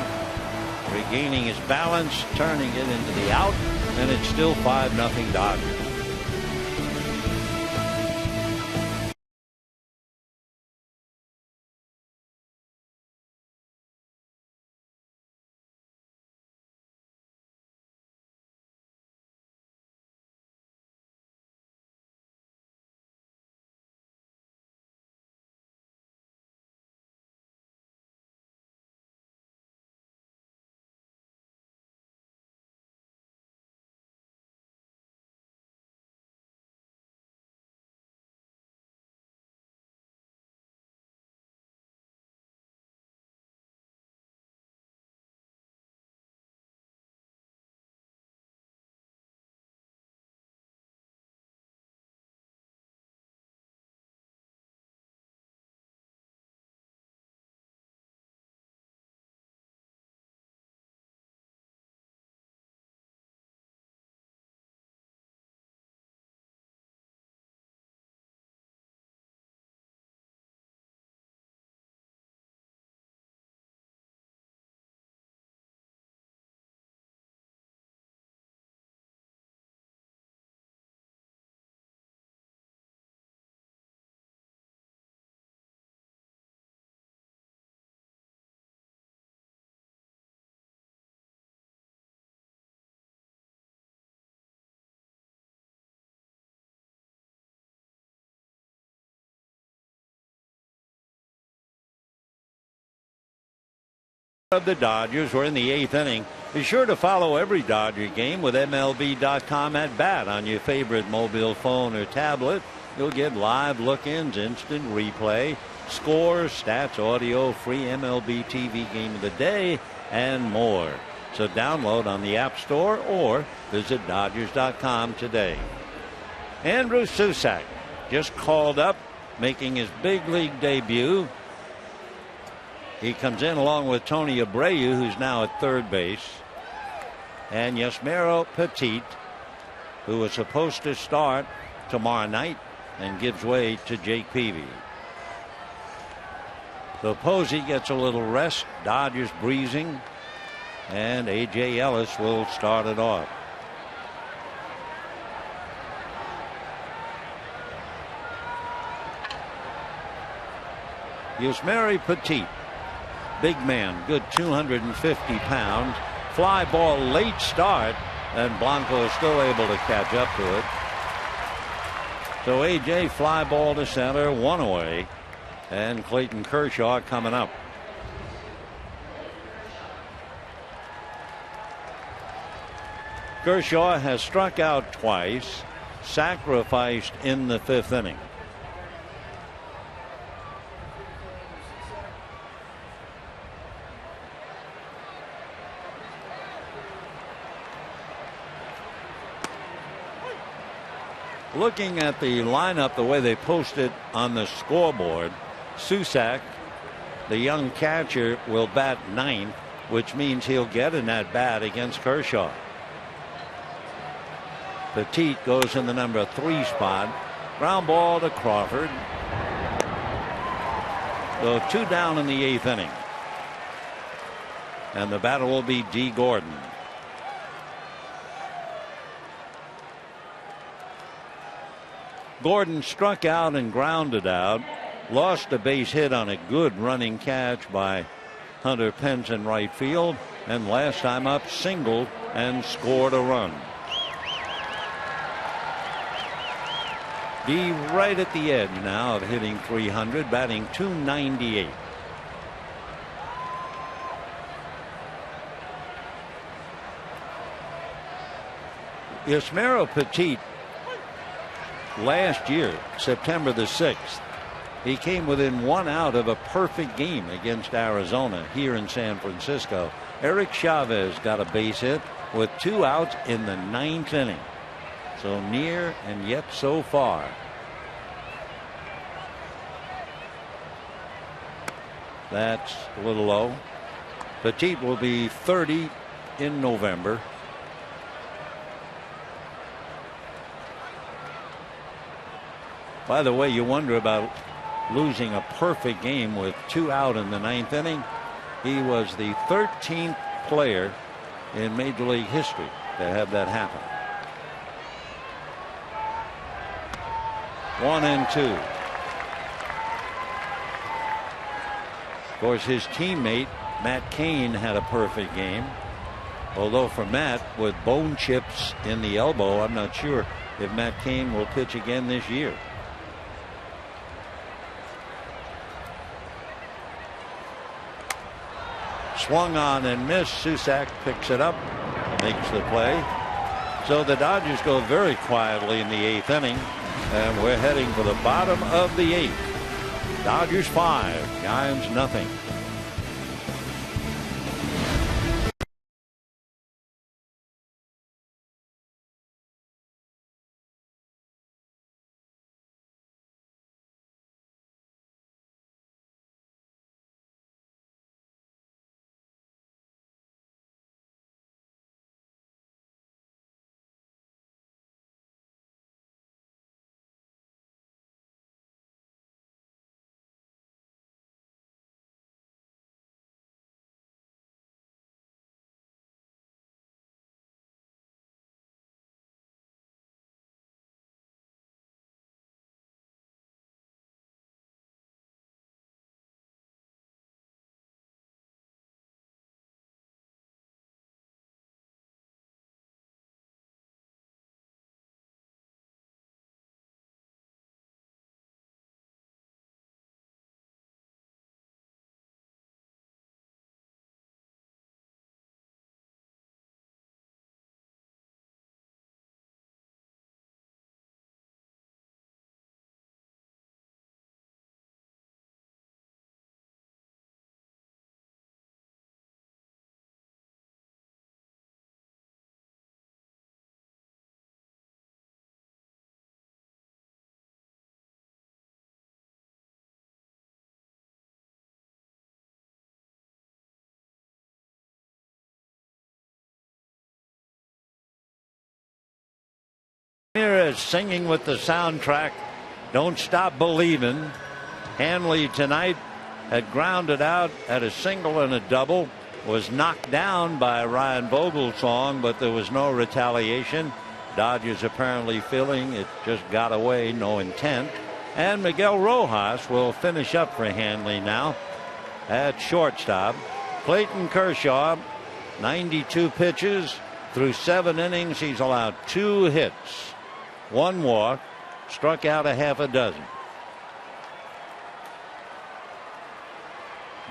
Regaining his balance, turning it into the out. And it's still 5-0 Dodgers. Of the Dodgers. We're in the 8th inning. Be sure to follow every Dodger game with MLB.com at bat on your favorite mobile phone or tablet. You'll get live look-ins, instant replay, scores, stats, audio, free MLB TV game of the day, and more. So download on the App Store or visit Dodgers.com today. Andrew Susac just called up, making his big league debut. He comes in along with Tony Abreu, who's now at third base, and Yasmero Petit, who was supposed to start tomorrow night and gives way to Jake Peavy. So Posey gets a little rest. Dodgers breezing, and A.J. Ellis will start it off. Yasmero Petit, big man, good 250 pounds. Fly ball late start, and Blanco is still able to catch up to it. So A.J. fly ball to center, one away, and Clayton Kershaw coming up. Kershaw has struck out twice, sacrificed in the 5th inning. Looking at the lineup, the way they posted on the scoreboard, Susac, the young catcher, will bat 9th, which means he'll get an at bat against Kershaw. Petit goes in the number 3 spot. Ground ball to Crawford. So 2 down in the 8th inning. And the batter will be D. Gordon. Gordon struck out and grounded out, lost a base hit on a good running catch by Hunter Pence in right field, and last time up singled and scored a run. D right at the edge now of hitting .300, batting .298. Yasmero Petit, last year, September the 6th, he came within 1 out of a perfect game against Arizona here in San Francisco. Eric Chavez got a base hit with 2 outs in the 9th inning. So near and yet so far. That's a little low. Petit will be 30 in November. By the way, you wonder about losing a perfect game with 2 out in the 9th inning. He was the 13th player in Major League history to have that happen. 1-2. Of course, his teammate Matt Cain had a perfect game. Although for Matt, with bone chips in the elbow, I'm not sure if Matt Cain will pitch again this year. Swung on and missed. Susac picks it up, makes the play. So the Dodgers go very quietly in the 8th inning, and we're heading for the bottom of the 8th. Dodgers 5, Giants nothing. Ramirez singing with the soundtrack, "Don't Stop Believin'." Hanley tonight had grounded out at a single and a double, was knocked down by Ryan Vogelsong, but there was no retaliation. Dodgers apparently feeling it just got away, no intent. And Miguel Rojas will finish up for Hanley now at shortstop. Clayton Kershaw, 92 pitches through 7 innings. He's allowed 2 hits, 1 walk, struck out a half a dozen.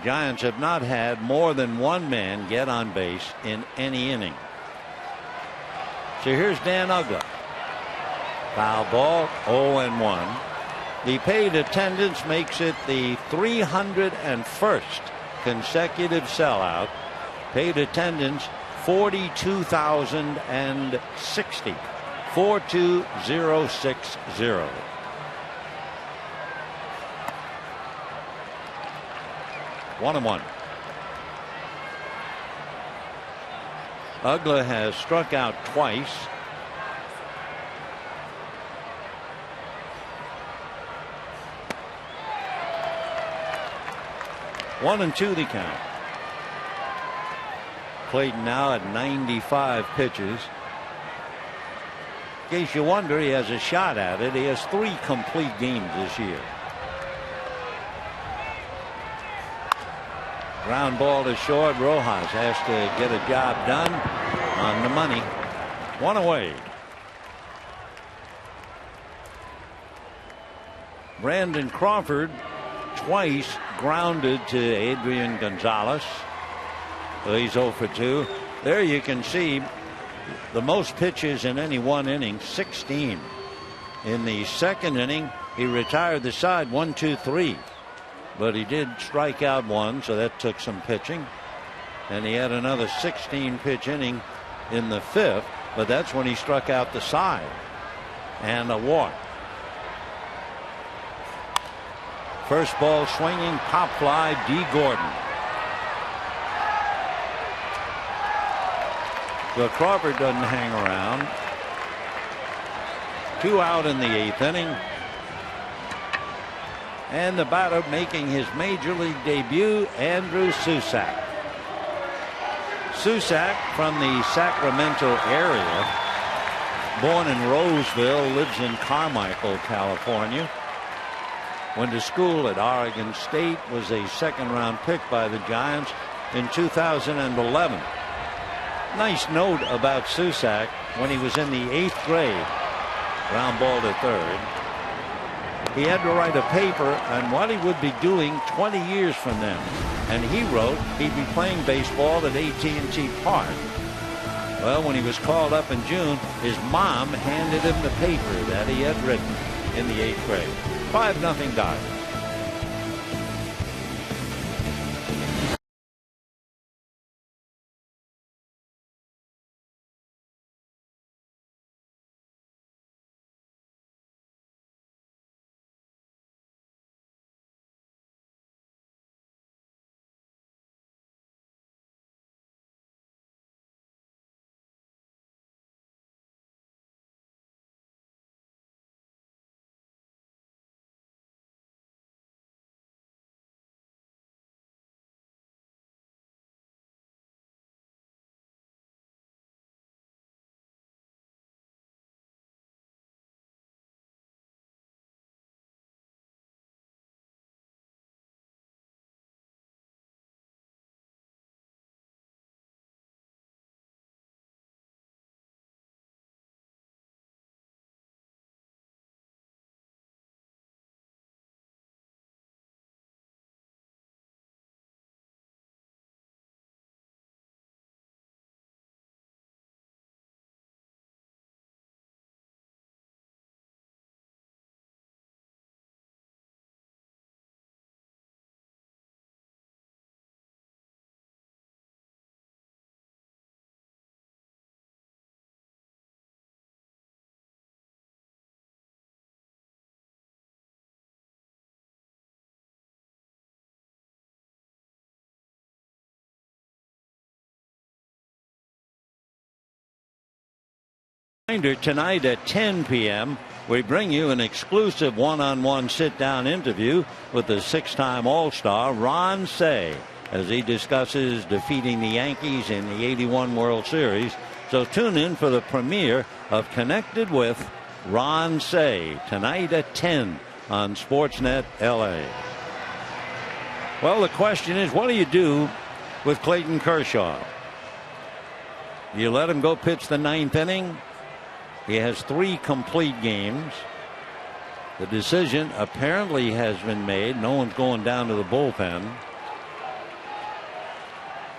Giants have not had more than 1 man get on base in any inning. So here's Dan Uggla. Foul ball, 0-1. The paid attendance makes it the 301st consecutive sellout. Paid attendance 42,060. 42060. One and one. Uggla has struck out twice. One and two the count. Clayton now at 95 pitches. In case you wonder, he has a shot at it. He has 3 complete games this year. Ground ball to short. Rojas has to get a job done on the money. 1 away. Brandon Crawford twice grounded to Adrian Gonzalez. So he's 0 for 2. There you can see the most pitches in any one inning, 16. In the second inning, he retired the side 1-2-3. But he did strike out 1, so that took some pitching. And he had another 16-pitch inning in the 5th, but that's when he struck out the side and a walk. First ball swinging, pop fly, D. Gordon. So Crawford doesn't hang around. 2 out in the 8th inning. And the batter making his major league debut, Andrew Susac. Susac from the Sacramento area, born in Roseville, lives in Carmichael, California. Went to school at Oregon State, was a 2nd-round pick by the Giants in 2011. Nice note about Susac: when he was in the 8th grade, ground ball to third, he had to write a paper on what he would be doing 20 years from then. And he wrote he'd be playing baseball at AT&T Park. Well, when he was called up in June, his mom handed him the paper that he had written in the 8th grade. 5-0 Dodgers. Tonight at 10 p.m. we bring you an exclusive one-on-one sit-down interview with the six-time All-Star Ron Cey as he discusses defeating the Yankees in the '81 World Series. So tune in for the premiere of Connected with Ron Cey tonight at 10 on Sportsnet LA. Well, the question is, what do you do with Clayton Kershaw? Do you let him go pitch the ninth inning? He has 3 complete games. The decision apparently has been made. No one's going down to the bullpen.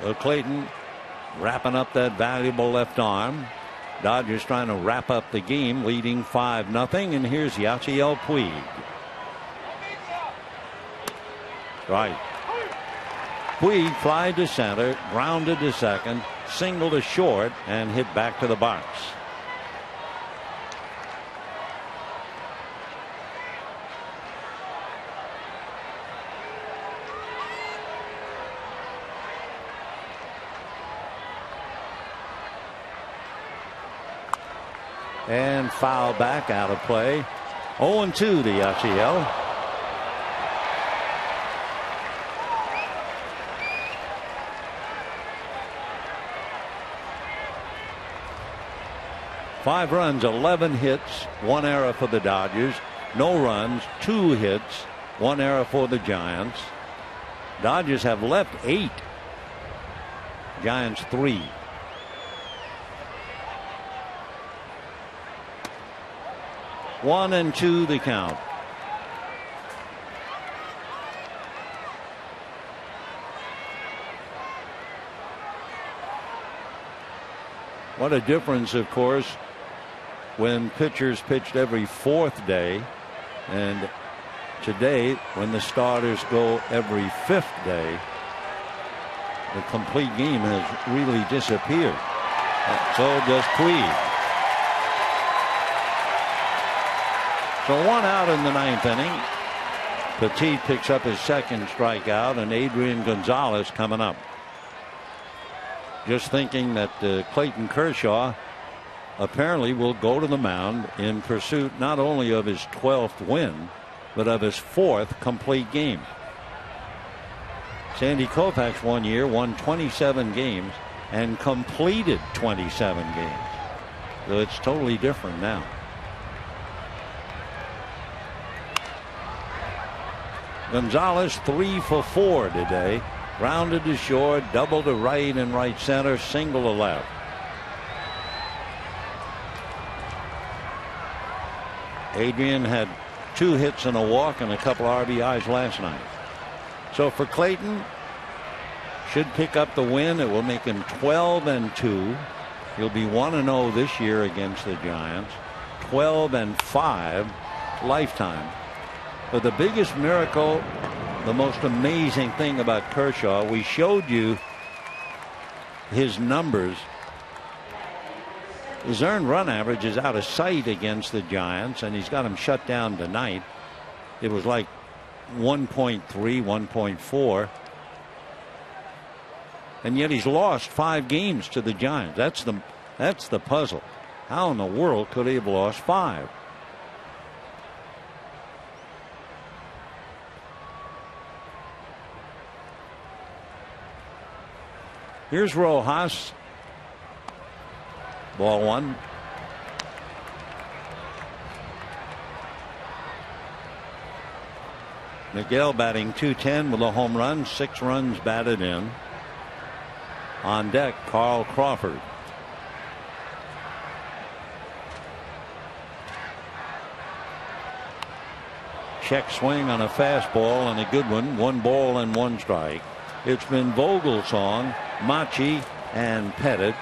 Well, Clayton wrapping up that valuable left arm. Dodgers trying to wrap up the game, leading 5-0. And here's Yasiel Puig. Right. Puig flied to center, grounded to second, singled to short, and hit back to the box. And foul back, out of play. 0-2 to Yasiel. Five runs, 11 hits, 1 error for the Dodgers. No runs, 2 hits, 1 error for the Giants. Dodgers have left 8. Giants 3. One and 2 the count. What a difference, of course, when pitchers pitched every 4th day, and today when the starters go every 5th day. The complete game has really disappeared. So does Puig. So 1 out in the 9th inning. Petit picks up his 2nd strikeout, and Adrian Gonzalez coming up. Just thinking that Clayton Kershaw apparently will go to the mound in pursuit not only of his 12th win, but of his 4th complete game. Sandy Koufax one year won 27 games and completed 27 games. So it's totally different now. Gonzalez 3 for 4 today. Rounded to short, double to right and right center, single to left. Adrian had 2 hits and a walk and a couple RBIs last night. So for Clayton, should pick up the win. It will make him 12-2. He'll be 1-0 this year against the Giants. 12-5 lifetime. But the biggest miracle, the most amazing thing about Kershaw, we showed you his numbers. His earned run average is out of sight against the Giants, and he's got him shut down tonight. It was like 1.3, 1.4. And yet he's lost 5 games to the Giants. That's the puzzle. How in the world could he have lost 5? Here's Rojas. Ball 1. Miguel batting .210 with a home run, 6 runs batted in. On deck, Carl Crawford. Check swing on a fastball and a good one. 1 ball and 1 strike. It's been Vogelsong, Machi, and Pettit.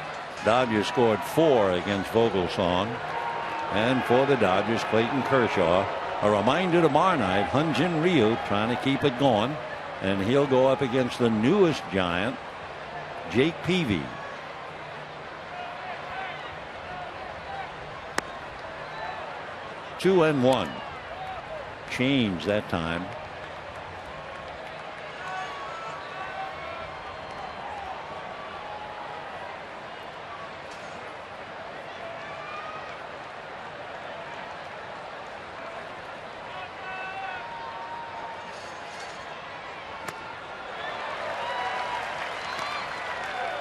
Dodgers scored 4 against Vogelsong. And for the Dodgers, Clayton Kershaw. A reminder tomorrow night, Hyun-Jin Ryu trying to keep it going. And he'll go up against the newest Giant, Jake Peavy. Two and 1. Change that time.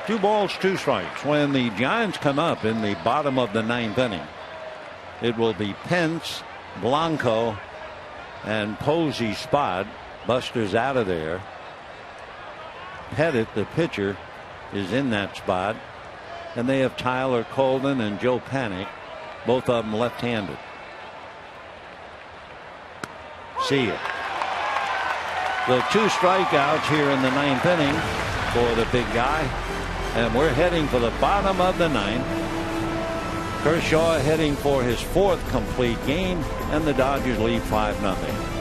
2 balls, 2 strikes. When the Giants come up in the bottom of the 9th inning, it will be Pence, Blanco, and Posey's spot. Buster's out of there. Pettit, the pitcher, is in that spot. And they have Tyler Colvin and Joe Panik, both of them left-handed. See ya. So 2 strikeouts here in the 9th inning for the big guy. And we're heading for the bottom of the 9th. Kershaw heading for his 4th complete game, and the Dodgers lead 5-0.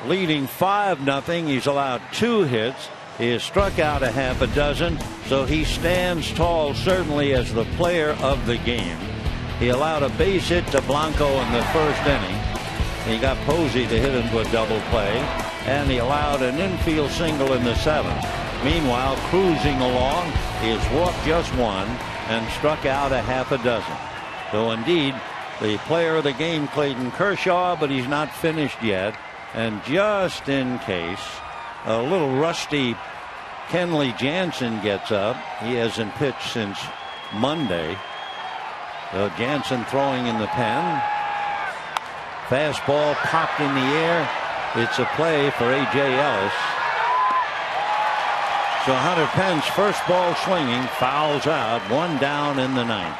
Leading 5-0. He's allowed 2 hits. He has struck out a half a dozen, so he stands tall certainly as the player of the game. He allowed a base hit to Blanco in the 1st inning. He got Posey to hit into a double play, and he allowed an infield single in the 7th. Meanwhile, cruising along, he has walked just 1 and struck out a half a dozen. So indeed, the player of the game, Clayton Kershaw, but he's not finished yet. And just in case, a little rusty Kenley Jansen gets up. He hasn't pitched since Monday. So Jansen throwing in the pen. Fastball popped in the air. It's a play for A.J. Ellis. So Hunter Pence, first ball swinging, fouls out, 1 down in the 9th.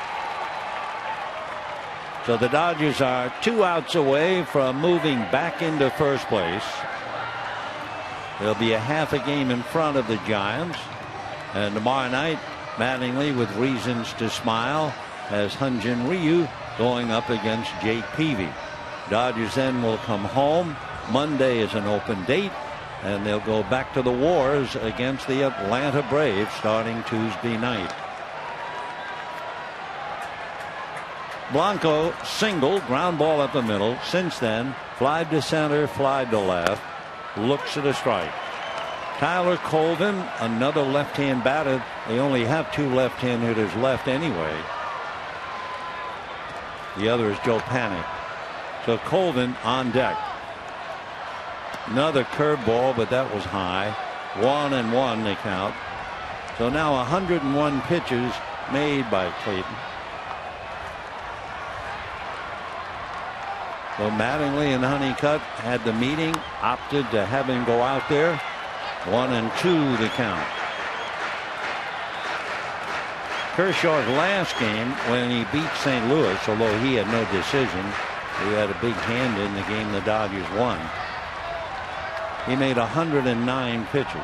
So the Dodgers are 2 outs away from moving back into first place. They'll be a half a game in front of the Giants. And tomorrow night, Mattingly with reasons to smile as Hyun-Jin Ryu going up against Jake Peavy. Dodgers then will come home. Monday is an open date, and they'll go back to the wars against the Atlanta Braves starting Tuesday night. Blanco single, ground ball up the middle. Since then, fly to center, fly to left. Looks at a strike. Tyler Colvin, another left-hand batter. They only have 2 left-hand hitters left anyway. The other is Joe Panik. So Colvin on deck. Another curveball, but that was high. 1-1 they count. So now 101 pitches made by Clayton. So Mattingly and Honeycutt had the meeting, opted to have him go out there. 1-2 the count. Kershaw's last game when he beat St. Louis, although he had no decision, he had a big hand in the game the Dodgers won. He made 109 pitches.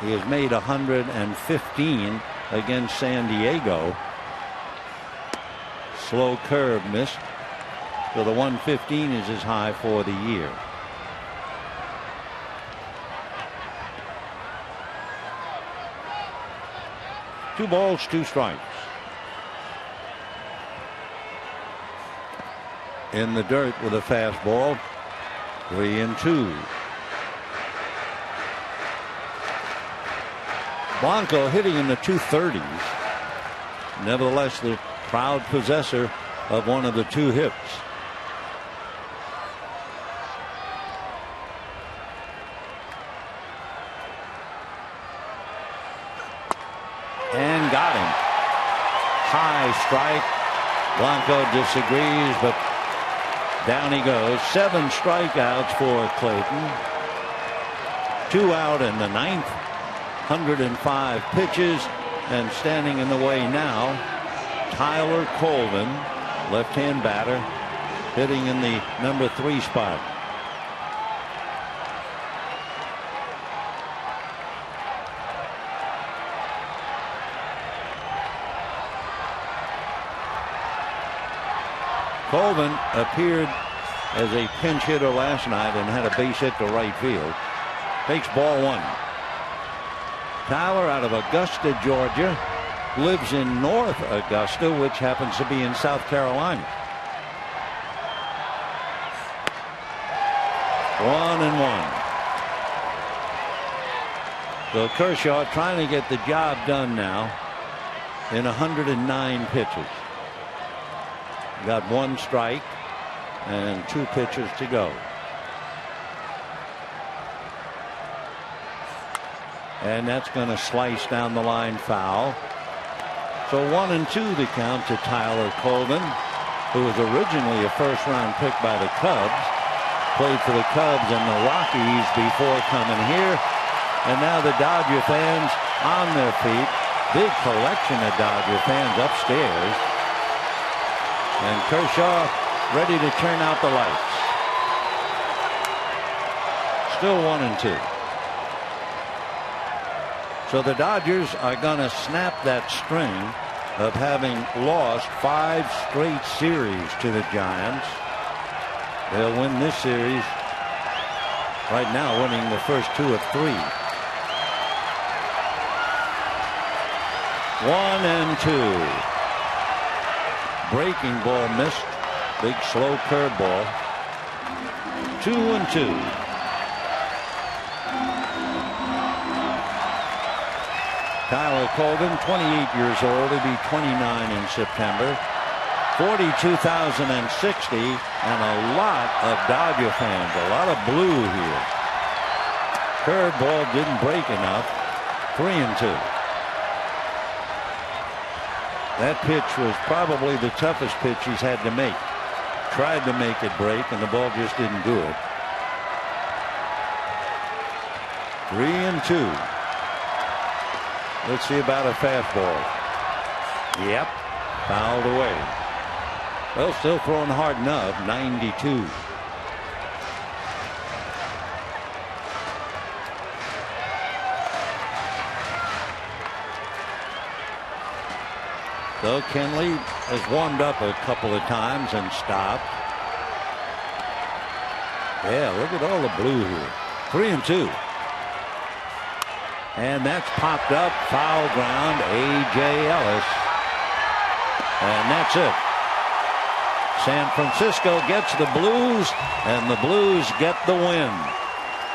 He has made 115 against San Diego. Slow curve missed. So the 115 is his high for the year. Two balls, 2 strikes. in the dirt with a fastball. 3-2. Blanco hitting in the 230s. Nevertheless, the proud possessor of one of the 2 hits. And got him. High strike. Blanco disagrees, but down he goes. 7 strikeouts for Clayton. 2 out in the 9th. 105 pitches, and standing in the way now, Tyler Colvin, left-hand batter, hitting in the number 3 spot. Colvin appeared as a pinch hitter last night and had a base hit to right field. Takes ball 1. Tyler out of Augusta, Georgia, lives in North Augusta, which happens to be in South Carolina. 1-1. So Kershaw trying to get the job done now in 109 pitches. Got 1 strike and 2 pitches to go. And that's going to slice down the line foul. So 1-2 the count to Tyler Colvin, who was originally a first-round pick by the Cubs. Played for the Cubs and the Rockies before coming here. And now the Dodger fans on their feet. Big collection of Dodger fans upstairs. And Kershaw ready to turn out the lights. Still 1-2. So the Dodgers are going to snap that string of having lost 5 straight series to the Giants. They'll win this series right now, winning the first 2 of 3. 1-2. Breaking ball missed. Big slow curveball. 2-2. Tyler Colvin, 28 years old. He'll be 29 in September. 42,060, and a lot of Dodger fans. A lot of blue here. Curveball didn't break enough. 3-2. That pitch was probably the toughest pitch he's had to make. Tried to make it break, and the ball just didn't do it. 3-2. Let's see about a fastball. Yep, fouled away. Well, still throwing hard enough. 92. So Kenley has warmed up a couple of times and stopped. Yeah, look at all the blue here. 3-2. And that's popped up. Foul ground. A.J. Ellis. And that's it. San Francisco gets the Blues, and the Blues get the win.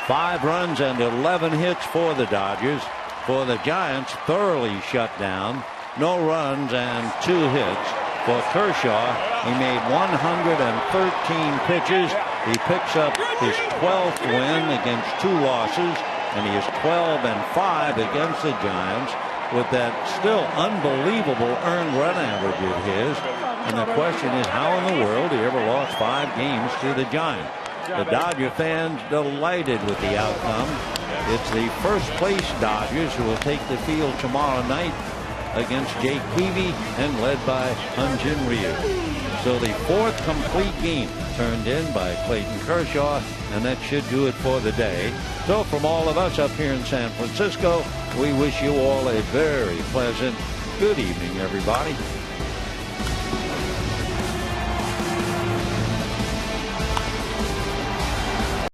5 runs and 11 hits for the Dodgers. For the Giants, thoroughly shut down. No runs and 2 hits. For Kershaw, he made 113 pitches. He picks up his 12th win against 2 losses. And he is 12-5 against the Giants with that still unbelievable earned run average of his. And the question is, how in the world he ever lost 5 games to the Giants? The Dodger fans delighted with the outcome. It's the first place Dodgers who will take the field tomorrow night against Jake Peavy and led by Hyun-Jin Ryu. So the 4th complete game turned in by Clayton Kershaw, and that should do it for the day. So from all of us up here in San Francisco, we wish you all a very pleasant good evening, everybody.